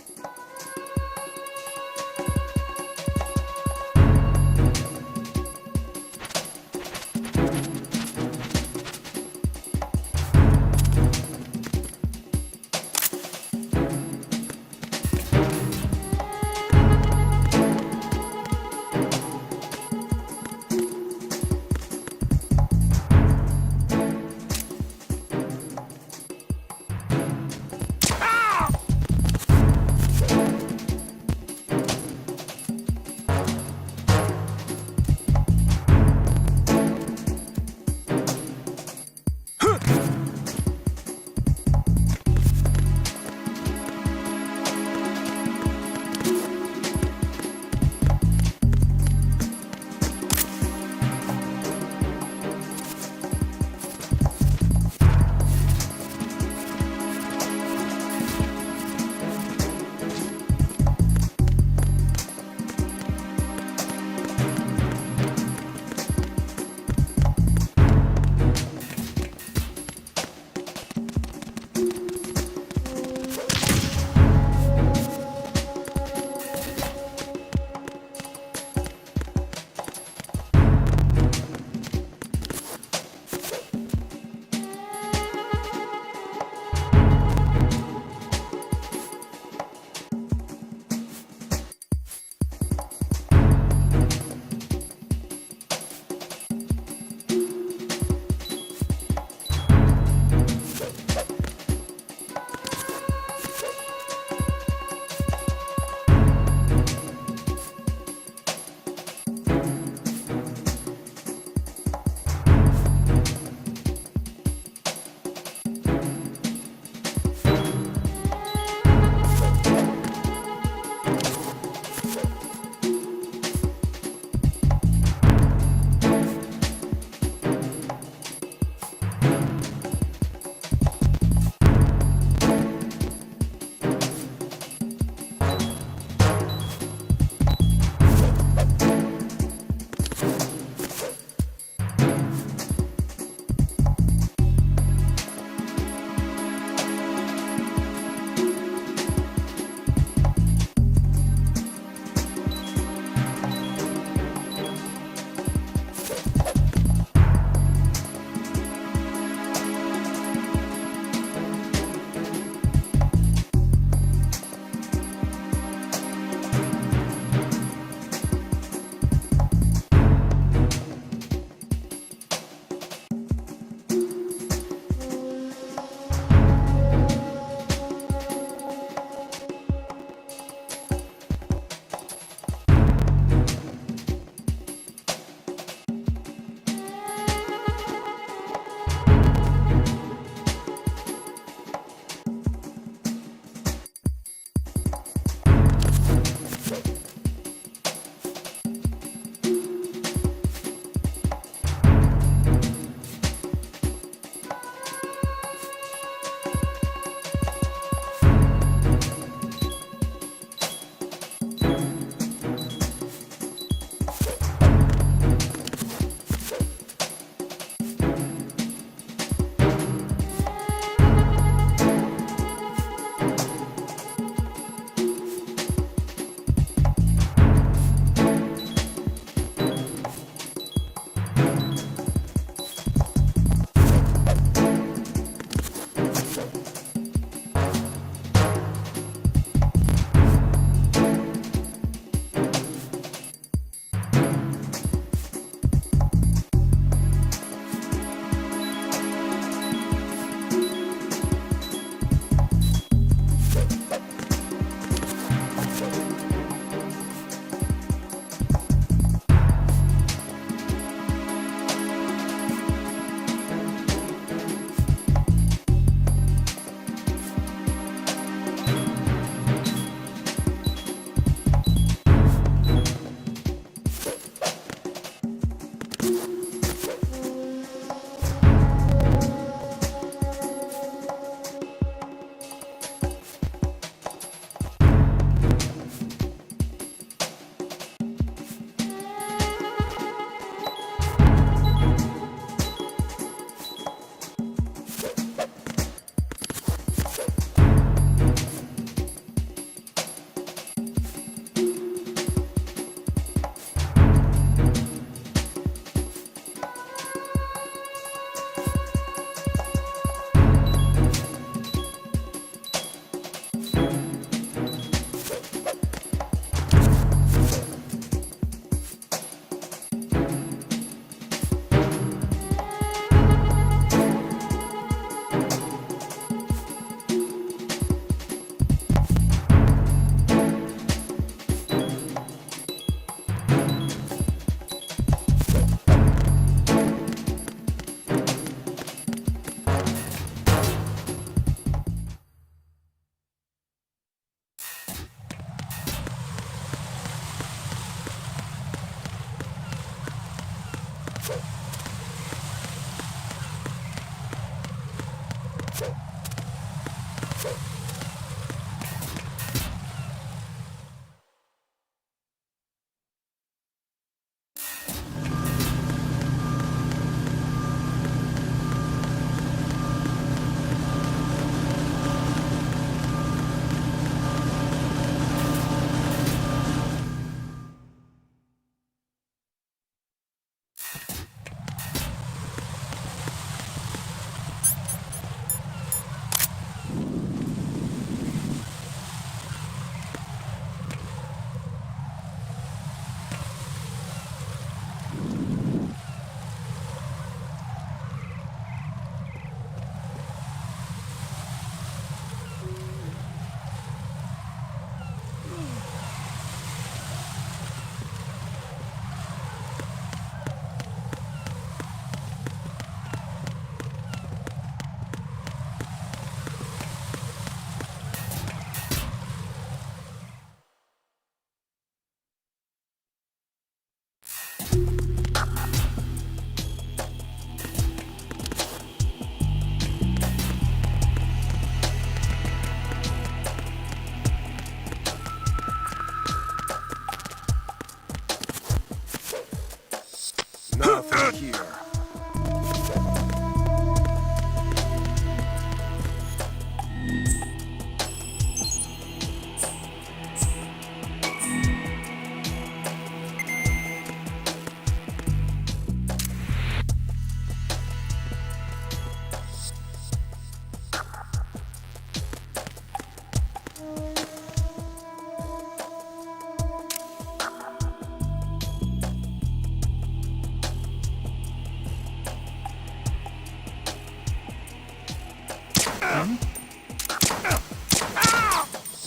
Nothing here.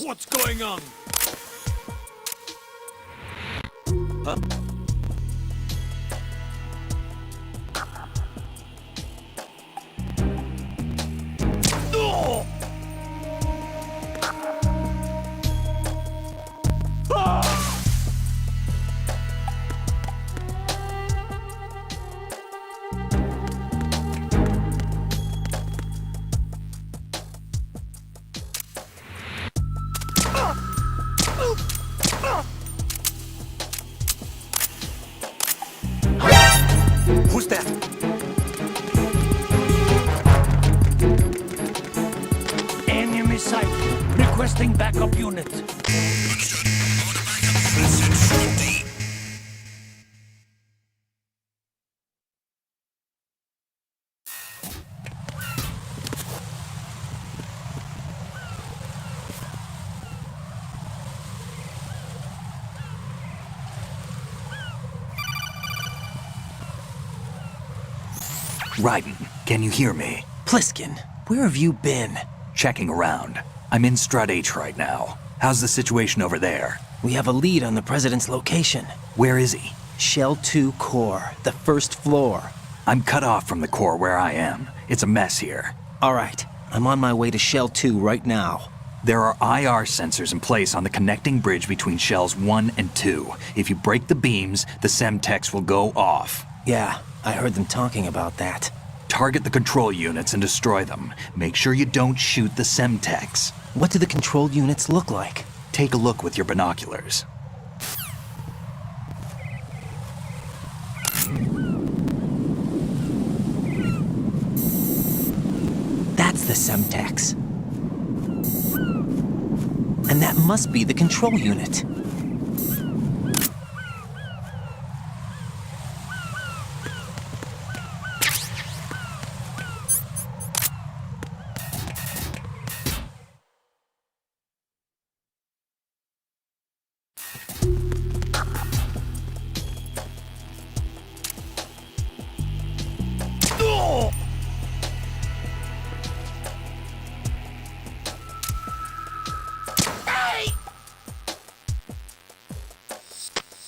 What's going on? Huh? Oh! Who's that? Enemy sight. Requesting backup unit. Ryzen, can you hear me? Pliskin, where have you been? Checking around. I'm in Strut H right now. How's the situation over there? We have a lead on the president's location. Where is he? Shell 2 core, the first floor. I'm cut off from the core where I am. It's a mess here. All right, I'm on my way to Shell 2 right now. There are IR sensors in place on the connecting bridge between Shells 1 and 2. If you break the beams, the Semtex will go off. Yeah, I heard them talking about that. Target the control units and destroy them. Make sure you don't shoot the Semtex. What do the control units look like? Take a look with your binoculars. That's the Semtex. And that must be the control unit.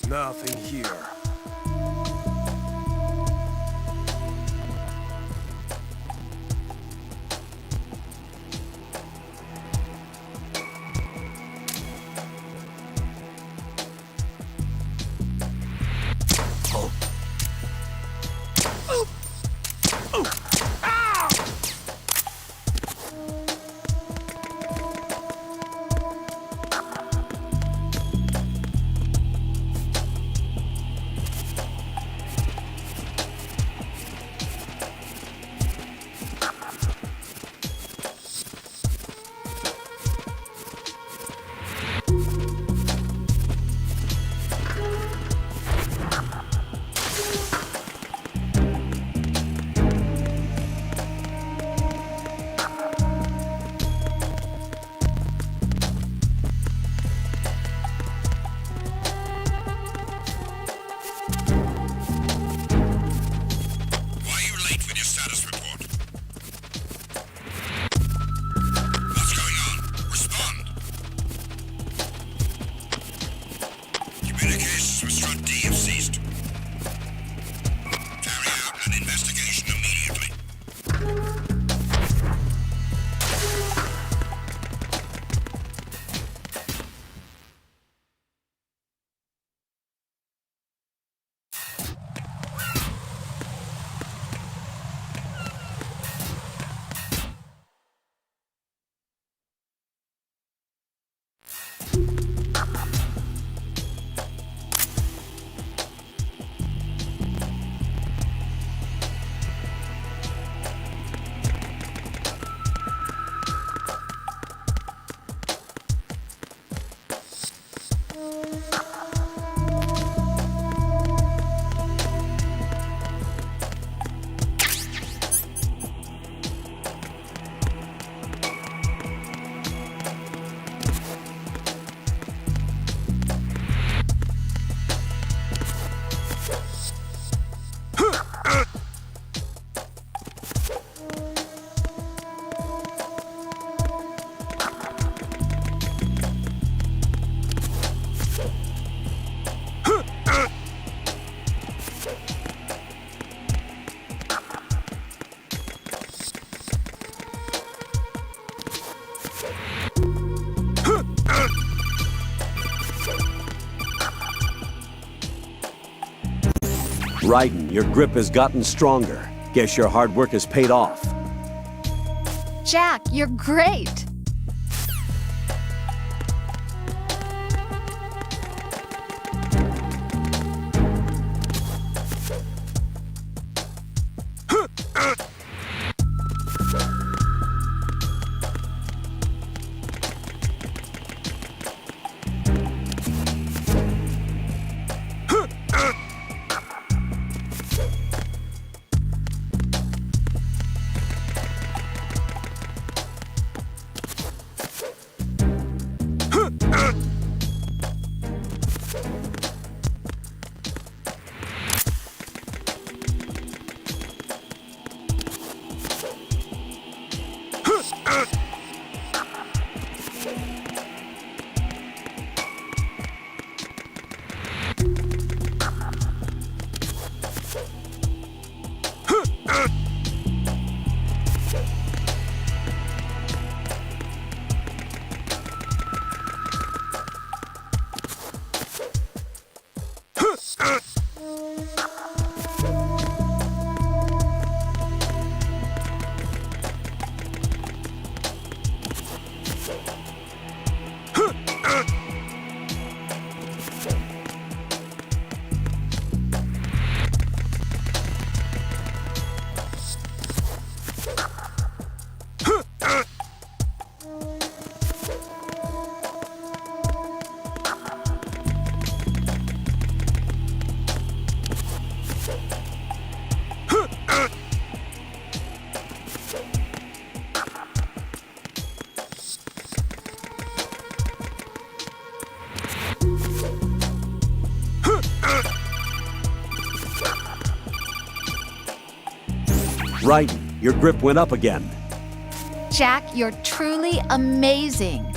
Nothing here. Ryzen, your grip has gotten stronger. Guess your hard work has paid off. Jack, you're great! Ryzen, your grip went up again. Jack, you're truly amazing.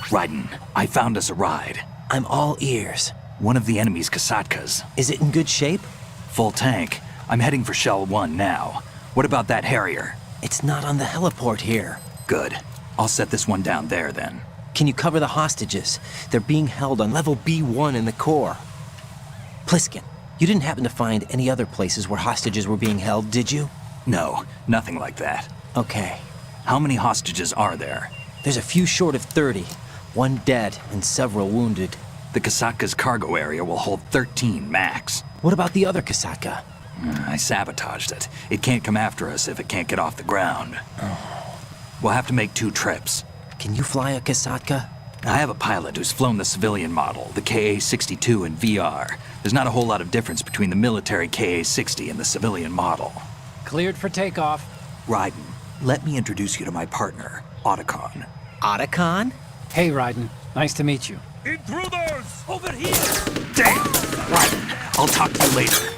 Ryden, I found us a ride. I'm all ears. One of the enemy's Kasatkas. Is it in good shape? Full tank. I'm heading for Shell 1 now. What about that Harrier? It's not on the heliport here. Good. I'll set this one down there then. Can you cover the hostages? They're being held on level B1 in the core. Pliskin, you didn't happen to find any other places where hostages were being held, did you? No, nothing like that. Okay. How many hostages are there? There's a few short of 30. One dead and several wounded. The Kasatka's cargo area will hold 13 max. What about the other Kasatka? I sabotaged it. It can't come after us if it can't get off the ground. We'll have to make 2 trips. Can you fly a Kasatka? I have a pilot who's flown the civilian model, the KA-62 in VR. There's not a whole lot of difference between the military KA-60 and the civilian model. Cleared for takeoff. Ryden, let me introduce you to my partner, Otacon. Otacon? Hey, Ryden. Nice to meet you. Intruders! Over here! Damn! Ryden, I'll talk to you later.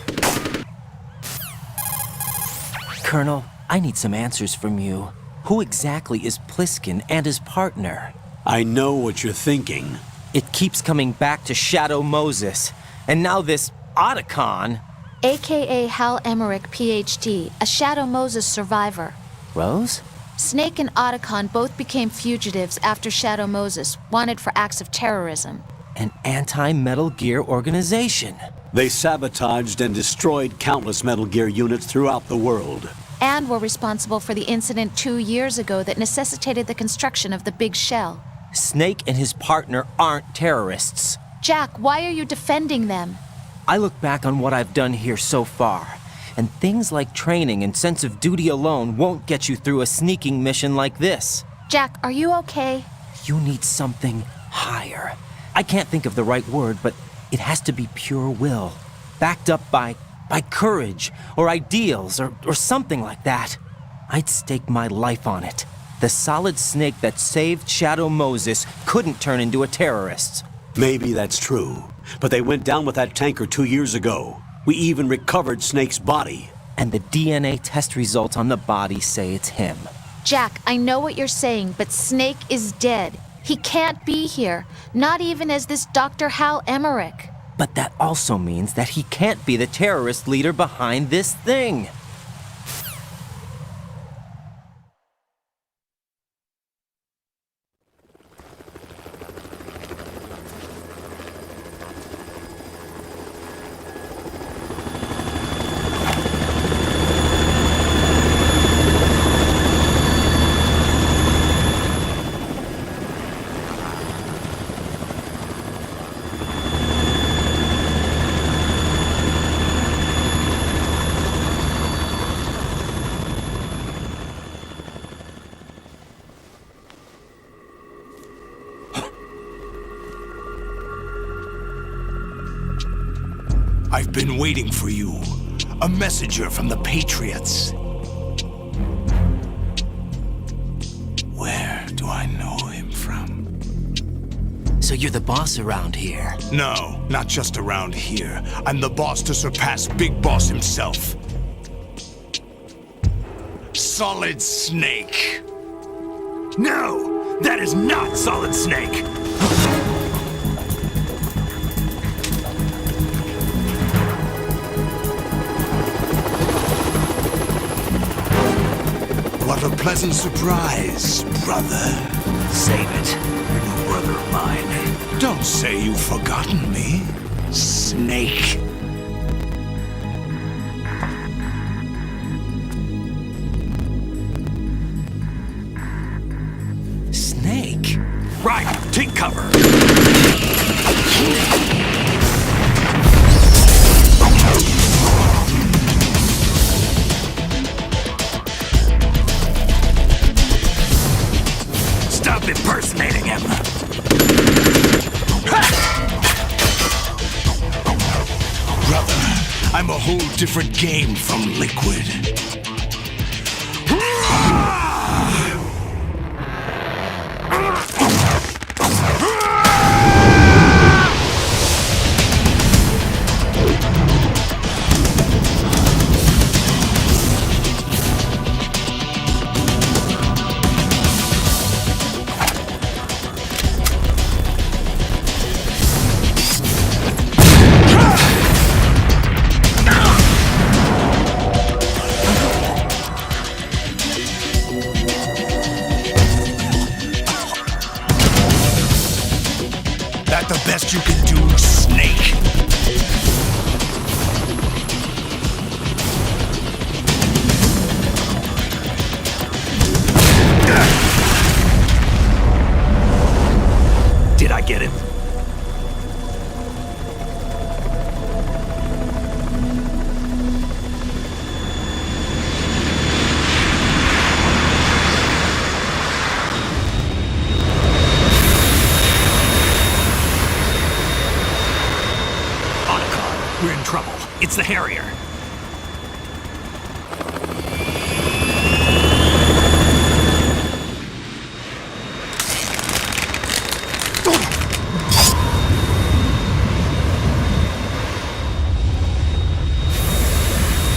Colonel, I need some answers from you. Who exactly is Pliskin and his partner? I know what you're thinking. It keeps coming back to Shadow Moses. And now this Otacon. AKA Hal Emmerich, PhD, a Shadow Moses survivor. Rose? Snake and Otacon both became fugitives after Shadow Moses, wanted for acts of terrorism. An anti-Metal Gear organization. They sabotaged and destroyed countless Metal Gear units throughout the world. And were responsible for the incident 2 years ago that necessitated the construction of the Big Shell. Snake and his partner aren't terrorists. Jack, why are you defending them? I look back on what I've done here so far, and things like training and sense of duty alone won't get you through a sneaking mission like this. Jack, are you okay? You need something higher. I can't think of the right word, but it has to be pure will, backed up by courage or ideals or something like that. I'd stake my life on it. The solid snake that saved Shadow Moses couldn't turn into a terrorist. Maybe that's true, but they went down with that tanker 2 years ago. We even recovered Snake's body. And the DNA test results on the body say it's him. Jack, I know what you're saying, but Snake is dead. He can't be here, not even as this Dr. Hal Emmerich. But that also means that he can't be the terrorist leader behind this thing. I've been waiting for you. A messenger from the Patriots. Where do I know him from? So you're the boss around here? No, not just around here. I'm the boss to surpass Big Boss himself. Solid Snake. No, that is not Solid Snake. What a pleasant surprise, brother. Save it. You're no brother of mine. Don't say you've forgotten me, Snake. Snake? Right, take cover. Stop impersonating him. Brother, I'm a whole different game from Liquid. the Harrier.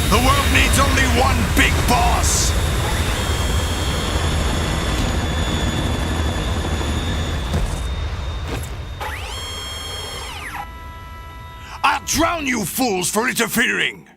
The world needs only one big boss! I'll drown you fools for interfering!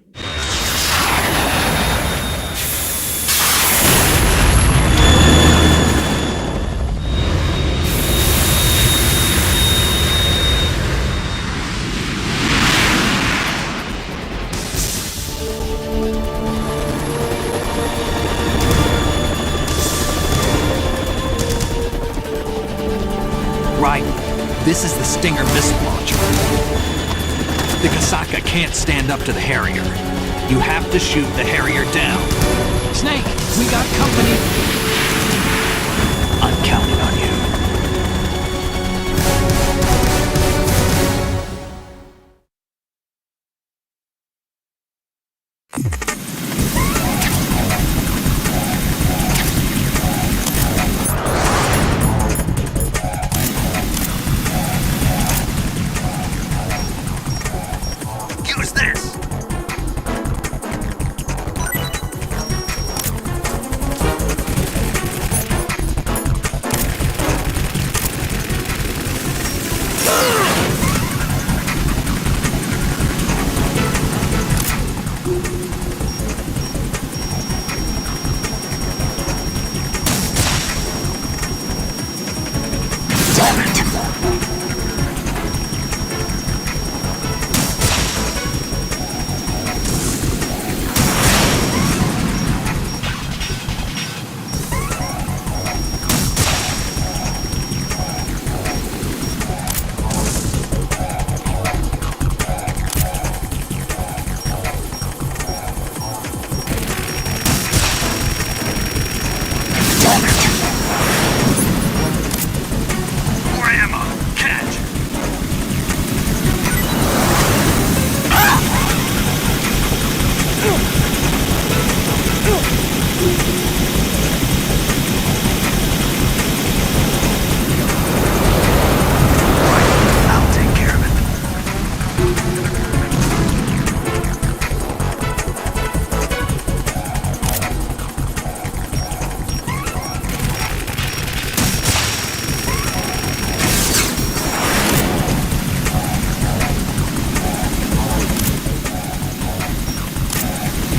Right. This is the Stinger missile launcher. The Kasaka can't stand up to the Harrier. You have to shoot the Harrier down. Snake, we got company. I'm counting on you. Use this!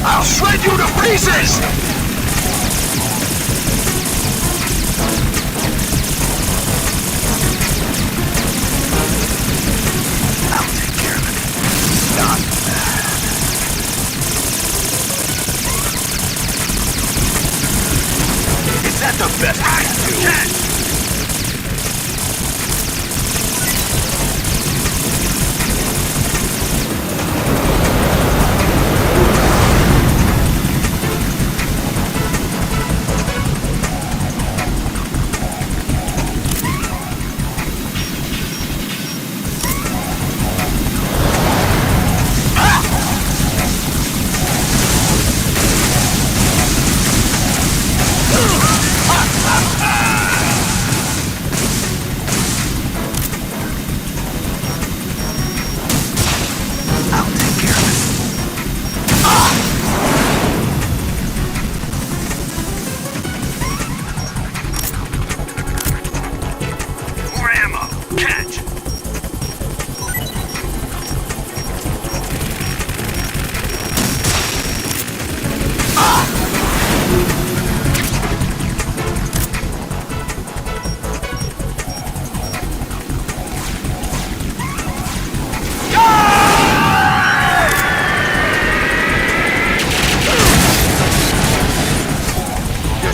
I'll shred you to pieces! I'll take care of it. Not bad. Is that the best I can do?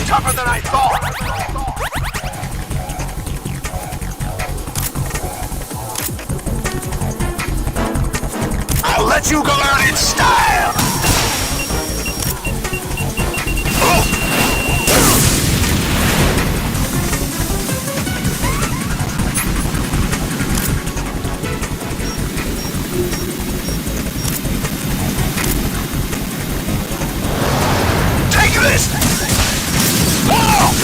Tougher than I thought! I'll let you go out in style! this! Oh!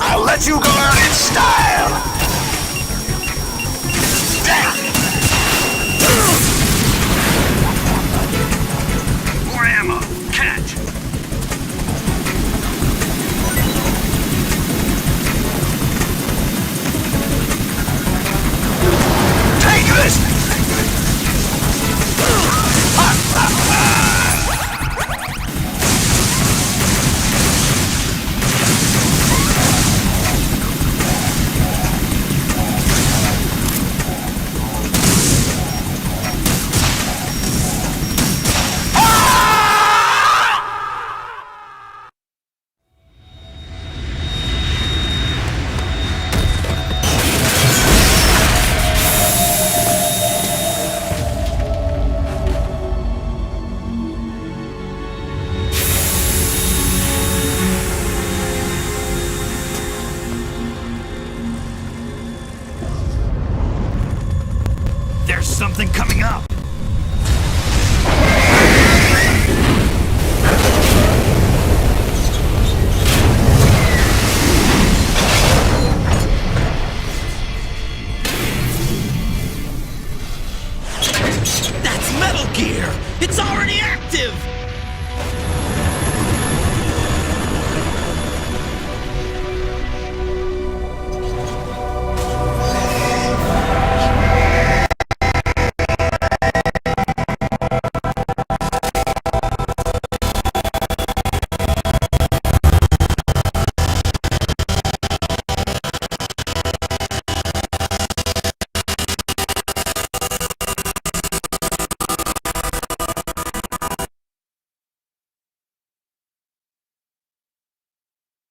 I'll let you go out in style! More ammo! Catch! Take this! There's something coming up! That's Metal Gear! It's already active!